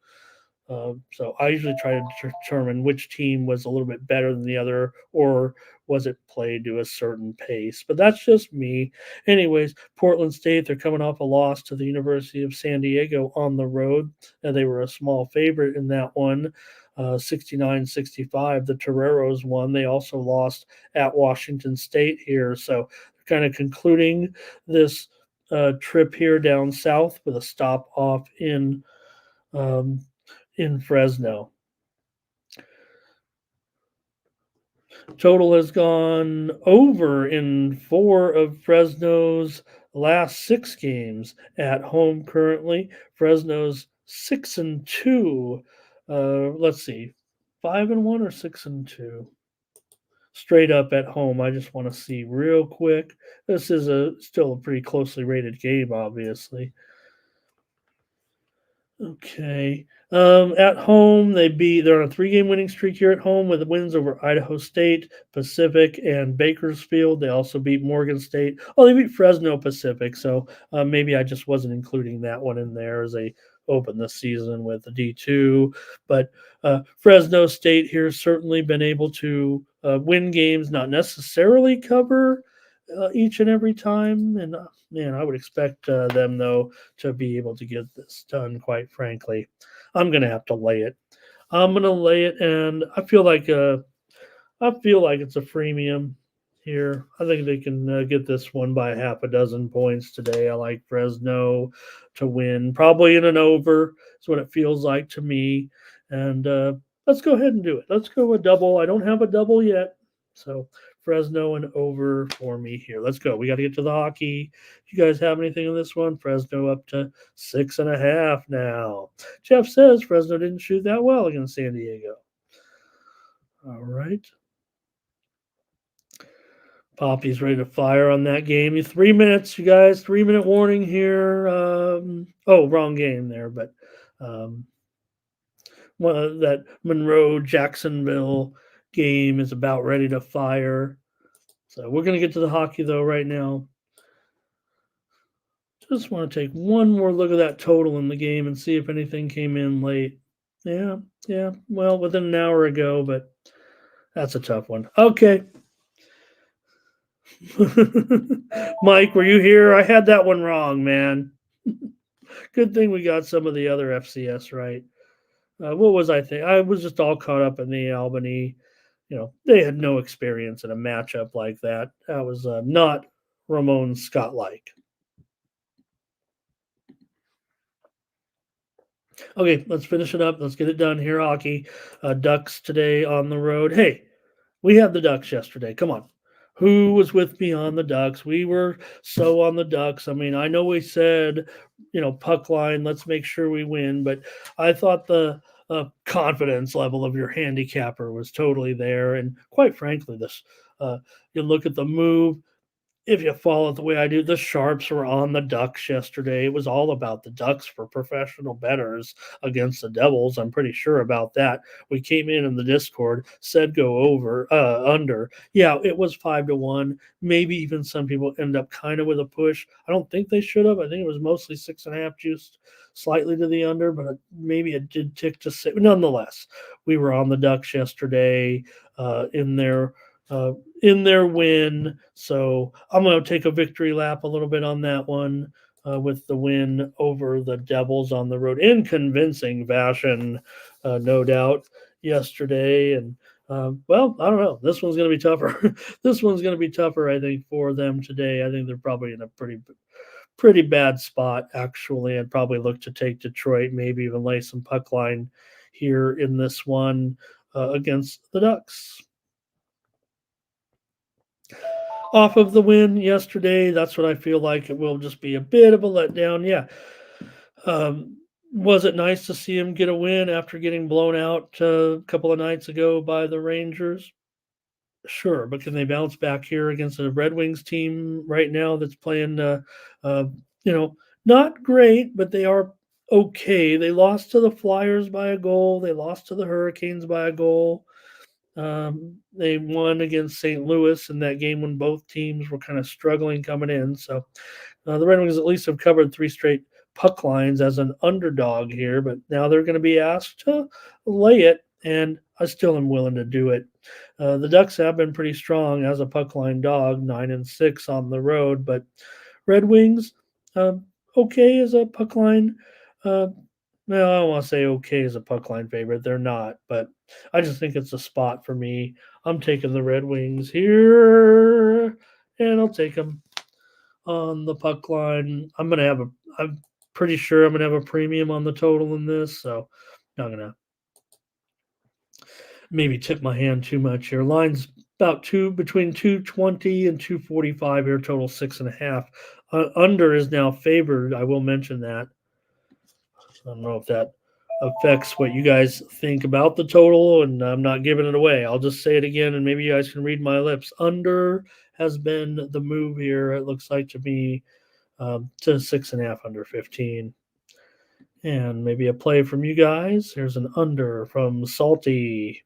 So I usually try to determine which team was a little bit better than the other, or was it played to a certain pace. But that's just me. Anyways, Portland State, they're coming off a loss to the University of San Diego on the road. They were a small favorite in that one. 69-65. The Toreros won. They also lost at Washington State here. So they're kind of concluding this trip here down south with a stop off in Fresno. Total has gone over in 4 of Fresno's last 6 games at home currently. Fresno's 6-2. Let's see, 5-1 or 6-2. straight up at home. I just want to see real quick. This is still a pretty closely rated game, obviously. Okay. At home, they're on a 3-game winning streak here at home with wins over Idaho State, Pacific, and Bakersfield. They also beat Morgan State. Oh, they beat Fresno Pacific. So maybe I just wasn't including that one in there as they open the season with the D2. But Fresno State here certainly been able to win games, not necessarily cover each and every time. And man, I would expect them though to be able to get this done. Quite frankly, I'm gonna have to lay it. I'm gonna lay it, and I feel like it's a freemium here. I think they can get this one by half a dozen points today. I like Fresno to win, probably in an over. Is what it feels like to me. And let's go ahead and do it. Let's go a double. I don't have a double yet, so Fresno and over for me here. Let's go. We got to get to the hockey. You guys have anything on this one? Fresno up to 6.5 now. Jeff says Fresno didn't shoot that well against San Diego. All right. Poppy's ready to fire on that game. 3 minutes, you guys. 3-minute warning here. Wrong game there, but that Monroe Jacksonville game is about ready to fire. So we're going to get to the hockey though right now. Just want to take one more look at that total in the game and see if anything came in late. Yeah. Well, within an hour ago, but that's a tough one. Okay. Mike, were you here? I had that one wrong, man. Good thing we got some of the other FCS right. What was I think? I was just all caught up in the Albany. They had no experience in a matchup like that. That was not Ramon Scott like. Okay, let's finish it up. Let's get it done here. Hockey. Ducks today on the road. Hey, we had the Ducks yesterday. Come on. Who was with me on the Ducks? We were so on the Ducks. I mean, I know we said, puck line, let's make sure we win, but I thought the confidence level of your handicapper was totally there. And quite frankly, you look at the move. If you follow it the way I do, the Sharps were on the Ducks yesterday. It was all about the Ducks for professional bettors against the Devils. I'm pretty sure about that. We came in the Discord, said go over, under. Yeah, it was 5-1. Maybe even some people end up kind of with a push. I don't think they should have. I think it was mostly 6.5 juiced slightly to the under, but maybe it did tick to 6. Nonetheless, we were on the Ducks yesterday in their win. So I'm going to take a victory lap a little bit on that one with the win over the Devils on the road in convincing fashion, no doubt, yesterday. And I don't know. This one's going to be tougher. This one's going to be tougher, I think, for them today. I think they're probably in a pretty bad spot, actually. I'd probably look to take Detroit, maybe even lay some puck line here in this one against the Ducks. Off of the win yesterday, that's what I feel like it will just be a bit of a letdown. Yeah. Was it nice to see him get a win after getting blown out a couple of nights ago by the Rangers? Sure, but can they bounce back here against a Red Wings team right now that's playing, not great, but they are okay. They lost to the Flyers by a goal. They lost to the Hurricanes by a goal. They won against St. Louis in that game when both teams were kind of struggling coming in. So the Red Wings at least have covered 3 straight puck lines as an underdog here, but now they're going to be asked to lay it, and I still am willing to do it. The Ducks have been pretty strong as a puck line dog, 9-6 on the road, but Red Wings, okay as a puck line. I don't want to say okay as a puck line favorite. They're not, but I just think it's a spot for me. I'm taking the Red Wings here, and I'll take them on the puck line. I'm pretty sure I'm going to have a premium on the total in this, so I'm not going to maybe tip my hand too much here. Line's about between 220 and 245 here, total 6.5. Under is now favored. I will mention that. I don't know if that affects what you guys think about the total, and I'm not giving it away. I'll just say it again, and maybe you guys can read my lips. Under has been the move here, it looks like to me, to 6.5 under 15. And maybe a play from you guys. Here's an under from Salty.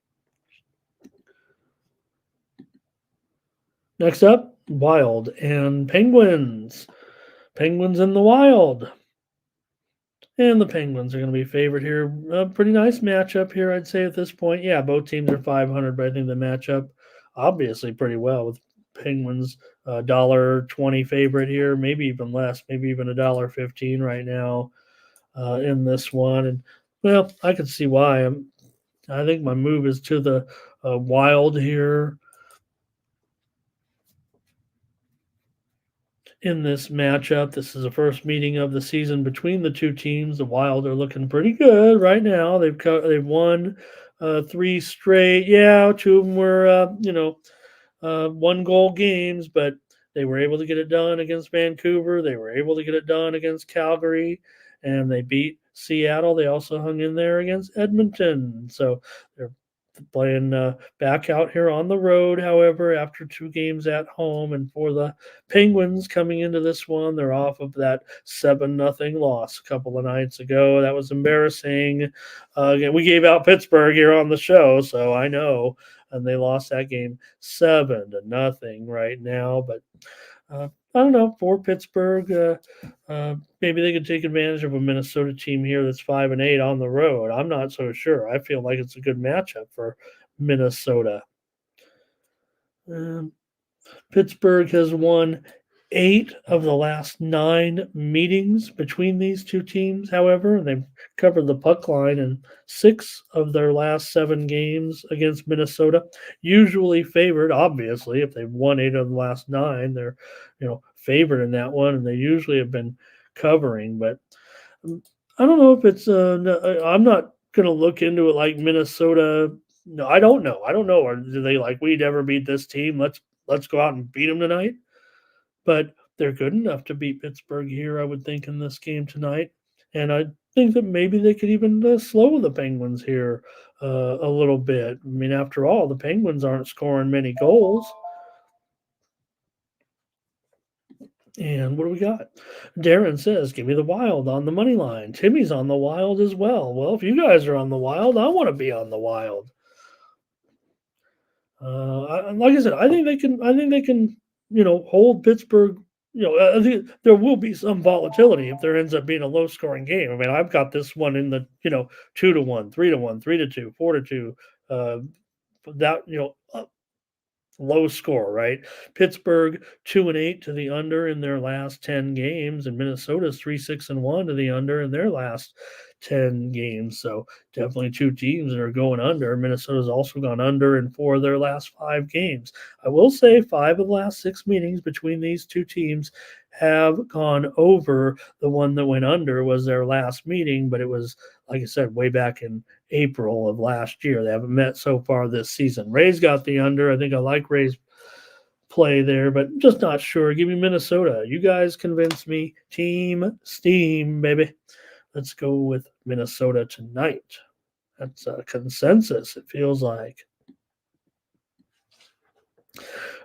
Next up, Wild and Penguins. Penguins in the Wild. And the Penguins are going to be favored here. A pretty nice matchup here, I'd say, at this point. Yeah, both teams are 500, but I think the matchup obviously pretty well with Penguins $1.20 favorite here, maybe even less, maybe even $1.15 right now in this one. And well, I can see why. I think my move is to the Wild here in this matchup. This is the first meeting of the season between the two teams. The Wild are looking pretty good right now. They've won 3 straight. Yeah, 2 of them were 1-goal games, but they were able to get it done against Vancouver. They were able to get it done against Calgary, and they beat Seattle. They also hung in there against Edmonton. So they're playing back out here on the road, however, after 2 games at home. And for the Penguins coming into this one, they're off of that 7-0 loss a couple of nights ago. That was embarrassing. Again, we gave out Pittsburgh here on the show, so I know. And they lost that game 7-0 right now. But I don't know. For Pittsburgh, maybe they could take advantage of a Minnesota team here that's 5-8 on the road. I'm not so sure. I feel like it's a good matchup for Minnesota. Pittsburgh has won 8 of the last 9 meetings between these two teams, however, and they've covered the puck line in 6 of their last 7 games against Minnesota. Usually favored, obviously, if they've won 8 of the last 9, they're favored in that one, and they usually have been covering. But I don't know if it's. I'm not going to look into it like Minnesota. No, I don't know. I don't know. Or do they like we never beat this team? Let's go out and beat them tonight. But they're good enough to beat Pittsburgh here, I would think, in this game tonight. And I think that maybe they could even slow the Penguins here a little bit. I mean, after all, the Penguins aren't scoring many goals. And what do we got? Darren says, give me the Wild on the money line. Timmy's on the Wild as well. Well, if you guys are on the Wild, I want to be on the Wild. Like I said, I think they can, hold Pittsburgh. I think there will be some volatility if there ends up being a low scoring game. I mean, I've got this one in the 2-1, 3-1, 3-2, 4-2. That low score, right? Pittsburgh 2-8 to the under in their last 10 games, and Minnesota's 3-6-1 to the under in their last 10 games. So definitely 2 teams that are going under. Minnesota's also gone under in 4 of their last 5 games. I will say 5 of the last 6 meetings between these 2 teams have gone over. The one that went under was their last meeting, but it was, like I said, way back in April of last year. They haven't met so far this season. Ray's got the under. I think I like Ray's play there, but just not sure. Give me Minnesota. You guys convince me. Team Steam, baby. Let's go with Minnesota tonight. That's a consensus, it feels like.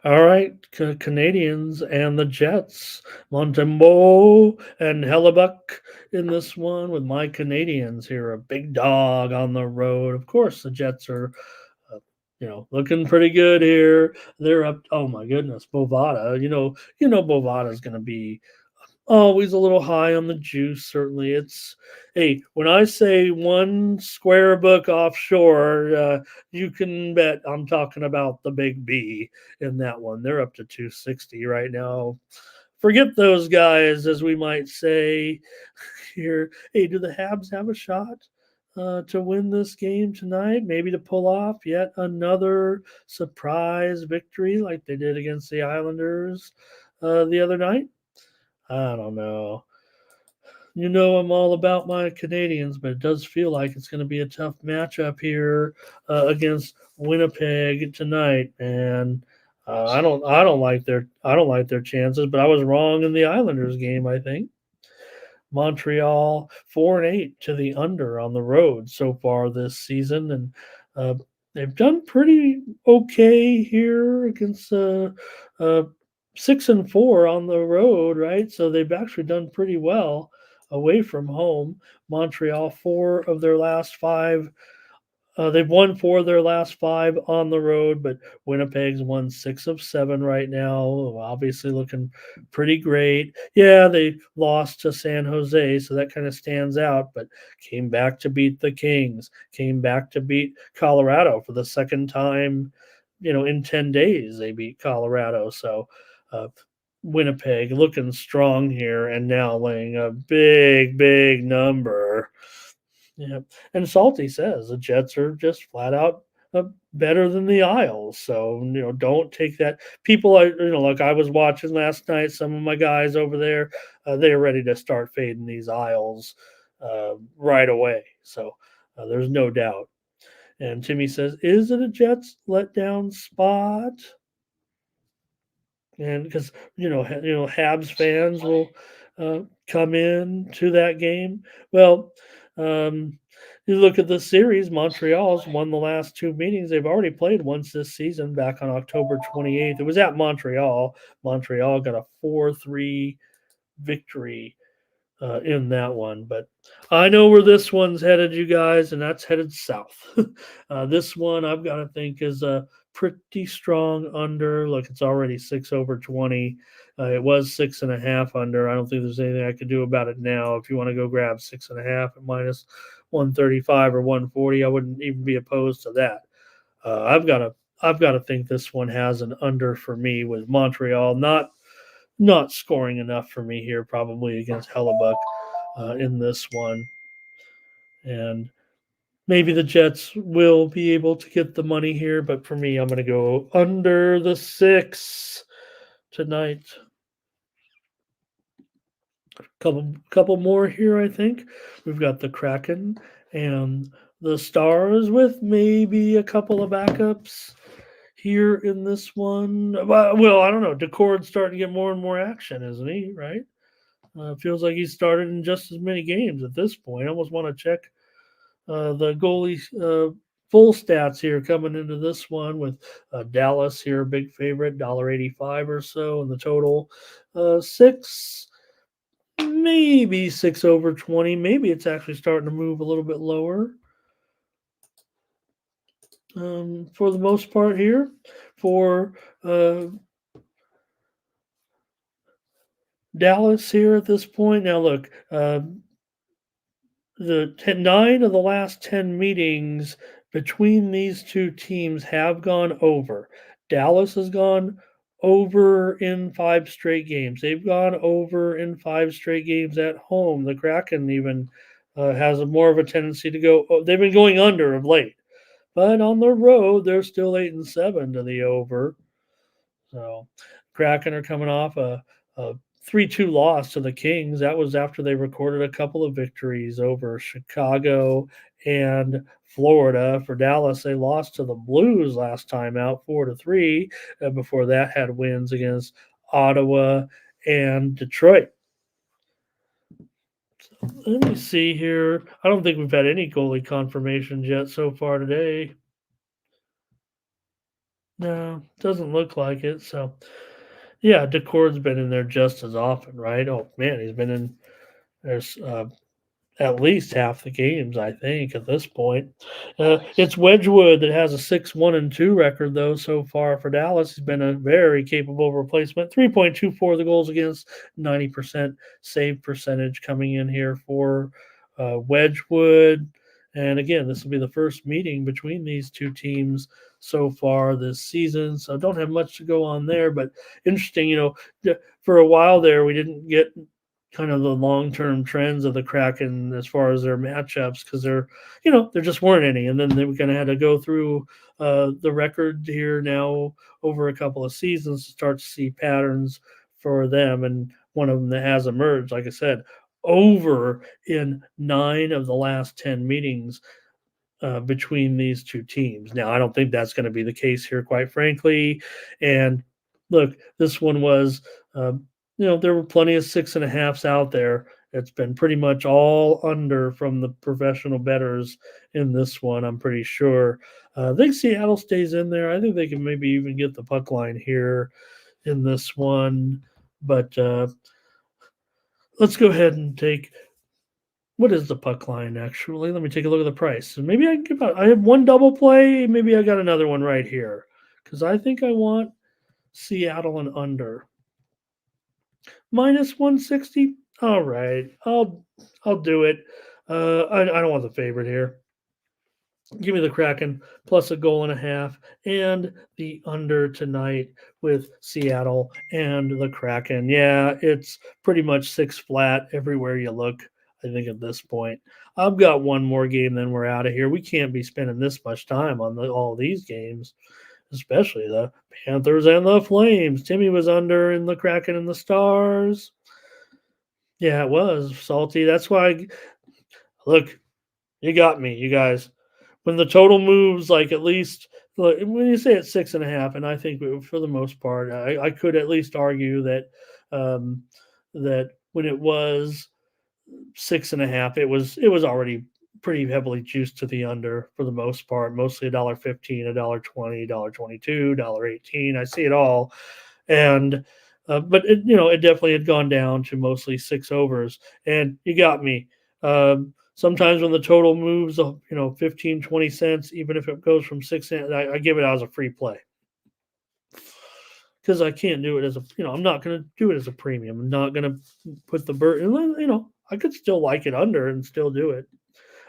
All right, Canadians and the Jets. Montembeault and Hellebuck in this one with my Canadians here. A big dog on the road. Of course, the Jets are, looking pretty good here. They're up. Oh my goodness, Bovada. Bovada is going to be always a little high on the juice. Certainly, hey, when I say one square book offshore, you can bet I'm talking about the big B in that one. They're up to 260 right now. Forget those guys, as we might say here. Hey, do the Habs have a shot to win this game tonight? Maybe to pull off yet another surprise victory like they did against the Islanders the other night? I don't know. I'm all about my Canadians, but it does feel like it's going to be a tough matchup here against Winnipeg tonight, and I don't like their chances. But I was wrong in the Islanders game, I think. Montreal 4-8 to the under on the road so far this season, and uh, they've done pretty okay here against uh, 6-4 on the road, right? So they've actually done pretty well away from home. Montreal, four of their last five they've won four of their last five on the road, but Winnipeg's won six of seven right now. Obviously, looking pretty great. Yeah, they lost to San Jose, so that kind of stands out, but came back to beat the Kings, came back to beat Colorado for the second time, in 10 days. They beat Colorado. So, uh, Winnipeg looking strong here and now laying a big, big number. Yeah, and Salty says the Jets are just flat out better than the Isles. So don't take that. People, are like I was watching last night. Some of my guys over there, they are ready to start fading these Isles right away. So there's no doubt. And Timmy says, "Is it a Jets letdown spot?" And because Habs fans will come in to that game. Well, um, you look at the series. Montreal's won the last two meetings. They've already played once this season, back on October 28th. It was at Montreal. Montreal got a 4-3 victory in that one. But I know where this one's headed, you guys, and that's headed south. This one I've got to think is a pretty strong under. Look, it's already 6/20. It was 6.5 under. I don't think there's anything I could do about it now. If you want to go grab 6.5 at minus 135 or 140, I wouldn't even be opposed to that. I've got to think this one has an under for me, with Montreal not scoring enough for me here, probably against Hellebuck in this one. And maybe the Jets will be able to get the money here, but for me, I'm going to go under the 6 tonight. Couple more here, I think. We've got the Kraken and the Stars with maybe a couple of backups here in this one. Well, I don't know. Decord's starting to get more and more action, isn't he? Right? Feels like he's started in just as many games at this point. I almost want to check the goalie full stats here coming into this one, with Dallas here, big favorite, $1.85 or so, and the total 6, maybe 6/20. Maybe it's actually starting to move a little bit lower for the most part here for Dallas here at this point. Now, look, the 9 of the last 10 meetings between these two teams have gone over. Dallas has gone over in 5 straight games. They've gone over in 5 straight games at home. The Kraken even has a more of a tendency to go. They've been going under of late, but on the road they're still 8-7 to the over. So Kraken are coming off a 3-2 loss to the Kings. That was after they recorded a couple of victories over Chicago and Florida. For Dallas, they lost to the Blues last time out, 4-3. Before that, had wins against Ottawa and Detroit. Let me see here. I don't think we've had any goalie confirmations yet so far today. No, doesn't look like it. So, yeah, Decord's been in there just as often, right? Oh man, he's been in there's at least half the games, I think, at this point. It's Wedgwood that has a 6-1-2 record, though, so far for Dallas. He's been a very capable replacement. 3.24 the goals against, 90% save percentage coming in here for Wedgwood. And again, this will be the first meeting between these two teams so far this season. So don't have much to go on there, but interesting, for a while there, we didn't get kind of the long-term trends of the Kraken as far as their matchups, because there just weren't any. And then they kind of had to go through the record here now over a couple of seasons to start to see patterns for them. And one of them that has emerged, like I said, over in 9 of the last 10 meetings between these two teams. Now, I don't think that's going to be the case here, quite frankly. And look, this one was, there were plenty of 6.5s out there, It's been pretty much all under from the professional bettors in this one, I'm pretty sure. I think Seattle stays in there. I think they can maybe even get the puck line here in this one. But let's go ahead and take what is the puck line actually? Let me take a look at the price. And maybe I can give out. I have one double play. Maybe I got another one right here because I think I want Seattle and under minus 160. All right, I'll do it. I don't want the favorite here. Give me the Kraken plus a goal and a half and the under tonight with Seattle and the Kraken. Yeah, it's pretty much six flat everywhere you look, I think, at this point. I've got one more game, then we're out of here. We can't be spending this much time on all these games, especially the Panthers and the Flames. Timmy was under in the Kraken and the Stars. Yeah, it was salty. That's why, look, you got me, you guys. When the total moves, like at least like, when you say it's 6.5, and I think for the most part, I could at least argue that um, that when it was 6.5, it was already pretty heavily juiced to the under for the most part. Mostly $1.15, $1.20, $1.22, $1.18. I see it all, and but it definitely had gone down to mostly six overs, and you got me. Sometimes when the total moves, 15, 20 cents, even if it goes from 6 cents, I give it out as a free play because I can't do it as I'm not going to do it as a premium. I'm not going to put the burden, I could still like it under and still do it.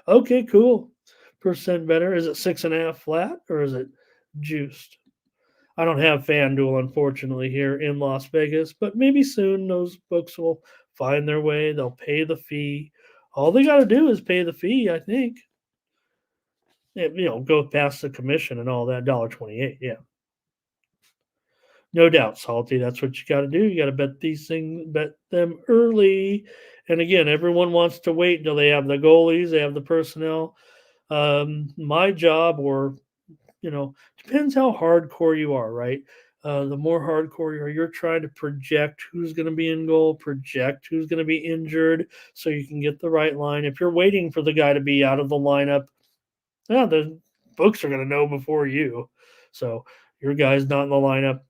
Okay, cool. Percent better. Is it 6.5 flat or is it juiced? I don't have FanDuel, unfortunately, here in Las Vegas, but maybe soon those books will find their way. They'll pay the fee. All they got to do is pay the fee, I think. Go past the commission and all that, $1.28. Yeah. No doubt, Salty. That's what you got to do. You got to bet them early. And again, everyone wants to wait until they have the goalies, they have the personnel. My job, or depends how hardcore you are, right? The more hardcore you're trying to project who's going to be in goal, project who's going to be injured, so you can get the right line. If you're waiting for the guy to be out of the lineup, yeah, the books are going to know before you. So your guy's not in the lineup,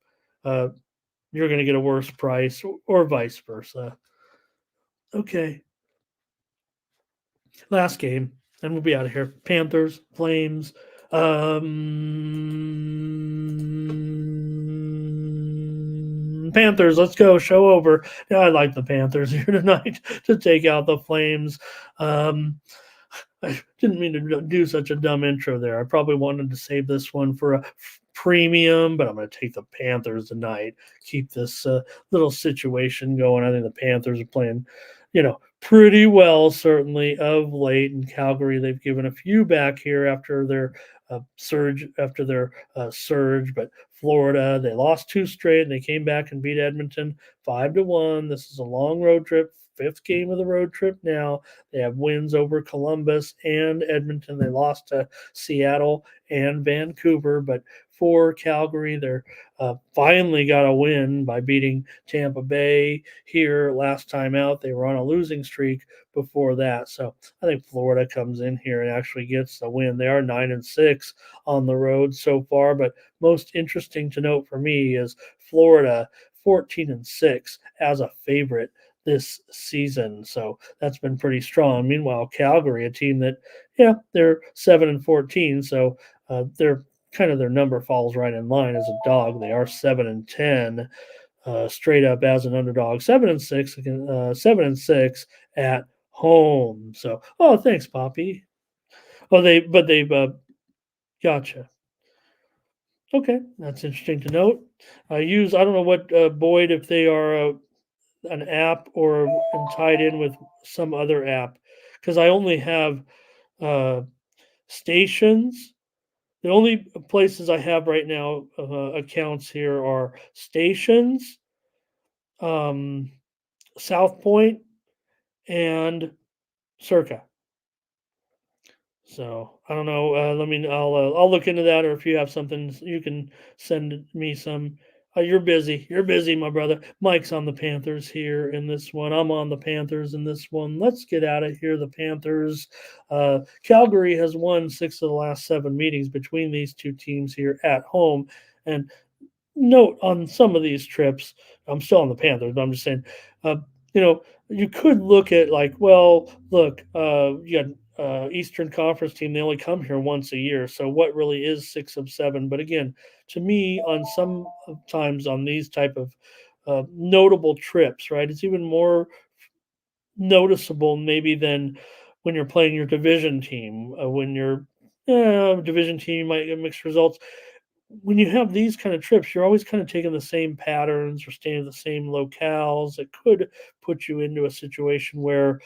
uh, you're going to get a worse price, or vice versa. Okay, last game, and we'll be out of here. Panthers, Flames. Panthers, let's go. Show over. Yeah, I like the Panthers here tonight to take out the Flames. I didn't mean to do such a dumb intro there. I probably wanted to save this one for a premium, but I'm going to take the Panthers tonight. Keep this little situation going. I think the Panthers are playing, pretty well, certainly of late. In Calgary, they've given a few back here after their surge. But Florida, they lost two straight, and they came back and beat Edmonton 5-1. This is a long road trip. Fifth game of the road trip now. They have wins over Columbus and Edmonton. They lost to Seattle and Vancouver, but for Calgary, they're finally got a win by beating Tampa Bay here last time out. They were on a losing streak before that. So I think Florida comes in here and actually gets the win. They are 9-6 on the road so far, but most interesting to note for me is Florida 14-6 as a favorite this season. So that's been pretty strong. Meanwhile, Calgary, a team that, they're 7-14. So they're kind of, their number falls right in line as a dog. They are 7-10 straight up as an underdog. 7-6 again, 7-6 at home. So, thanks, Poppy. They've gotcha. Okay, that's interesting to note. I don't know what Boyd, if they are an app or tied in with some other app, because I only have uh, stations. The only places I have right now accounts here are stations, um, South Point, and Circa. So I don't know. I'll look into that, or if you have something, you can send me some. You're busy. You're busy, my brother. Mike's on the Panthers here in this one. I'm on the Panthers in this one. Let's get out of here. The Panthers. Calgary has won 6 of the last 7 meetings between these two teams here at home. And note on some of these trips, I'm still on the Panthers, but I'm just saying, uh, you know, you could look at like, well, look, you got Eastern Conference team. They only come here once a year, so what really is 6 of 7? But again, to me, on some times on these type of notable trips, right, it's even more noticeable maybe than when you're playing your division team. When you're division team, you might get mixed results when you have these kind of trips, you're always kind of taking the same patterns or staying at the same locales. It could put you into a situation where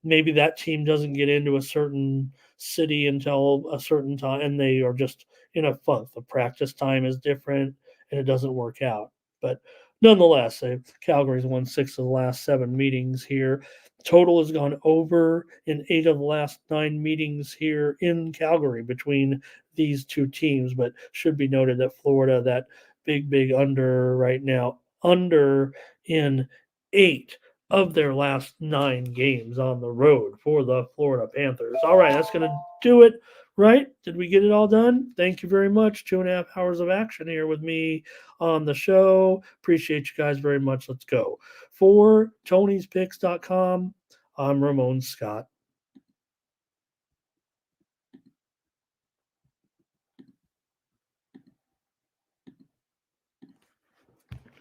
maybe that team doesn't get into a certain city until a certain time and they are just in a funk. The practice time is different and it doesn't work out. But nonetheless, Calgary's won 6 of the last 7 meetings here. Total has gone over in 8 of the last 9 meetings here in Calgary between these two teams, but should be noted that Florida, that big under right now, under in 8 of their last 9 games on the road for the Florida Panthers. All right, that's going to do it, right? Did we get it all done? Thank you very much. 2.5 hours of action here with me on the show. Appreciate you guys very much. Let's go. For Tony'sPicks.com, I'm Ramon Scott.